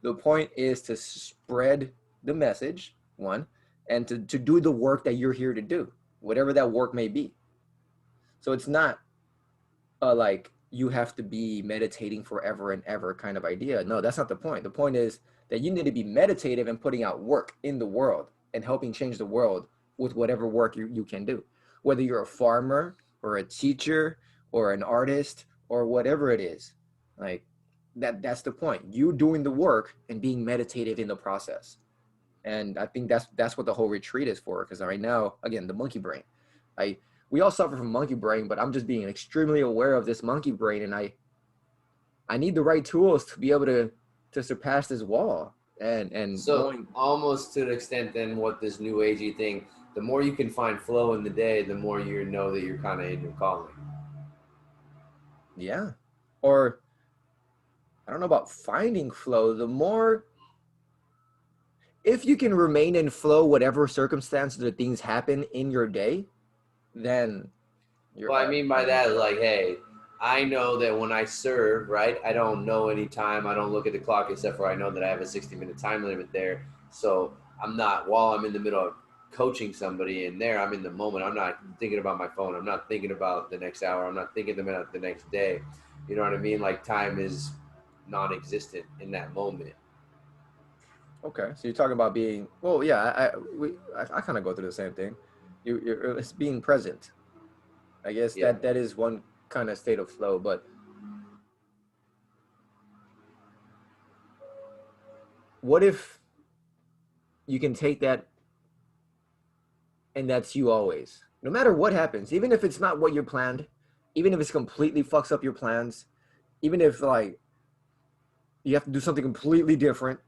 The point is to spread the message, one, and to do the work that you're here to do, whatever that work may be. So it's not like you have to be meditating forever and ever kind of idea. No, that's not the point. The point is that you need to be meditative and putting out work in the world and helping change the world with whatever work you can do. Whether you're a farmer or a teacher or an artist or whatever it is, like that's the point. You doing the work and being meditative in the process. And I think that's what the whole retreat is for. Because right now, again, the monkey brain. We all suffer from monkey brain, but I'm just being extremely aware of this monkey brain, and I need the right tools to be able to surpass this wall. And so almost to the extent then what this new agey thing, the more you can find flow in the day, the more you know that you're kind of in your calling. Yeah. Or I don't know about finding flow. The more, if you can remain in flow, whatever circumstances or things happen in your day, then you're. Well, I mean by that is like, hey, I know that when I serve, right, I don't know any time. I don't look at the clock except for I know that I have a 60-minute time limit there. So I'm not, while I'm in the middle of coaching somebody in there, I'm in the moment. I'm not thinking about my phone. I'm not thinking about the next hour. I'm not thinking about the next day. You know what I mean? Like time is non-existent in that moment. Okay, so you're talking about being, well, yeah, I kind of go through the same thing. It's being present. I guess that is one kind of state of flow, but what if you can take that and that's you always, no matter what happens, even if it's not what you planned, even if it's completely fucks up your plans, even if like you have to do something completely different,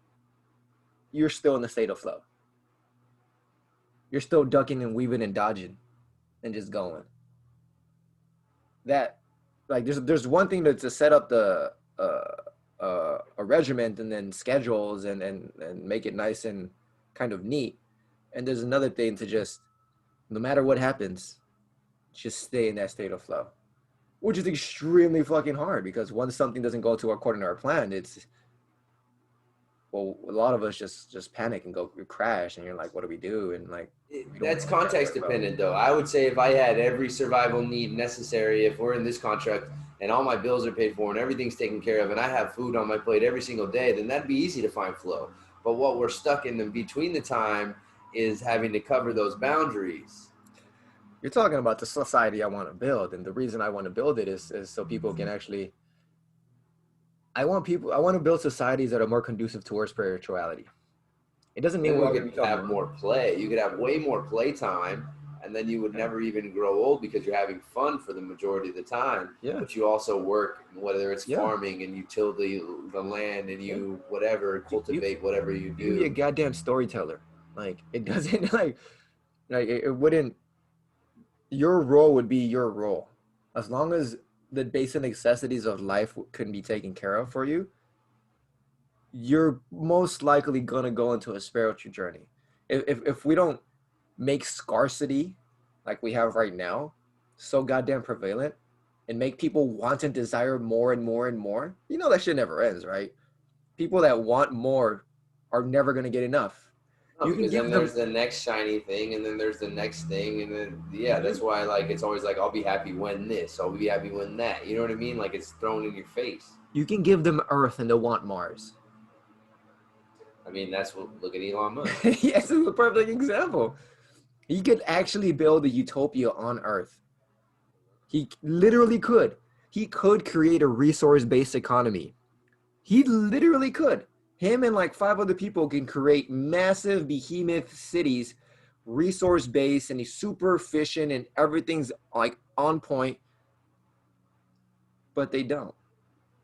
you're still in the state of flow. You're still ducking and weaving and dodging and just going. That, like, there's one thing to set up the a regiment and then schedules and make it nice and kind of neat, and there's another thing to just, no matter what happens, just stay in that state of flow, which is extremely fucking hard because once something doesn't go to according to our plan, it's, well, a lot of us just panic and go crash, and you're like, what do we do? And like, that's context dependent though. I would say if I had every survival need necessary, if we're in this contract and all my bills are paid for and everything's taken care of and I have food on my plate every single day, then that'd be easy to find flow. But what we're stuck in between the time is having to cover those boundaries. You're talking about the society I want to build, and the reason I want to build it is so people can actually, I want to build societies that are more conducive towards spirituality. It doesn't mean we could have more play. You could have way more play time, and then you would never even grow old because you're having fun for the majority of the time. Yeah. But you also work, whether it's farming and you till the land and you whatever, cultivate whatever you do. You be a goddamn storyteller. Like, it doesn't like it wouldn't, your role would be your role. As long as the basic necessities of life can be taken care of for you, you're most likely going to go into a spiritual journey. If we don't make scarcity like we have right now so goddamn prevalent and make people want and desire more and more and more, you know that shit never ends, right? People that want more are never going to get enough. No, because then there's the next shiny thing, and then there's the next thing, and then that's why like it's always like I'll be happy when this, I'll be happy when that. You know what I mean? Like it's thrown in your face. You can give them Earth and they'll want Mars. I mean, that's what, look at Elon Musk. Yes, it's a perfect example. He could actually build a utopia on Earth. He literally could. He could create a resource-based economy. He literally could. Him and like 5 other people can create massive behemoth cities resource based and he's super efficient and everything's like on point, but they don't.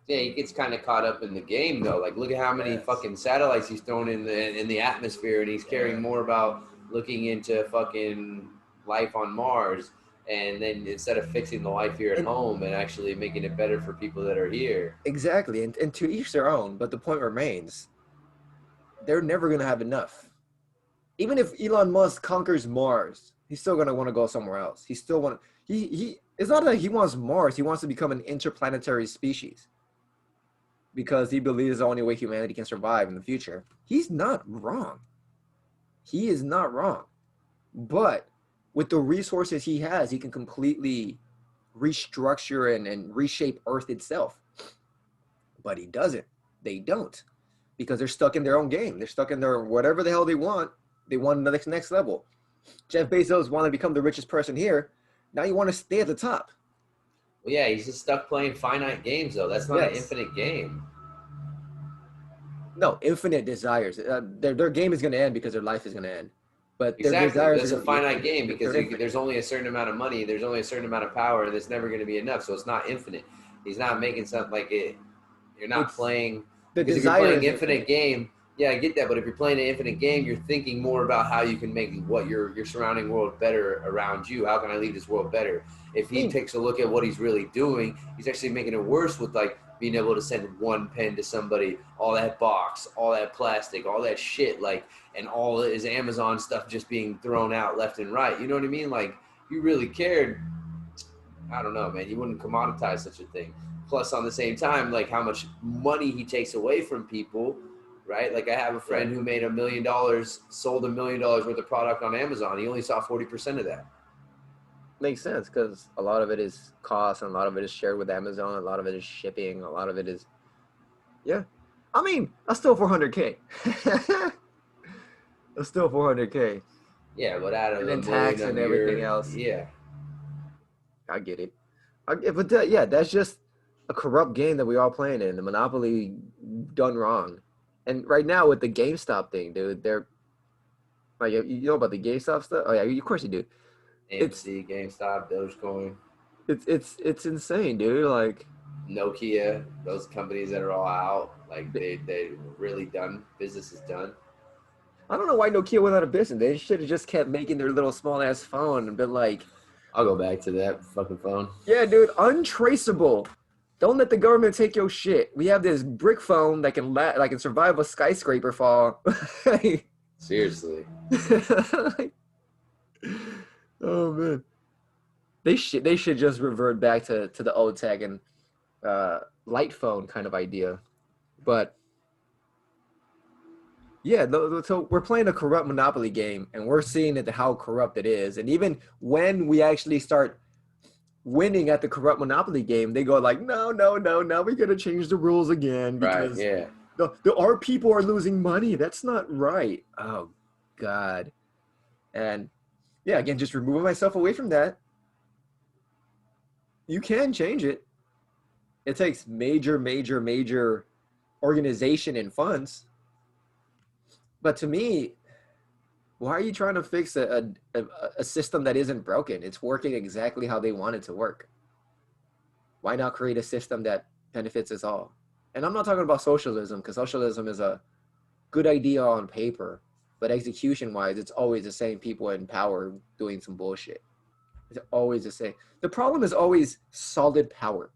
Yeah, he gets kind of caught up in the game though. Like, look at how many fucking satellites he's thrown in the atmosphere, and he's caring more about looking into fucking life on Mars, and then instead of fixing the life here at And home and actually making it better for people that are here. exactly, and to each their own. But the point remains, they're never gonna have enough. Even if Elon Musk conquers Mars, he's still gonna want to go somewhere else. He still want he. It's not that he wants Mars. He wants to become an interplanetary species because he believes it's the only way humanity can survive in the future. He's not wrong. He is not wrong. But with the resources he has, he can completely restructure and reshape Earth itself. But he doesn't. They don't. Because they're stuck in their own game. They're stuck in their whatever the hell they want. They want the next level. Jeff Bezos wanted to become the richest person here. Now you want to stay at the top. Well, yeah, he's just stuck playing finite games though. That's not an infinite game. No, infinite desires. Their game is going to end because their life is going to end. But their Exactly, desires that's are a finite game because infinite. there's only a certain amount of money, there's only a certain amount of power, and it's never going to be enough. So it's not infinite. He's not making something like it. You're not playing The because if you're desire playing is infinite game, yeah, I get that. But if you're playing an infinite game, you're thinking more about how you can make what your surrounding world better around you. How can I leave this world better? If he takes a look at what he's really doing, he's actually making it worse with like being able to send one pen to somebody, all that box, all that plastic, all that shit, like, and all his Amazon stuff just being thrown out left and right. You know what I mean? Like, if you really cared, I don't know, man, you wouldn't commoditize such a thing. Plus, on the same time, like how much money he takes away from people, right? Like I have a friend who made $1 million, sold $1 million worth of product on Amazon. He only saw 40% of that. Makes sense because a lot of it is cost and a lot of it is shared with Amazon. A lot of it is shipping. A lot of it is, yeah. I mean, that's still 400K. That's still 400K. Yeah, but out of And a then million tax and a everything year, else. yeah. I get it. Yeah, that's just a corrupt game that we all playing in. The Monopoly done wrong. And right now with the GameStop thing, dude, they're like, you know about the GameStop stuff? Oh yeah, of course you do. AMC, GameStop, Dogecoin, It's insane, dude. Like Nokia, those companies that are all out, like they really done. Business is done. I don't know why Nokia went out of business. They should have just kept making their little small ass phone and been like, I'll go back to that fucking phone. yeah, dude, untraceable. Don't let the government take your shit. We have this brick phone that can survive a skyscraper fall. Seriously. Oh man, they should just revert back to the old tech and light phone kind of idea. But yeah, so we're playing a corrupt Monopoly game, and we're seeing how corrupt it is. And even when we actually start winning at the corrupt Monopoly game, they go like, no, we're gonna change the rules again because our people are losing money. That's not right. Oh God. And yeah, again, just removing myself away from that. You can change it. It takes major organization and funds. But to me, why are you trying to fix a system that isn't broken? It's working exactly how they want it to work. Why not create a system that benefits us all? And I'm not talking about socialism, because socialism is a good idea on paper, but execution-wise, it's always the same people in power doing some bullshit. It's always the same. The problem is always solid power.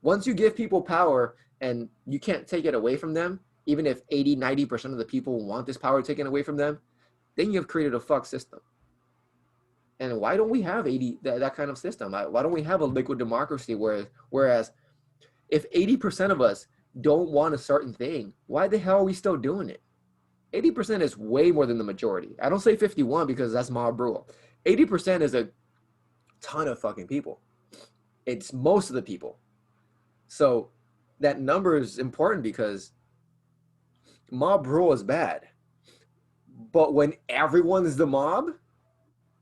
Once you give people power and you can't take it away from them, even if 80-90% of the people want this power taken away from them, then you've created a fuck system. And why don't we have that kind of system? Why don't we have a liquid democracy whereas if 80% of us don't want a certain thing, why the hell are we still doing it? 80% is way more than the majority. I don't say 51 because that's mob rule. 80% is a ton of fucking people. It's most of the people. So that number is important because mob rule is bad. But when everyone's the mob,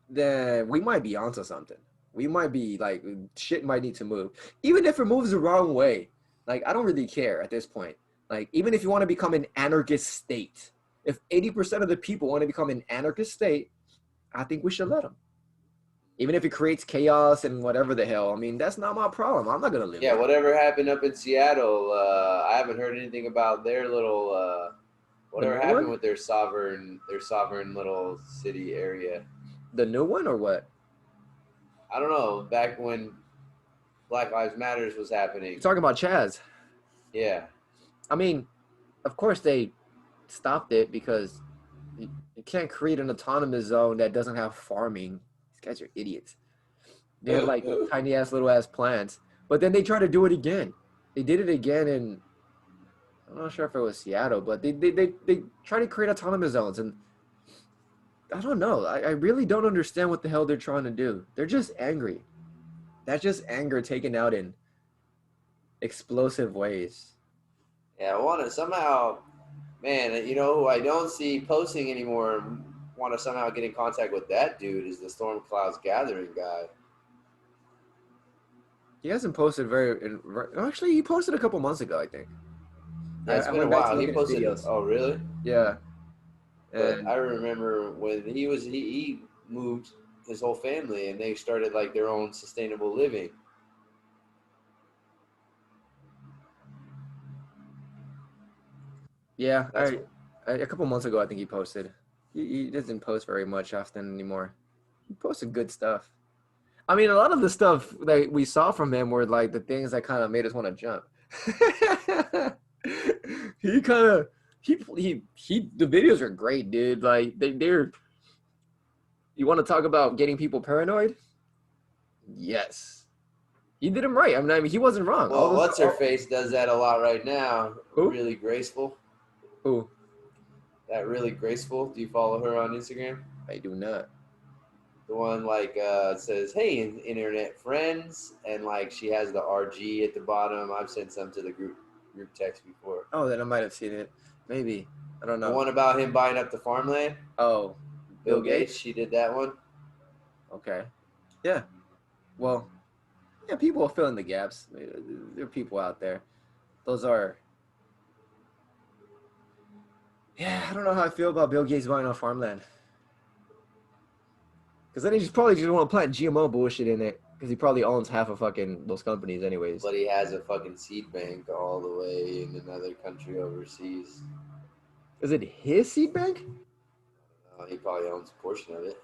then we might be onto something. We might be like, shit might need to move. Even if it moves the wrong way, like, I don't really care at this point. Like, even if you want to become an anarchist state, if 80% of the people want to become an anarchist state, I think we should let them. Even if it creates chaos and whatever the hell. I mean, that's not my problem. I'm not gonna live Yeah, there. whatever happened up in Seattle, I haven't heard anything about their little The whatever new happened one? with their sovereign little city area. The new one or what? I don't know. Back when Black Lives Matters was You're happening. talking about Chaz. Yeah. I mean, of course they stopped it because you can't create an autonomous zone that doesn't have farming. These guys are idiots. They had like tiny ass little ass plants, but then they tried to do it again. They did it again in, I'm not sure if it was Seattle, but they try to create autonomous zones, and I don't know. I really don't understand what the hell they're trying to do. They're just angry. That's just anger taken out in explosive ways. Yeah, I want to somehow, man, you know who I don't see posting anymore, want to somehow get in contact with that dude is the Storm Clouds Gathering guy. He hasn't posted actually, he posted a couple months ago, I think. Yeah, it's I been a went back to while. He look at his posted, videos. oh, really? Yeah, But and I remember when he moved his whole family and they started like their own sustainable living. yeah, That's what, a couple months ago, I think he posted. He doesn't post very much often anymore. He posted good stuff. I mean, a lot of the stuff that we saw from him were like the things that kind of made us want to jump. he kind of he the videos are great, dude. Like they're you want to talk about getting people paranoid? Yes. He did him right. I mean he wasn't wrong. All well, those what's her face does that a lot right now. who? Really graceful. Who? That really graceful. Do you follow her on Instagram? I do not. The one like says, "Hey, internet friends," and like she has the RG at the bottom. I've sent some to the group text before. Oh, then I might have seen it. Maybe. I don't The know. one about him buying up the farmland. Oh, Bill Bill Gates. Gates? She did that one. Okay. Yeah. Well, yeah, people are filling the gaps. There are people out there. Those are yeah, I don't know how I feel about Bill Gates buying off farmland. Because then he just probably just want to plant GMO bullshit in it. Because he probably owns half of fucking those companies, anyways. But he has a fucking seed bank all the way in another country overseas. Is it his seed bank? He probably owns a portion of it.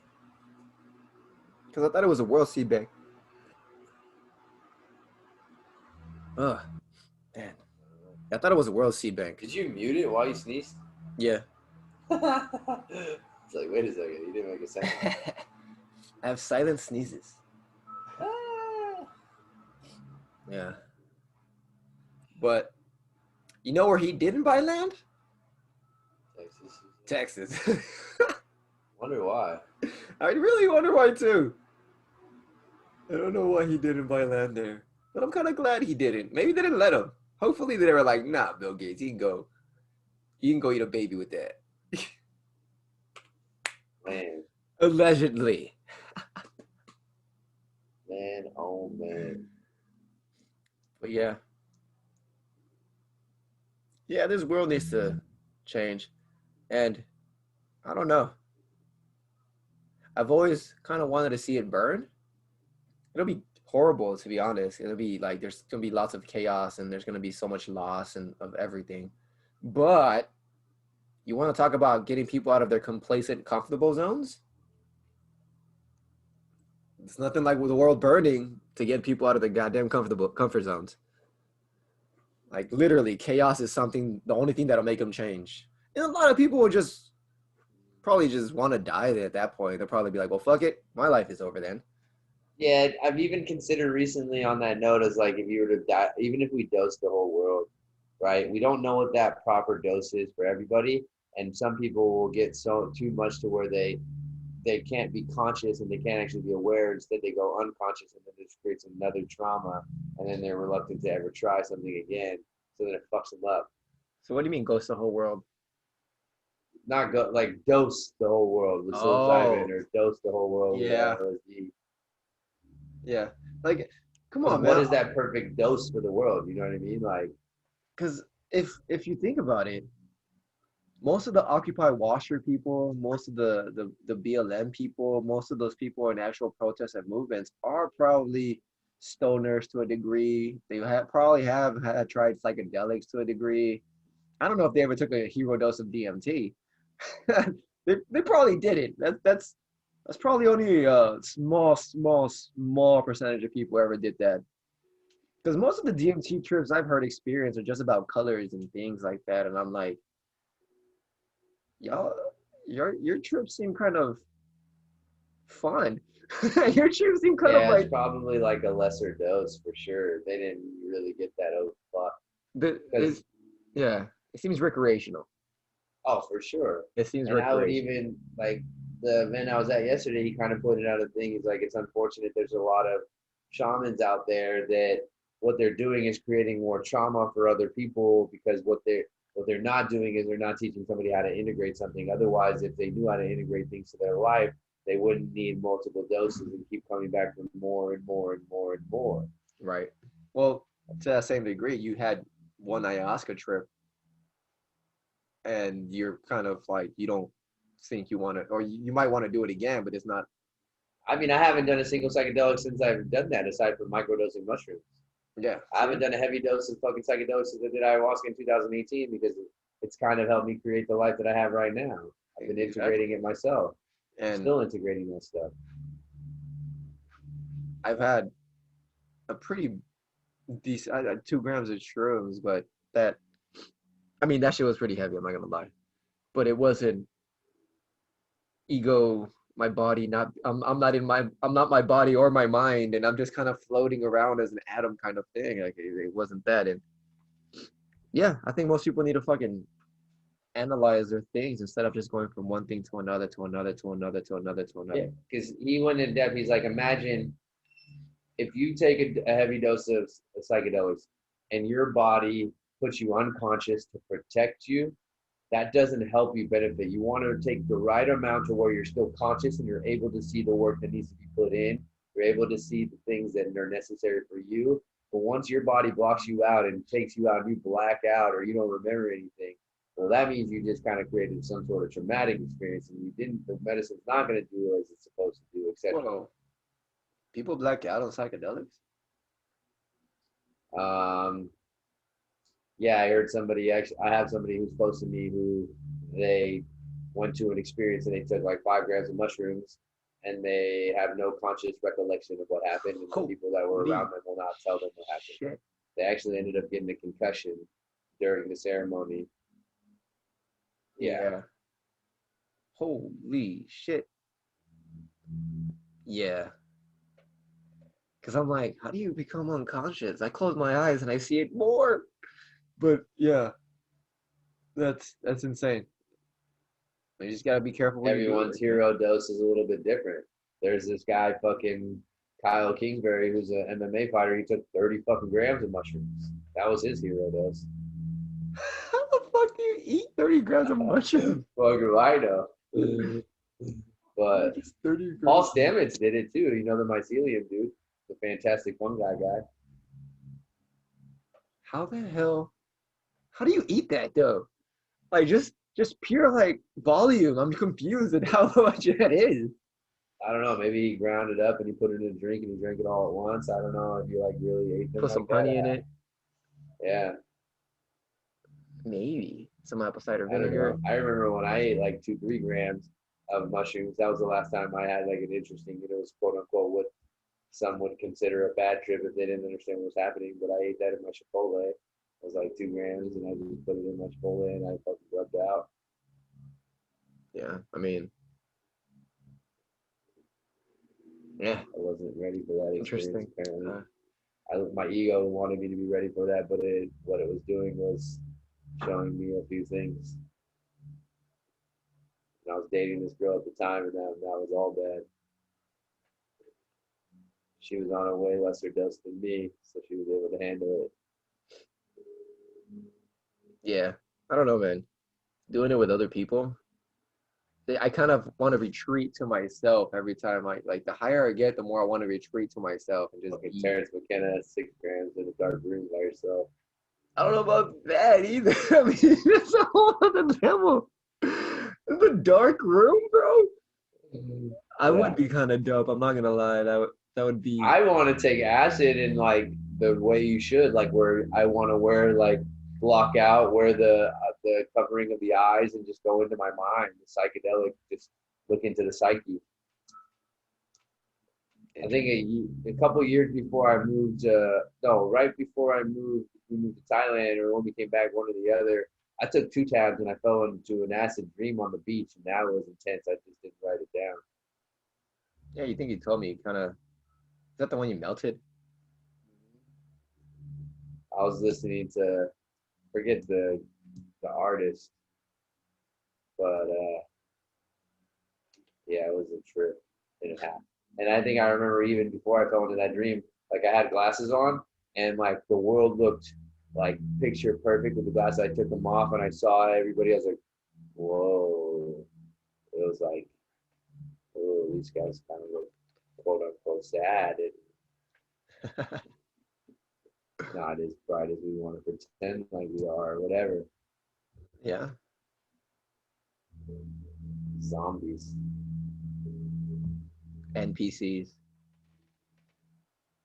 Because I thought it was a world seed bank. Ugh, man. I thought it was a world seed bank. Did you mute it while you sneezed? Yeah. It's like, wait a second, you didn't make a sound. I have silent sneezes. Ah. Yeah. But you know where he didn't buy land? Texas. Texas. Wonder why. I really wonder why too. I don't know why he didn't buy land there. But I'm kind of glad he didn't. Maybe they didn't let him. Hopefully they were like, nah, Bill Gates, he can go. He can go eat a baby with that. Man, Allegedly. man, oh man. But yeah. Yeah, this world needs to change. And I don't know. I've always kind of wanted to see it burn. It'll be horrible, to be honest. It'll be like there's gonna be lots of chaos and there's gonna be so much loss and of everything. But you want to talk about getting people out of their complacent, comfortable zones? It's nothing like with the world burning to get people out of their goddamn comfortable comfort zones. Like literally, chaos is something the only thing that'll make them change. And a lot of people will just probably just want to die at that point. They'll probably be like, "Well, fuck it, my life is over then." Yeah, I've even considered recently on that note as like if you were to die, even if we dose the whole world, right? We don't know what that proper dose is for everybody, and some people will get so too much to where they can't be conscious and they can't actually be aware. Instead, they go unconscious, and then this creates another trauma, and then they're reluctant to ever try something again. So then it fucks them up. So what do you mean ghost the whole world? Not go like dose the whole world with Oh, psilocybin or dose the whole world with yeah, LSD. yeah. Like, come Because on, what man. is that perfect dose for the world? You know what I mean? Like, Because if you think about it, most of the Occupy Wall Street people, most of the BLM people, most of those people in actual protests and movements are probably stoners to a degree. They probably have had tried psychedelics to a degree. I don't know if they ever took a hero dose of DMT. They probably did it. That's probably only a small percentage of people ever did that. Because most of the DMT trips I've heard experience are just about colors and things like that, and I'm like, y'all, your trips seem kind of fun. Your trips seem kind of Yeah, it's like probably like a lesser dose for sure. They didn't really get that oh fuck. this. Because Yeah, it seems recreational. oh, for sure. It seems And I would recreational. even like the event I was at yesterday. He kind of pointed out a thing. He's like, it's unfortunate. There's a lot of shamans out there that what they're doing is creating more trauma for other people because what they're not doing is they're not teaching somebody how to integrate something. Otherwise, if they knew how to integrate things to their life, they wouldn't need multiple doses and keep coming back for more and more and more and more. Right. Well, to that same degree, you had one ayahuasca trip, and you're kind of like you don't think you want to, or you might want to do it again, but it's not. I mean, I haven't done a single psychedelic since I've done that, aside from microdosing mushrooms. Yeah. I See? haven't done a heavy dose of fucking psychedelics since I did ayahuasca in 2018 because it's kind of helped me create the life that I have right now. I've been Exactly. integrating it myself. I'm And still integrating that stuff. I've had a pretty decent, I had 2 grams of shrooms, but that, I mean, that shit was pretty heavy. I'm not gonna lie, but it wasn't ego. My body, not I'm not in my I'm not my body or my mind, and I'm just kind of floating around as an atom kind of thing. Like it wasn't that, and yeah, I think most people need to fucking analyze their things instead of just going from one thing to another to another to another to another to Yeah, another. because he went in depth. He's like, imagine if you take a heavy dose of psychedelics and your body puts you unconscious to protect you, that doesn't help you benefit. You want to take the right amount to where you're still conscious and you're able to see the work that needs to be put in. You're able to see the things that are necessary for you. But once your body blocks you out and takes you out, and you black out or you don't remember anything, well, that means you just kind of created some sort of traumatic experience and you didn't, the medicine's not going to do as it's supposed to do, etc. Whoa, people black out on psychedelics? Um, yeah, I heard somebody actually. I have somebody who's close to me who they went to an experience and they took like 5 grams of mushrooms and they have no conscious recollection of what happened, and the people that were Holy around them will not tell them what happened. shit. They actually ended up getting a concussion during the ceremony. Yeah, Yeah. Holy shit. Yeah. Because I'm like, how do you become unconscious? I close my eyes and I see it more. But yeah, that's insane. You just gotta be careful what you do. everyone's hero dose is a little bit different. There's this guy fucking Kyle Kingsbury who's an MMA fighter. He took 30 fucking grams of mushrooms. That was his hero dose. How the fuck do you eat 30 grams of mushrooms? Fuck do I know? But Just 30 Paul grams. Stamets did it too. You know the mycelium dude, the fantastic fungi guy. How the hell? How do you eat that though? Like just pure like volume. I'm confused at how much that is. I don't know. Maybe he ground it up and he put it in a drink and he drank it all at once. I don't know if you like really ate them Put some like that. honey in it. Yeah, Maybe some apple cider I don't know. vinegar. I remember when I ate like 2-3 grams of mushrooms. That was the last time I had like an interesting, it was quote unquote what some would consider a bad trip if they didn't understand what was happening. But I ate that in my Chipotle. It was like 2 grams, and I just put it in my Chipotle and I fucking rubbed out. Yeah, I mean, yeah, I wasn't ready for that experience interesting. apparently. Uh, My ego wanted me to be ready for that, but what it was doing was showing me a few things. And I was dating this girl at the time, and that was all bad. She was on a way lesser dose than me, so she was able to handle it. yeah, I don't know, man. Doing it with other people, I kind of want to retreat to myself every time I like. The higher I get, the more I want to retreat to myself and just Fucking be. Terrence McKenna, 6 grams in a dark room by yourself. I don't know about that either. I mean, it's a whole other level. It's a dark room, bro. I Yeah. would be kind of dope. I'm not gonna lie. That would be. I want to take acid in like the way you should, like where I want to wear like block out, wear the covering of the eyes, and just go into my mind, the psychedelic, just look into the psyche. I think a couple of years before I moved, no, right before we moved to Thailand, or when we came back, one or the other. I took 2 tabs and I fell into an acid dream on the beach, and that was intense. I just didn't write it down. Yeah, you think you told me kind of. Is that the one you melted? I was listening to, forget the artist, but yeah, it was a trip and a half. And I think I remember even before I fell into that dream, like I had glasses on and like the world looked like picture perfect with the glasses. I took them off and I saw everybody. I was like, whoa. It was like, oh, these guys kind of look quote unquote sad and not as bright as we want to pretend like we are or whatever. Yeah. Zombies. NPCs.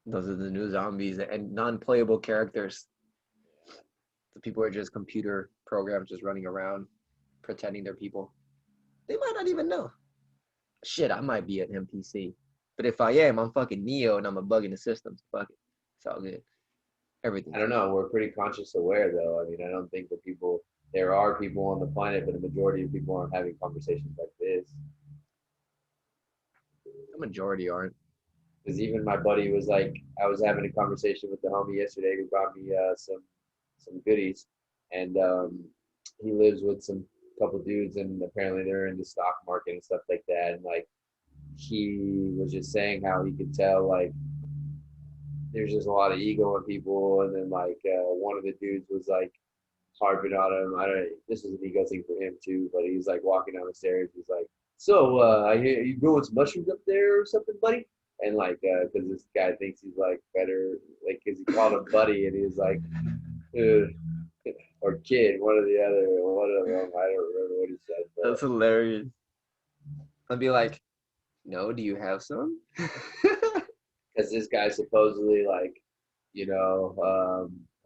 Those are the new zombies and non-playable characters. The people are just computer programs just running around pretending they're people. They might not even know. Shit, I might be an NPC. But if I am, I'm fucking Neo and I'm a bug in the system. So fuck it. It's all good. I Everything's don't good. know. We're pretty conscious aware though. I mean, I don't think that there are people on the planet, but the majority of people aren't having conversations like this. The majority aren't. Because even my buddy was like, I was having a conversation with the homie yesterday who brought me some goodies, and he lives with some couple dudes, and apparently they're in the stock market and stuff like that. And like he was just saying how he could tell like there's just a lot of ego in people, and then like one of the dudes was like harping on him. I don't. This was an ego thing for him too, but he's like walking down the stairs. He's like, "So, I hear you growing some mushrooms up there or something, buddy?" And like, because this guy thinks he's like better, like, because he called him buddy, and he was like, or kid, one or the other, one of them. I don't remember what he said, That's but hilarious. I'd be like, no, do you have some? because this guy supposedly like,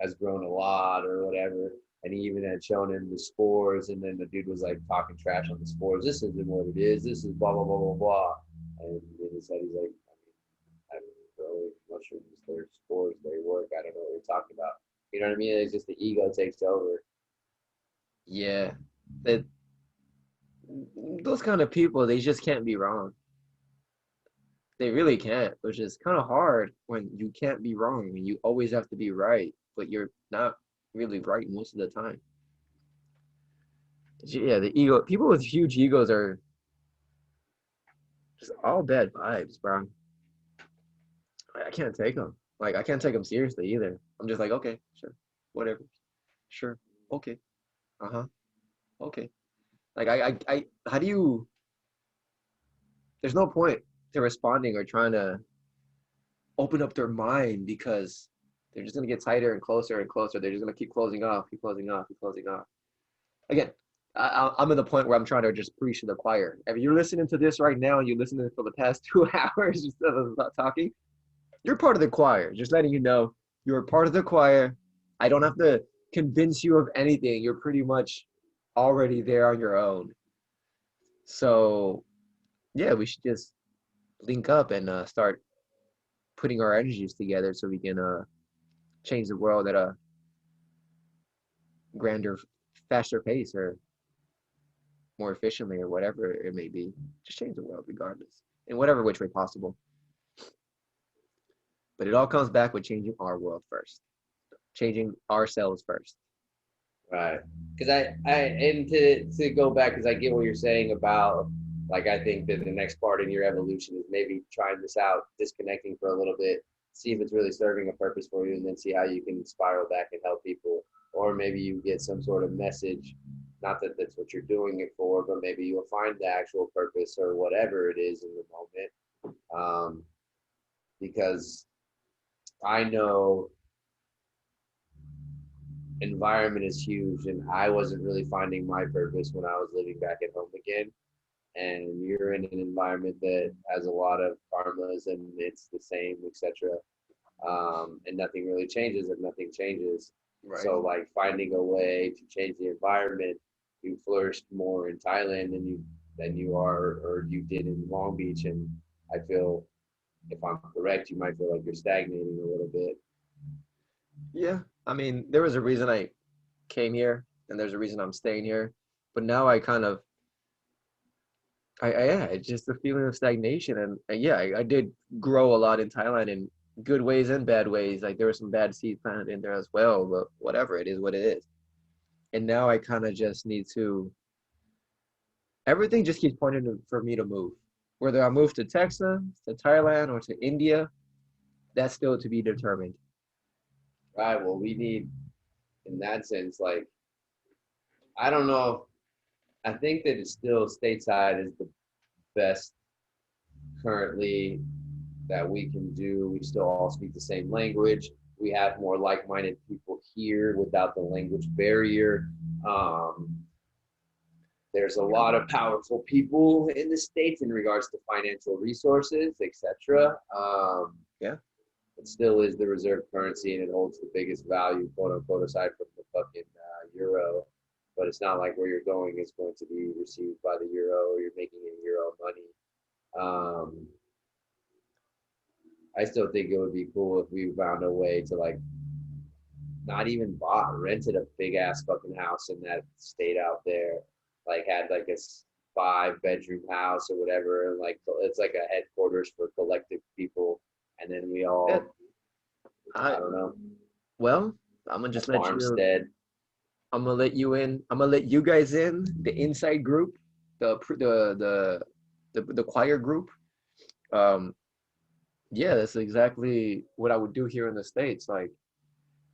has grown a lot or whatever. And he even had shown him the spores, and then the dude was like talking trash on the spores. This isn't what it is. This is blah blah blah blah blah. And in his head, he's like, I mean, growing mushrooms, they're spores, they work. I don't know what you're talking about. You know what I mean? It's just the ego takes over. Yeah. That those kind of people, they just can't be wrong. They really can't, which is kind of hard when you can't be wrong and you always have to be right, but you're not really right most of the time. Yeah, the ego, people with huge egos are just all bad vibes, bro. I can't take them. Like, I can't take them seriously either. I'm just like, okay, sure, whatever, sure, okay, uh-huh, okay. Like, how do you, there's no point to responding or trying to open up their mind because they're just gonna get tighter and closer and closer. They're just gonna keep closing off, keep closing off, keep closing off. Again, I'm at the point where I'm trying to just preach to the choir. If you're listening to this right now and you listen to it for the past 2 hours instead of not talking, you're part of the choir. Just letting you know you're part of the choir. I don't have to convince you of anything. You're pretty much already there on your own. So yeah, we should just link up and start putting our energies together so we can change the world at a grander, faster pace or more efficiently or whatever it may be. Just change the world regardless, in whatever which way possible. But it all comes back with changing our world first, changing ourselves first. Right. Because and to go back, because I get what you're saying about, like, I think that the next part in your evolution is maybe trying this out, disconnecting for a little bit, see if it's really serving a purpose for you, and then see how you can spiral back and help people. Or maybe you get some sort of message, not that that's what you're doing it for, but maybe you'll find the actual purpose or whatever it is in the moment. Because I know environment is huge, and I wasn't really finding my purpose when I was living back at home again. And you're in an environment that has a lot of karmas and it's the same, etc. And nothing really changes if nothing changes. Right. So like finding a way to change the environment, you flourished more in Thailand than you are or you did in Long Beach. And I feel, if I'm correct, you might feel like you're stagnating a little bit. Yeah. I mean, there was a reason I came here, and there's a reason I'm staying here. But now I kind of, yeah, it's just a feeling of stagnation. And yeah, I did grow a lot in Thailand in good ways and bad ways. Like there were some bad seeds planted in there as well, but whatever, it is what it is. And now I kind of just need to, everything just keeps pointing for me to move. Whether I move to Texas, to Thailand, or to India, that's still to be determined. Right. Well, we need, in that sense, like, I don't know. I think that it's still stateside is the best currently that we can do. We still all speak the same language. We have more like-minded people here without the language barrier. Um, there's a lot of powerful people in the states in regards to financial resources, etc. Yeah. It still is the reserve currency, and it holds the biggest value, quote unquote, aside from the fucking euro. But it's not like where you're going is going to be received by the euro, or you're making in euro money. I still think it would be cool if we found a way to like not even bought rented a big ass fucking house in that state out there, like had like a 5 bedroom house or whatever, and like it's like a headquarters for collective people, and then we Yeah. all, I I don't know, well, I'm gonna a just let you. farmstead. I'm gonna let you in. I'm gonna let you guys in the inside group, the choir group. Um, yeah, that's exactly what I would do here in the States. Like,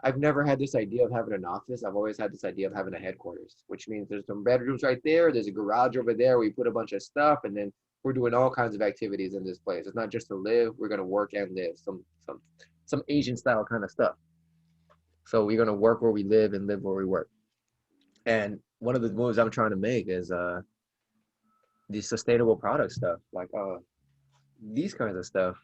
I've never had this idea of having an office. I've always had this idea of having a headquarters, which means there's some bedrooms right there. There's a garage over there where you put a bunch of stuff, and then we're doing all kinds of activities in this place. It's not just to live. We're gonna work and live. Some Asian style kind of stuff. So we're gonna work where we live and live where we work. And one of the moves I'm trying to make is the sustainable product stuff, like these kinds of stuff.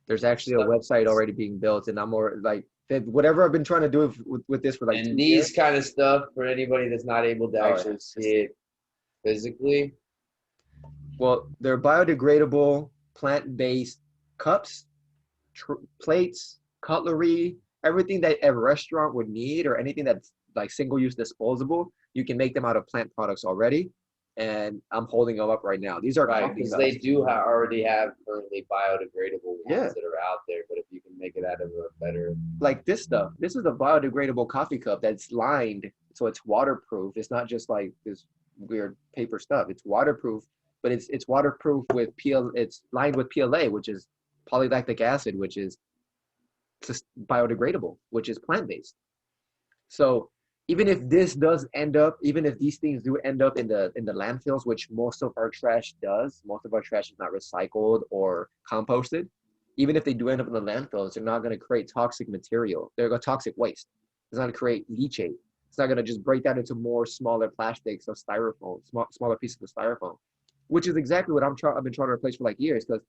There's actually a Stuff. website already being built, and I'm more like that. Whatever I've been trying to do with this for like And 2 years. these kind of stuff, for anybody that's not able to Oh yeah, actually see it physically, well, they're biodegradable, plant-based cups, plates, cutlery, everything that a restaurant would need, or anything that's like single-use disposable. You can make them out of plant products already, and I'm holding them up right now. These are right? coffee Because they cups. do already have currently biodegradable Yeah, ones that are out there, but if you can make it out of a better, like this stuff. This is a biodegradable coffee cup that's lined, so it's waterproof. It's not just like this weird paper stuff. It's waterproof, but it's waterproof with PL. It's lined with PLA, which is polylactic acid, which is just biodegradable, which is plant based. So even if this does end up, even if these things do end up in the landfills, which most of our trash does, most of our trash is not recycled or composted. Even if they do end up in the landfills, they're not going to create toxic material. They're going to toxic waste. It's not going to create leachate. It's not going to just break down into more smaller plastics or styrofoam, smaller pieces of styrofoam, which is exactly what I've been trying to replace for like years because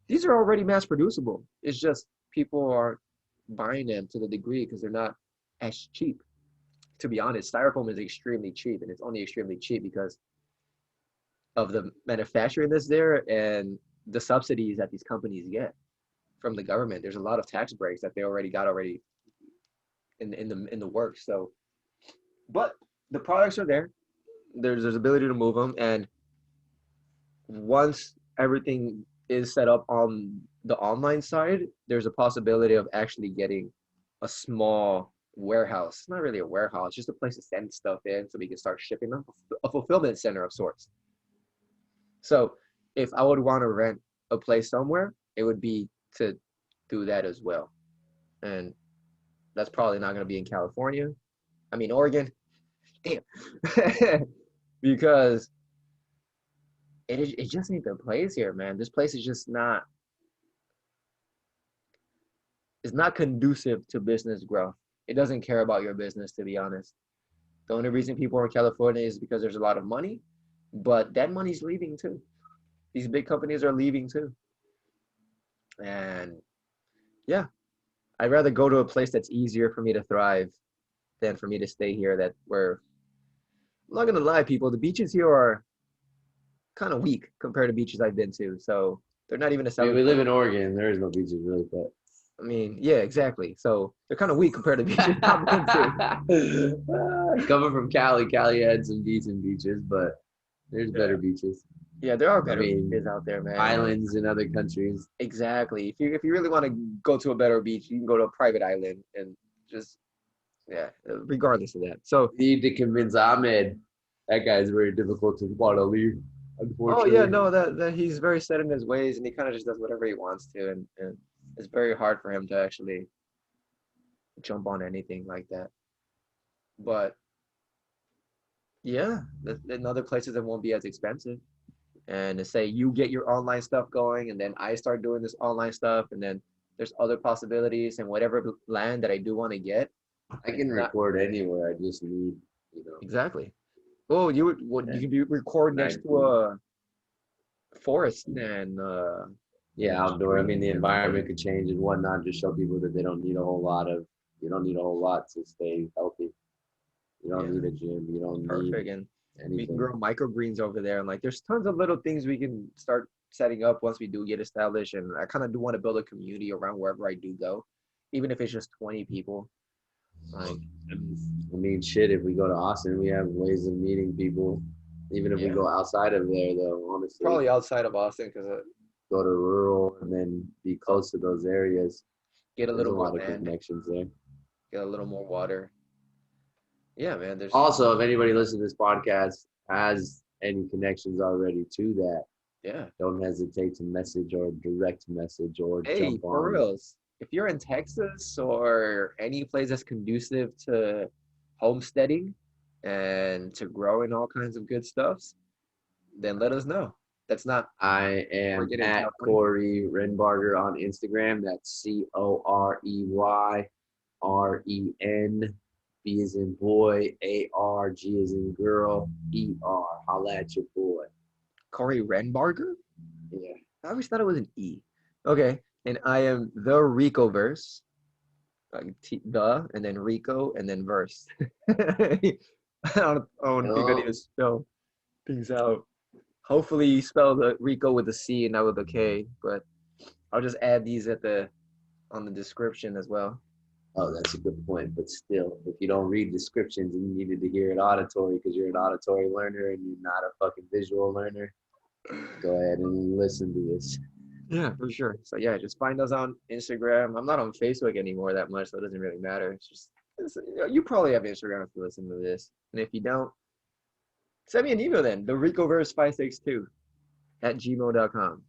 these are already mass producible. It's just people are buying them to the degree because they're not as cheap. To be honest, styrofoam is extremely cheap, and it's only extremely cheap because of the manufacturing that's there and the subsidies that these companies get from the government. There's a lot of tax breaks that they already got already in the works. So, but the products are there. There's ability to move them, and once everything is set up on the online side, there's a possibility of actually getting a small warehouse. It's not really a warehouse, just a place to send stuff in so we can start shipping them, a fulfillment center of sorts. So if I would want to rent a place somewhere, it would be to do that as well. And that's probably not going to be in California. I mean, Oregon. Damn. Because it just ain't the place here, man. This place is just not, it's not conducive to business growth. It doesn't care about your business, to be honest. The only reason people are in California is because there's a lot of money, but that money's leaving too. These big companies are leaving too. And yeah, I'd rather go to a place that's easier for me to thrive than for me to stay here that where I'm not gonna lie, people, the beaches here are kind of weak compared to beaches I've been to. So they're not even a I mean, selling we point. live in Oregon. There is no beaches really, but I mean, yeah, exactly. So they're kind of weak compared to beaches I've been to. coming from Cali, Cali had some decent beaches, but there's better Yeah. beaches. Yeah, there are I better mean, beaches out there, man. Like, islands in other countries. exactly. If you really want to go to a better beach, you can go to a private island and just yeah, regardless of that. So, Need to convince Ahmed. That guy's very difficult to want to leave, oh yeah, unfortunately. no, that he's very set in his ways and he kind of just does whatever he wants to, and it's very hard for him to actually jump on anything like that. But yeah, in other places it won't be as expensive. And to say you get your online stuff going, and then I start doing this online stuff, and then there's other possibilities and whatever land that I do want to get, I it's can not record anywhere. I just need, exactly. Oh, you and can be record nice. next to a forest and Yeah, outdoor. I mean, the stream. environment could change and whatnot. Just show people that they don't need a whole lot of. You don't need a whole lot to stay healthy. You don't Yeah, need a gym. You don't need perfect. And we can anything. grow microgreens over there. And like, there's tons of little things we can start setting up once we do get established. And I kind of do want to build a community around wherever I do go, even if it's just 20 people. Like, I mean, shit. If we go to Austin, we have ways of meeting people. Even if we yeah, go outside of there, though, honestly, probably outside of Austin because go to rural and then be close to those areas. get a There's little a more lot of land, connections there. get a little more water. Yeah, man. There's Also, if anybody listening to this podcast has any connections already to that, yeah. don't hesitate to message or direct message or Hey, jump for on. reals. If you're in Texas or any place that's conducive to homesteading and to growing all kinds of good stuffs, then let us know. That's not I am Oregon and at California. Corey Renbarger on Instagram. That's COREYREN. B is in boy, ARG is in girl, ER. Holla at your boy. Corey Renbarger? Yeah. I always thought it was an E. Okay. And I am the Ricoverse. Like the and then Rico and then verse. I don't think I need No, to spell things out. Hopefully you spell the Rico with a C and not with a K, but I'll just add these at the on the description as well. oh, that's a good point. But still, if you don't read descriptions and you needed to hear it auditory because you're an auditory learner and you're not a fucking visual learner, go ahead and listen to this. Yeah, for sure. So yeah, just find us on Instagram. I'm not on Facebook anymore that much, so it doesn't really matter. You probably have Instagram if you listen to this. And if you don't, send me an email then, the ricoverse562 at gmail.com.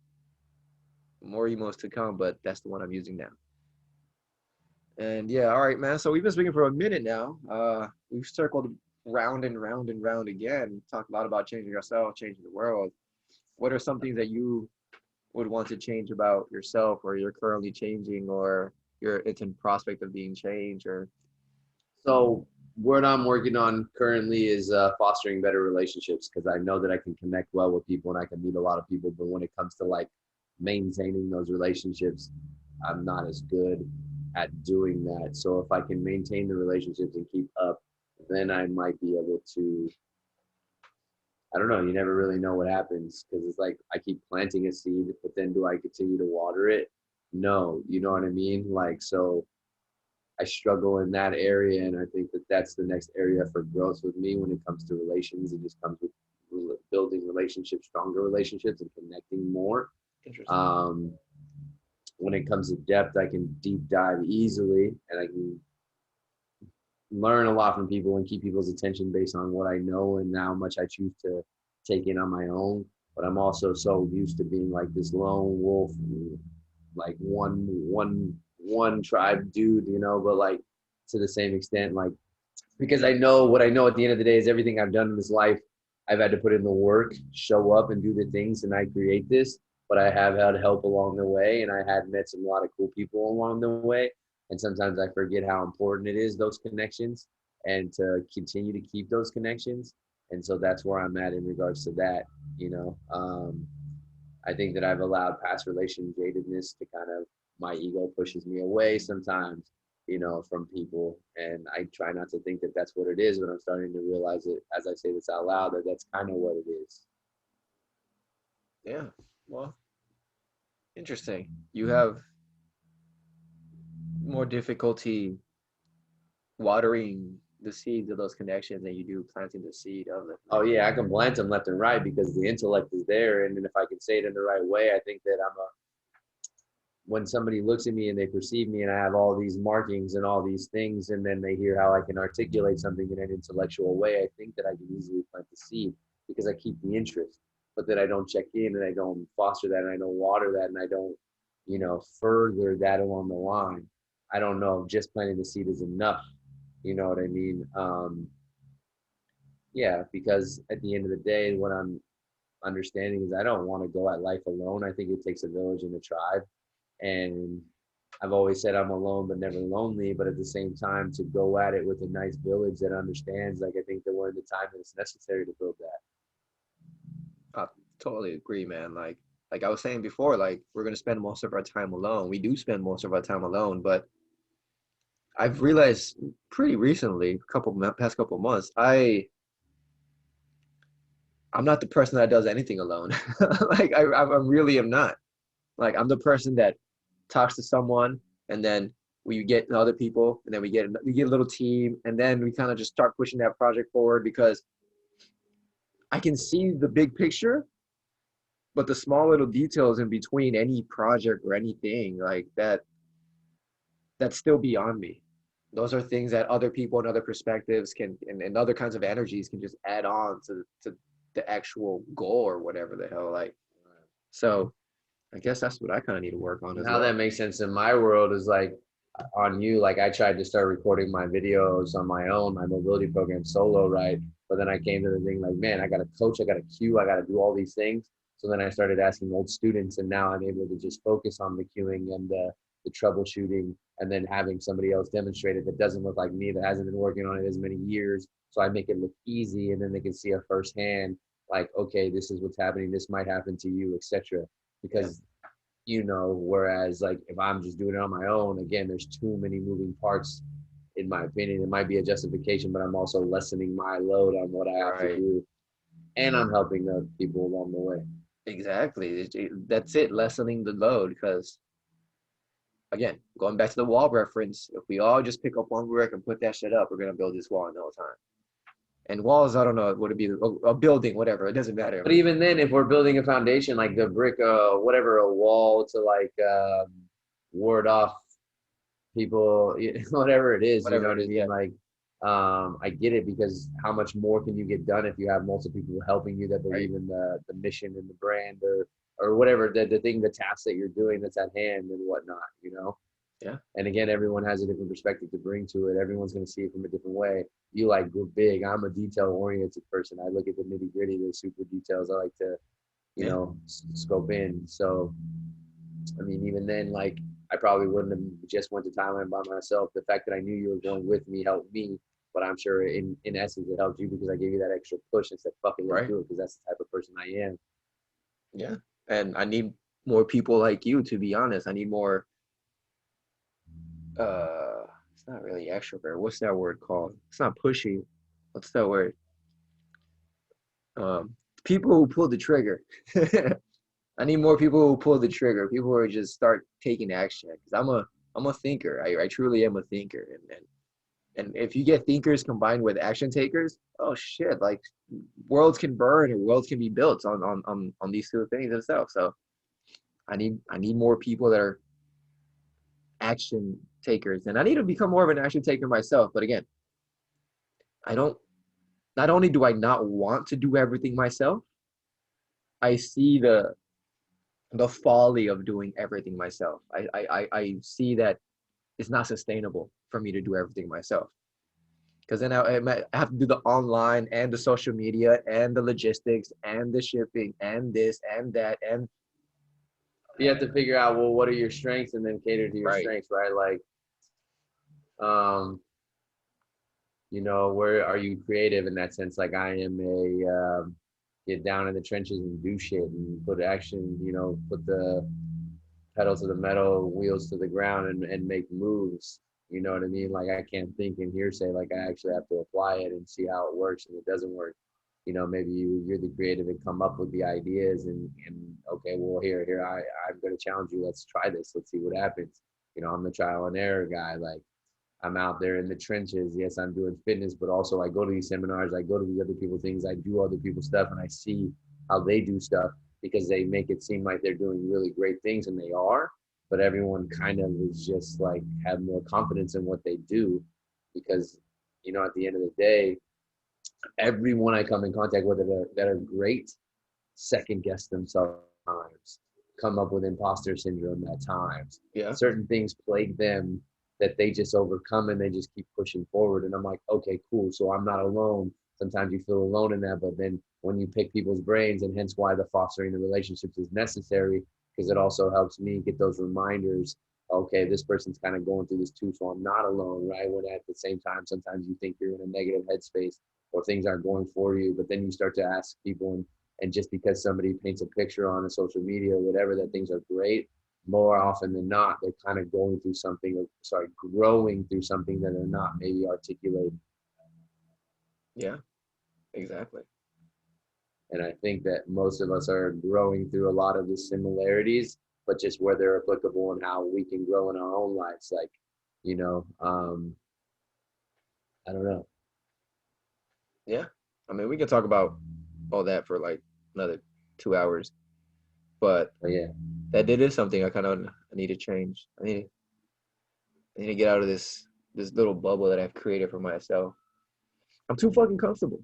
More emails to come, but that's the one I'm using now. And yeah, all right, man. So we've been speaking for a minute now. We've circled round and round and round again. Talked a lot about changing ourselves, changing the world. What are some things that you would want to change about yourself, or you're currently changing, or it's in prospect of being changed, or So, what I'm working on currently is fostering better relationships because I know that I can connect well with people and I can meet a lot of people. But when it comes to like maintaining those relationships, I'm not as good at doing that. So, if I can maintain the relationships and keep up, then I might be able to. I don't know. You never really know what happens because it's like I keep planting a seed, but then do I continue to water it? No, you know what I mean? Like, so I struggle in that area, and I think that that's the next area for growth with me when it comes to relations. It just comes with building relationships, stronger relationships, and connecting more. interesting. Um, when it comes to depth, I can deep dive easily, and I can learn a lot from people and keep people's attention based on what I know and how much I choose to take in on my own. But I'm also so used to being like this lone wolf, like one tribe dude, you know, but like to the same extent, like because I know what I know at the end of the day is everything I've done in this life, I've had to put in the work, show up and do the things and I create this, but I have had help along the way and I had met some lot of cool people along the way. And sometimes I forget how important it is, those connections, and to continue to keep those connections. And so that's where I'm at in regards to that, you know. I think that I've allowed past relation jadedness to kind of, my ego pushes me away sometimes, you know, from people. And I try not to think that that's what it is, but I'm starting to realize it as I say this out loud, that that's kind of what it is. Yeah. Well, interesting. You have more difficulty watering the seeds of those connections than you do planting the seed of it. Oh yeah, I can plant them left and right because the intellect is there. And then if I can say it in the right way, I think that when somebody looks at me and they perceive me and I have all these markings and all these things, and then they hear how I can articulate something in an intellectual way, I think that I can easily plant the seed because I keep the interest, but that I don't check in and I don't foster that and I don't water that and I don't, you know, further that along the line. I don't know if just planting the seed is enough. You know what I mean? Yeah, because at the end of the day, what I'm understanding is I don't want to go at life alone. I think it takes a village and a tribe. And I've always said I'm alone but never lonely, but at the same time to go at it with a nice village that understands, like I think that we're in the time that it's necessary to build that. I totally agree, man. Like I was saying before, like we're gonna spend most of our time alone. We do spend most of our time alone, but I've realized pretty recently, past couple months, I'm not the person that does anything alone. Like I really am not. Like I'm the person that talks to someone, and then we get other people, and then we get a little team, and then we kind of just start pushing that project forward because I can see the big picture, but the small little details in between any project or anything like that, that's still beyond me. Those are things that other people and other perspectives can, and other kinds of energies can just add on to the actual goal or whatever the hell. Like, so I guess that's what I kind of need to work on And as how that well. makes sense in my world is like on you, like I tried to start recording my videos on my own, my mobility program solo, right? But then I came to the thing like, man, I got to coach, I got to cue, I got to do all these things. So then I started asking old students, and now I'm able to just focus on the cueing and the troubleshooting, and then having somebody else demonstrate it that doesn't look like me, that hasn't been working on it as many years. So I make it look easy, and then they can see a firsthand, like, okay, this is what's happening, this might happen to you, etc. Yeah. Because you know, whereas like if I'm just doing it on my own, again, there's too many moving parts in my opinion. It might be a justification, but I'm also lessening my load on what I have to Right. do, and I'm helping the people along the way. Exactly. That's it, lessening the load. Because again, going back to the wall reference, if we all just pick up one brick and put that shit up, we're gonna build this wall in no time. And walls, I don't know, would it be a building, whatever, it doesn't matter. But even then, if we're building a foundation like the brick, whatever, a wall to like ward off people, whatever it is, you know Whatever what it I is, mean? yeah. Like, I get it, because how much more can you get done if you have multiple people helping you that Right. believe in the mission and the brand, or whatever, the thing, the task that you're doing that's at hand and whatnot, you know? Yeah. And again, everyone has a different perspective to bring to it. Everyone's going to see it from a different way. You like go big. I'm a detail oriented person. I look at the nitty gritty, the super details. I like to, you Yeah. know, scope in. So I mean, even then, like I probably wouldn't have just went to Thailand by myself. The fact that I knew you were going with me helped me, but I'm sure in essence it helped you because I gave you that extra push and said, "Fuck it, let's Right. do it," because that's the type of person I am. Yeah. And I need more people like you, to be honest. I need more it's not really extrovert. What's that word called? It's not pushy. What's that word? Um People who pull the trigger. I need more people who pull the trigger. People who are just start taking action. Because I'm a thinker. I truly am a thinker. And if you get thinkers combined with action takers, oh shit, like worlds can burn or worlds can be built on these two things itself. So I need more people that are action takers. And I need to become more of an action taker myself. But again, I don't not only do I not want to do everything myself, I see the folly of doing everything myself. I see that it's not sustainable for me to do everything myself. Because then I have to do the online and the social media and the logistics and the shipping and this and that and You have to figure out, well, what are your strengths, and then cater to your right. strengths, right? Like um, where are you creative in that sense? Like I am get down in the trenches and do shit and put action, put the pedal to the metal, wheels to the ground, and make moves. You know what I mean? Like I can't think in hearsay. Like I actually have to apply it and see how it works and it doesn't work. Maybe you're the creative and come up with the ideas and okay, well I'm gonna challenge you. Let's try this. Let's see what happens. I'm the trial and error guy. Like I'm out there in the trenches. Yes, I'm doing fitness, but also I go to these seminars, I go to the other people things, I do other people's stuff, and I see how they do stuff because they make it seem like they're doing really great things, and they are. But everyone kind of is just like have more confidence in what they do because, at the end of the day, everyone I come in contact with that are great second guess themselves at times, come up with imposter syndrome at times. Yeah. Certain things plague them that they just overcome and they just keep pushing forward. And I'm like, okay, cool. So I'm not alone. Sometimes you feel alone in that, but then when you pick people's brains, and hence why the fostering the relationships is necessary, because it also helps me get those reminders. Okay, this person's kind of going through this too, so I'm not alone, right? When at the same time, sometimes you think you're in a negative headspace or things aren't going for you, but then you start to ask people, and just because somebody paints a picture on a social media or whatever that things are great, more often than not, they're kind of going through something, or sorry, growing through something that they're not maybe articulating. Yeah, exactly. And I think that most of us are growing through a lot of the similarities, but just where they're applicable and how we can grow in our own lives. Like, you know, um, I don't know. Yeah. I mean, we can talk about all that for like another 2 hours, but But yeah, that is something I need to change. I need to get out of this little bubble that I've created for myself. I'm too fucking comfortable,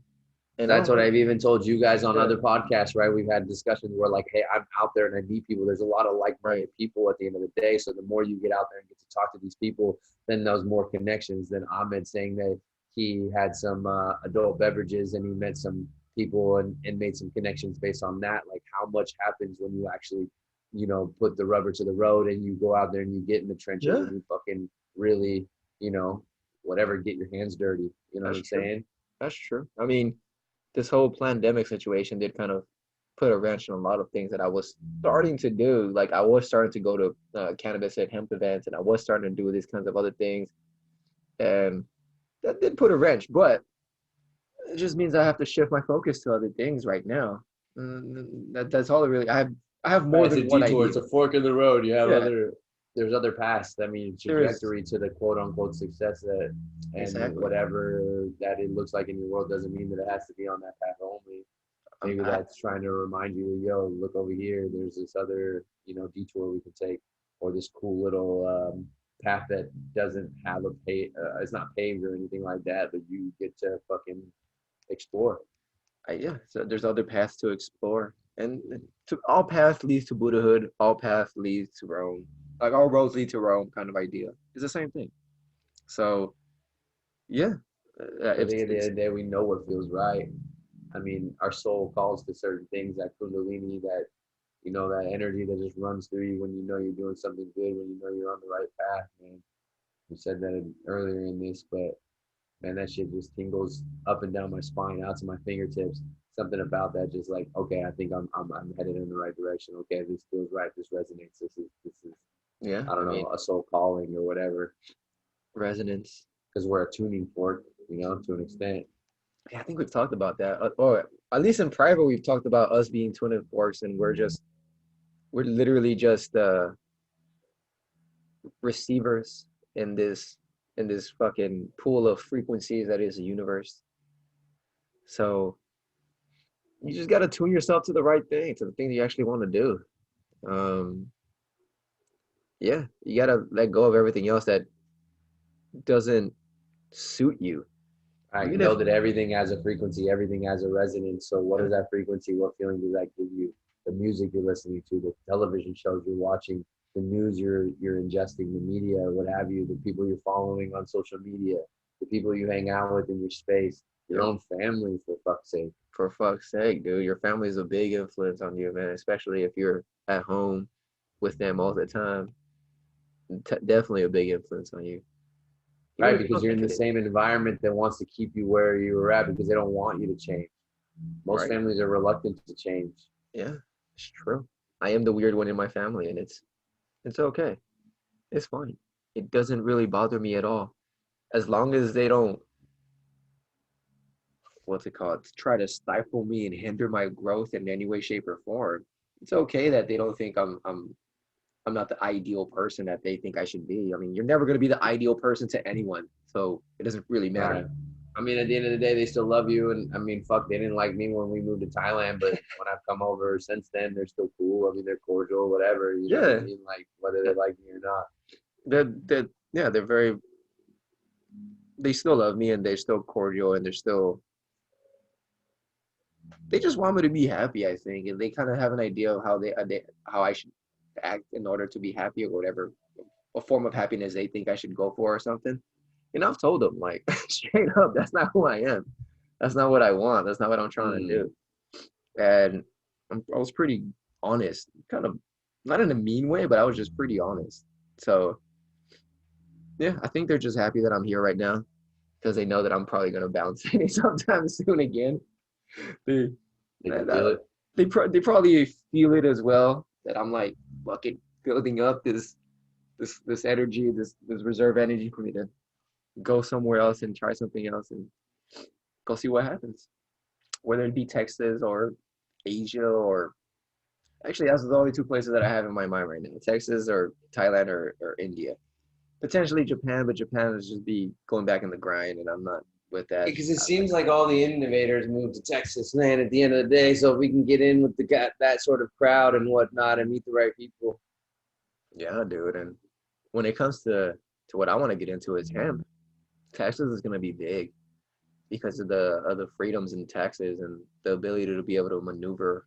and I that's don't what want. I've even told you guys on Yeah. other podcasts, right? We've had discussions where like, hey, I'm out there and I meet people. There's a lot of Right. like-minded people at the end of the day. So the more you get out there and get to talk to these people, then those more connections. Then Ahmed saying that he had some adult beverages and he met some people and made some connections based on that. Like how much happens when you actually, put the rubber to the road and you go out there and you get in the trenches Yeah. and you fucking really, you know, whatever, get your hands dirty. You know what That's I'm true. saying? That's true. I mean, this whole pandemic situation did kind of put a wrench in a lot of things that I was starting to do. Like I was starting to go to cannabis and hemp events, and I was starting to do these kinds of other things, and that did put a wrench. But it just means I have to shift my focus to other things right now. That's all it really. I have Right, more it's a than one detour. It's idea. a fork in the road. You have Yeah, there's other paths. I mean, there is trajectory to the quote unquote success that, and exactly. whatever that it looks like in your world doesn't mean that it has to be on that path only. Maybe I, that's trying to remind you, yo, look over here. There's this other, detour we can take, or this cool little path that doesn't have it's not paved or anything like that, but you get to fucking explore. yeah. So there's other paths to explore, and to all paths leads to Buddhahood. All paths leads to Rome. Like all roads lead to Rome, kind of idea. It's the same thing. So yeah, I if think at the end it's of the day, we know what feels right. I mean, our soul calls to certain things, that kundalini, that energy that just runs through you when you know you're doing something good, when you know you're on the right path, man. You said that earlier in this, but man, that shit just tingles up and down my spine, out to my fingertips. Something about that, just like, okay, I think I'm headed in the right direction. Okay, this feels right. This resonates. This is yeah. I I don't mean know, a soul calling or whatever, resonance. because we're a tuning fork, to an extent. Yeah, I think we've talked about that, or at least in private, we've talked about us being twin forks, and we're literally just receivers in this fucking pool of frequencies that is the universe. So you just got to tune yourself to the right thing, to the thing you actually want to do. Um, yeah, you got to let go of everything else that doesn't suit you. All right, Even know if that everything has a frequency, everything has a resonance. So, what yeah, is that frequency? What feeling does that give you? The music you're listening to, the television shows you're watching, the news you're ingesting, the media, what have you, the people you're following on social media, the people you hang out with in your space, your yeah, own family, for fuck's sake. for fuck's sake, dude, your family is a big influence on you, man. Especially if you're at home with them all the time. Definitely a big influence on you. Right, Even if you because don't you're in think the it is. same environment that wants to keep you where you were at because they don't want you to change. Most Right? families are reluctant to change. Yeah, it's true. I am the weird one in my family, and it's okay. It's fine. It doesn't really bother me at all. As long as they don't, what's it called, try to stifle me and hinder my growth in any way, shape, or form. It's okay that they don't think I'm not the ideal person that they think I should be. I mean, you're never gonna be the ideal person to anyone, so it doesn't really matter. Right. I mean, at the end of the day, they still love you. And I mean, fuck, they didn't like me when we moved to Thailand, but when I've come over since then, they're still cool. I mean, they're cordial, whatever. You know what I Yeah, mean? Like, whether they like me or not. they're yeah, they're very, they still love me and they're still cordial and they're still, they just want me to be happy, I think, and they kind of have an idea of they how I should act in order to be happy or whatever, a form of happiness they think I should go for or something. And I've told them like straight up, that's not who I am. That's not what I want. That's not what I'm trying to Hmm. do. And I was pretty honest, kind of not in a mean way, but I was just pretty honest. So yeah, I think they're just happy that I'm here right now because they know that I'm probably gonna bounce sometime soon again. They They can that, feel it. they probably feel it as well that I'm like fucking building up this energy, this reserve energy for me to go somewhere else and try something else and go see what happens. Whether it be Texas or Asia or actually that's the only two places that I have in my mind right now. Texas or Thailand or India. Potentially Japan, but Japan is just be going back in the grind and I'm not with that. Because it seems like all the innovators move to Texas, man, at the end of the day. So if we can get in with that sort of crowd and whatnot and meet the right people. Yeah, dude. And when it comes to what I want to get into is hemp. Texas is gonna be big because of the freedoms in Texas and the ability to be able to maneuver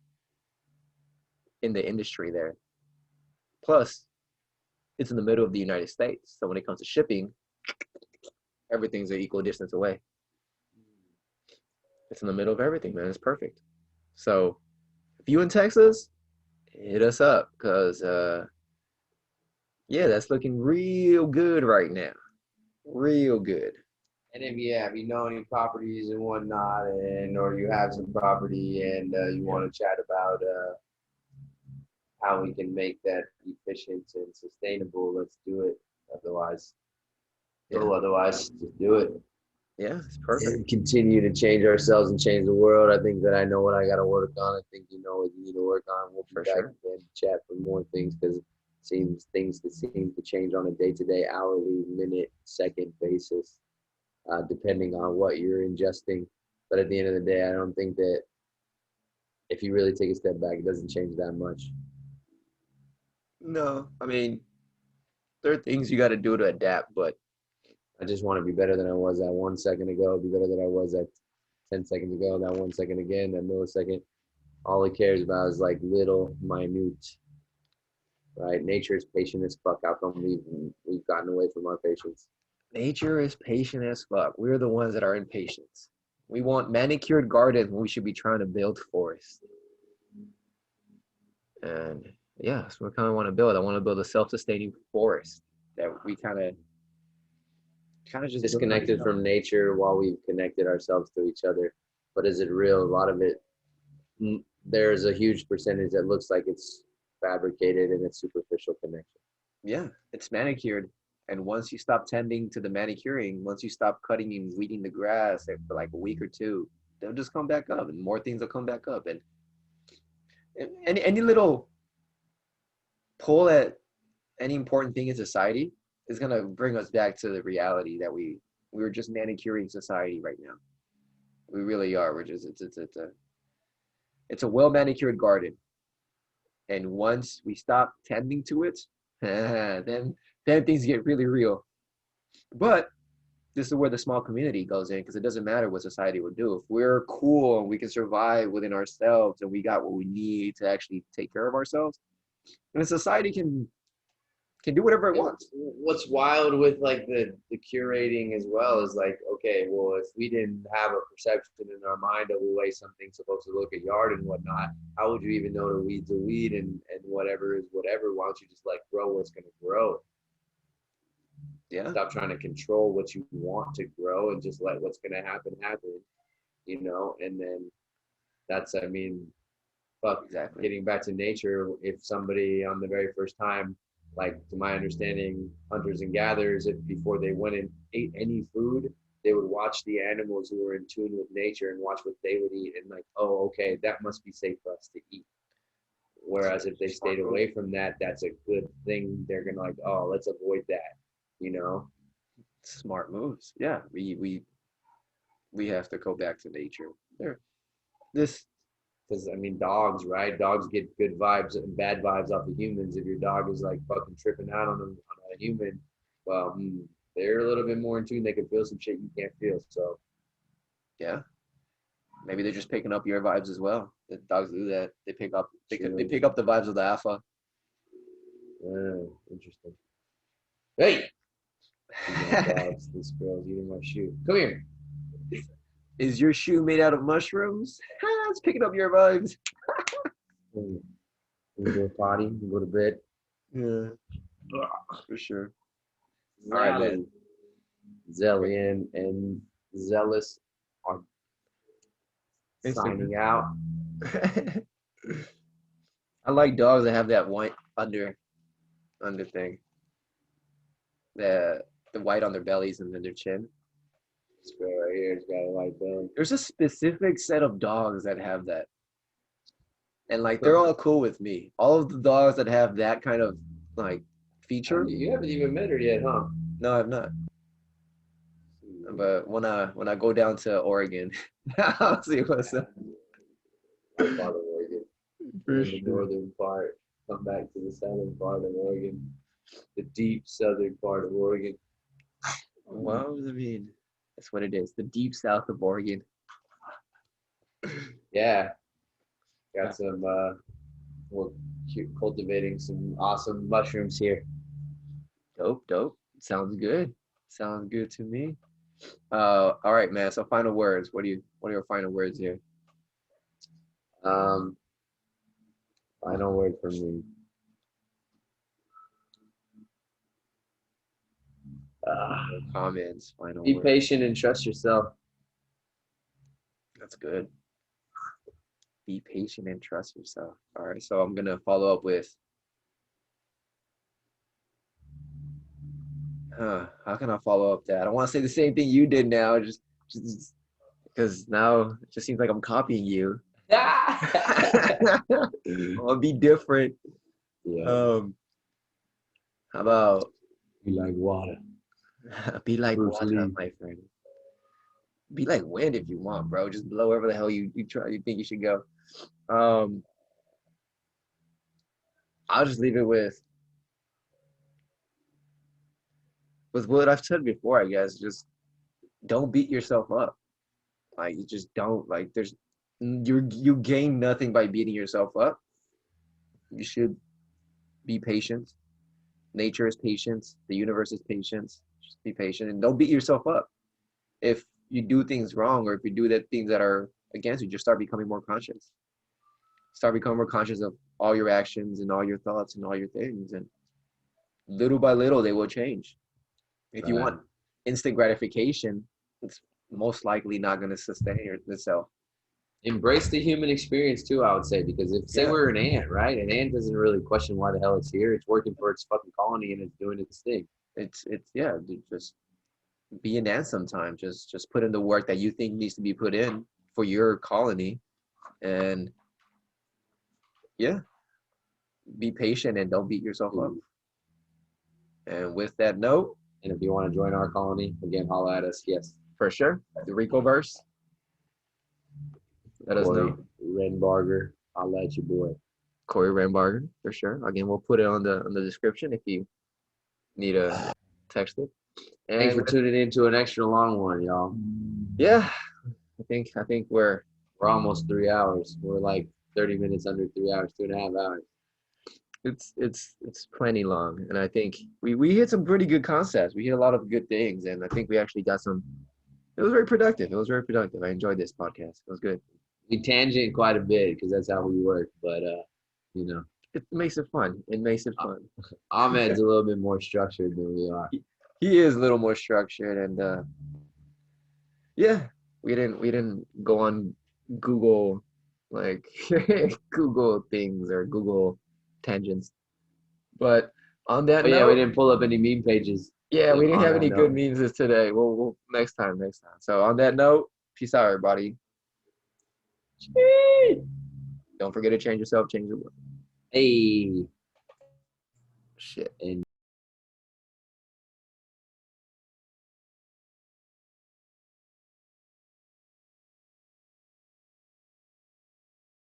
in the industry there. Plus, it's in the middle of the United States. So when it comes to shipping, everything's an equal distance away. It's in the middle of everything, man. It's perfect. So if you in Texas, hit us up because yeah, that's looking real good right now. Real good. And if you know any properties and whatnot, and or you have some property and you Yeah. want to chat about how we can make that efficient and sustainable, let's do it. Otherwise, Yeah. just do it. Yeah, it's perfect. And continue to change ourselves and change the world. I think that I know what I got to work on. I think you know what you need to work on. We'll be For back sure. again to chat for more things because it seems things that seem to change on a day-to-day, hourly, minute, second basis, depending on what you're ingesting. But at the end of the day, I don't think that if you really take a step back, it doesn't change that much. No, I mean, there are things you got to do to adapt, but I just want to be better than I was at 1 second ago, be better than I was at 10 seconds ago, that 1 second again, that millisecond. All it cares about is like little minute, right? Nature is patient as fuck. How come we've gotten away from our patience? nature is patient as fuck. We're the ones that are impatient. We want manicured gardens when we should be trying to build forests. And yeah, that's what I kind of want to build. I want to build a self-sustaining forest that we kind of just build Disconnected ourselves. from nature while we've connected ourselves to each other. But is it real? A lot of it, there's a huge percentage that looks like it's fabricated and it's superficial connection. Yeah, it's manicured. And once you stop tending to the manicuring, once you stop cutting and weeding the grass for like a week or two, they'll just come back up and more things will come back up. And any little pull at any important thing in society is gonna bring us back to the reality that we're just manicuring society right now. We really are. We're just it's a well manicured garden. And once we stop tending to it, then things get really real. But this is where the small community goes in because it doesn't matter what society will do. If we're cool and we can survive within ourselves and we got what we need to actually take care of ourselves, then society can do whatever it wants. What's wild with like the curating as well is like, okay, well, if we didn't have a perception in our mind of the way something's supposed to look at yard and whatnot, how would you even know to weed's a weed and whatever is whatever? Why don't you just like grow what's going to grow? Yeah. Stop trying to control what you want to grow and just let what's going to happen, you know? And then that's, I mean, fuck, Exactly. getting back to nature, if somebody on the very first time, like to my understanding, hunters and gatherers, if before they went and ate any food, they would watch the animals who were in tune with nature and watch what they would eat and like, oh, okay, that must be safe for us to eat. Whereas if they stayed away from that, that's a good thing. They're gonna like, oh, let's avoid that, you know? Smart moves. Yeah, we have to go back to nature. There, this. Because I mean, dogs, right? Dogs get good vibes and bad vibes off of humans. If your dog is like fucking tripping out on a human, well, they're a little bit more in tune. They can feel some shit you can't feel. So Yeah, maybe they're just picking up your vibes as well. The dogs do that. They pick up the vibes of the alpha. Interesting. Hey, dogs. This girl's eating my shoe. Come here. Is your shoe made out of mushrooms? It's picking up your vibes. We go potty. We go to bed. Yeah, for sure. All right, man. Zellian and Zealous are signing out. I like dogs that have that white under thing. The white on their bellies and then their chin. This girl right here has got a white belly. There's a specific set of dogs that have that. And like they're all cool with me. All of the dogs that have that kind of like feature. You haven't even met her yet, huh? No, I've not. But when I go down to Oregon, I'll see what's up. I'm part of Oregon. For the northern part. Come back to the southern part of Oregon. The deep southern part of Oregon. Well, I mean, that's what it is. The deep south of Oregon. Yeah. Got some we're cultivating some awesome mushrooms here. Dope. Sounds good. Sounds good to me. All right, man. So final words. What are your final words here? Final word from me. Comments. Final Be word. patient and trust yourself. That's good. Be patient and trust yourself. All right. So I'm gonna follow up with. How can I follow up that? I want to say the same thing you did now, just because now it just seems like I'm copying you. I'll be different. Yeah. How about be like water? Be like Bruce water, Lee. my friend. Be like wind if you want, bro. Just blow wherever the hell you think you should go. I'll just leave it with what I've said before, I guess. Just don't beat yourself up. Like you just don't you gain nothing by beating yourself up. You should be patient. Nature is patience. The universe is patience. Just be patient and don't beat yourself up. If you do things wrong or if you do things that are against you, just start becoming more conscious. Start becoming more conscious of all your actions and all your thoughts and all your things. And little by little, they will change. If you want instant gratification, it's most likely not going to sustain itself. Embrace the human experience too, I would say, because if say we're an ant, right? An ant doesn't really question why the hell it's here. It's working for its fucking colony and it's doing its thing. It's just be an ant sometimes. Just put in the work that you think needs to be put in for your colony, and be patient and don't beat yourself up. And with that note, and if you want to join our colony, again, holla at us. Yes, for sure. The Rico verse. Let us know. Renbarger, holla at your boy. Corey Renbarger, for sure. Again, we'll put it on the description if you need to text it. And thanks for tuning in to an extra long one, y'all. Yeah, I think we're almost 3 hours. We're like 30 minutes under 3 hours, 2.5 hours. It's plenty long, and I think we hit some pretty good concepts. We hit a lot of good things, and I think we actually got some. It was very productive. I enjoyed this podcast. It was good. We tangent quite a bit because that's how we work, but you know, it makes it fun. It makes it fun. Ahmed's a little bit more structured than we are. he is a little more structured, and yeah, we didn't go on Google, like Google things or Google tangents. But on that Oh yeah, we note, didn't pull up any meme pages yeah, we didn't on have that any good note. memes this today. We'll next time, next time. So on that note, peace out, everybody. Don't forget to change yourself, change the world. Hey, Shit. and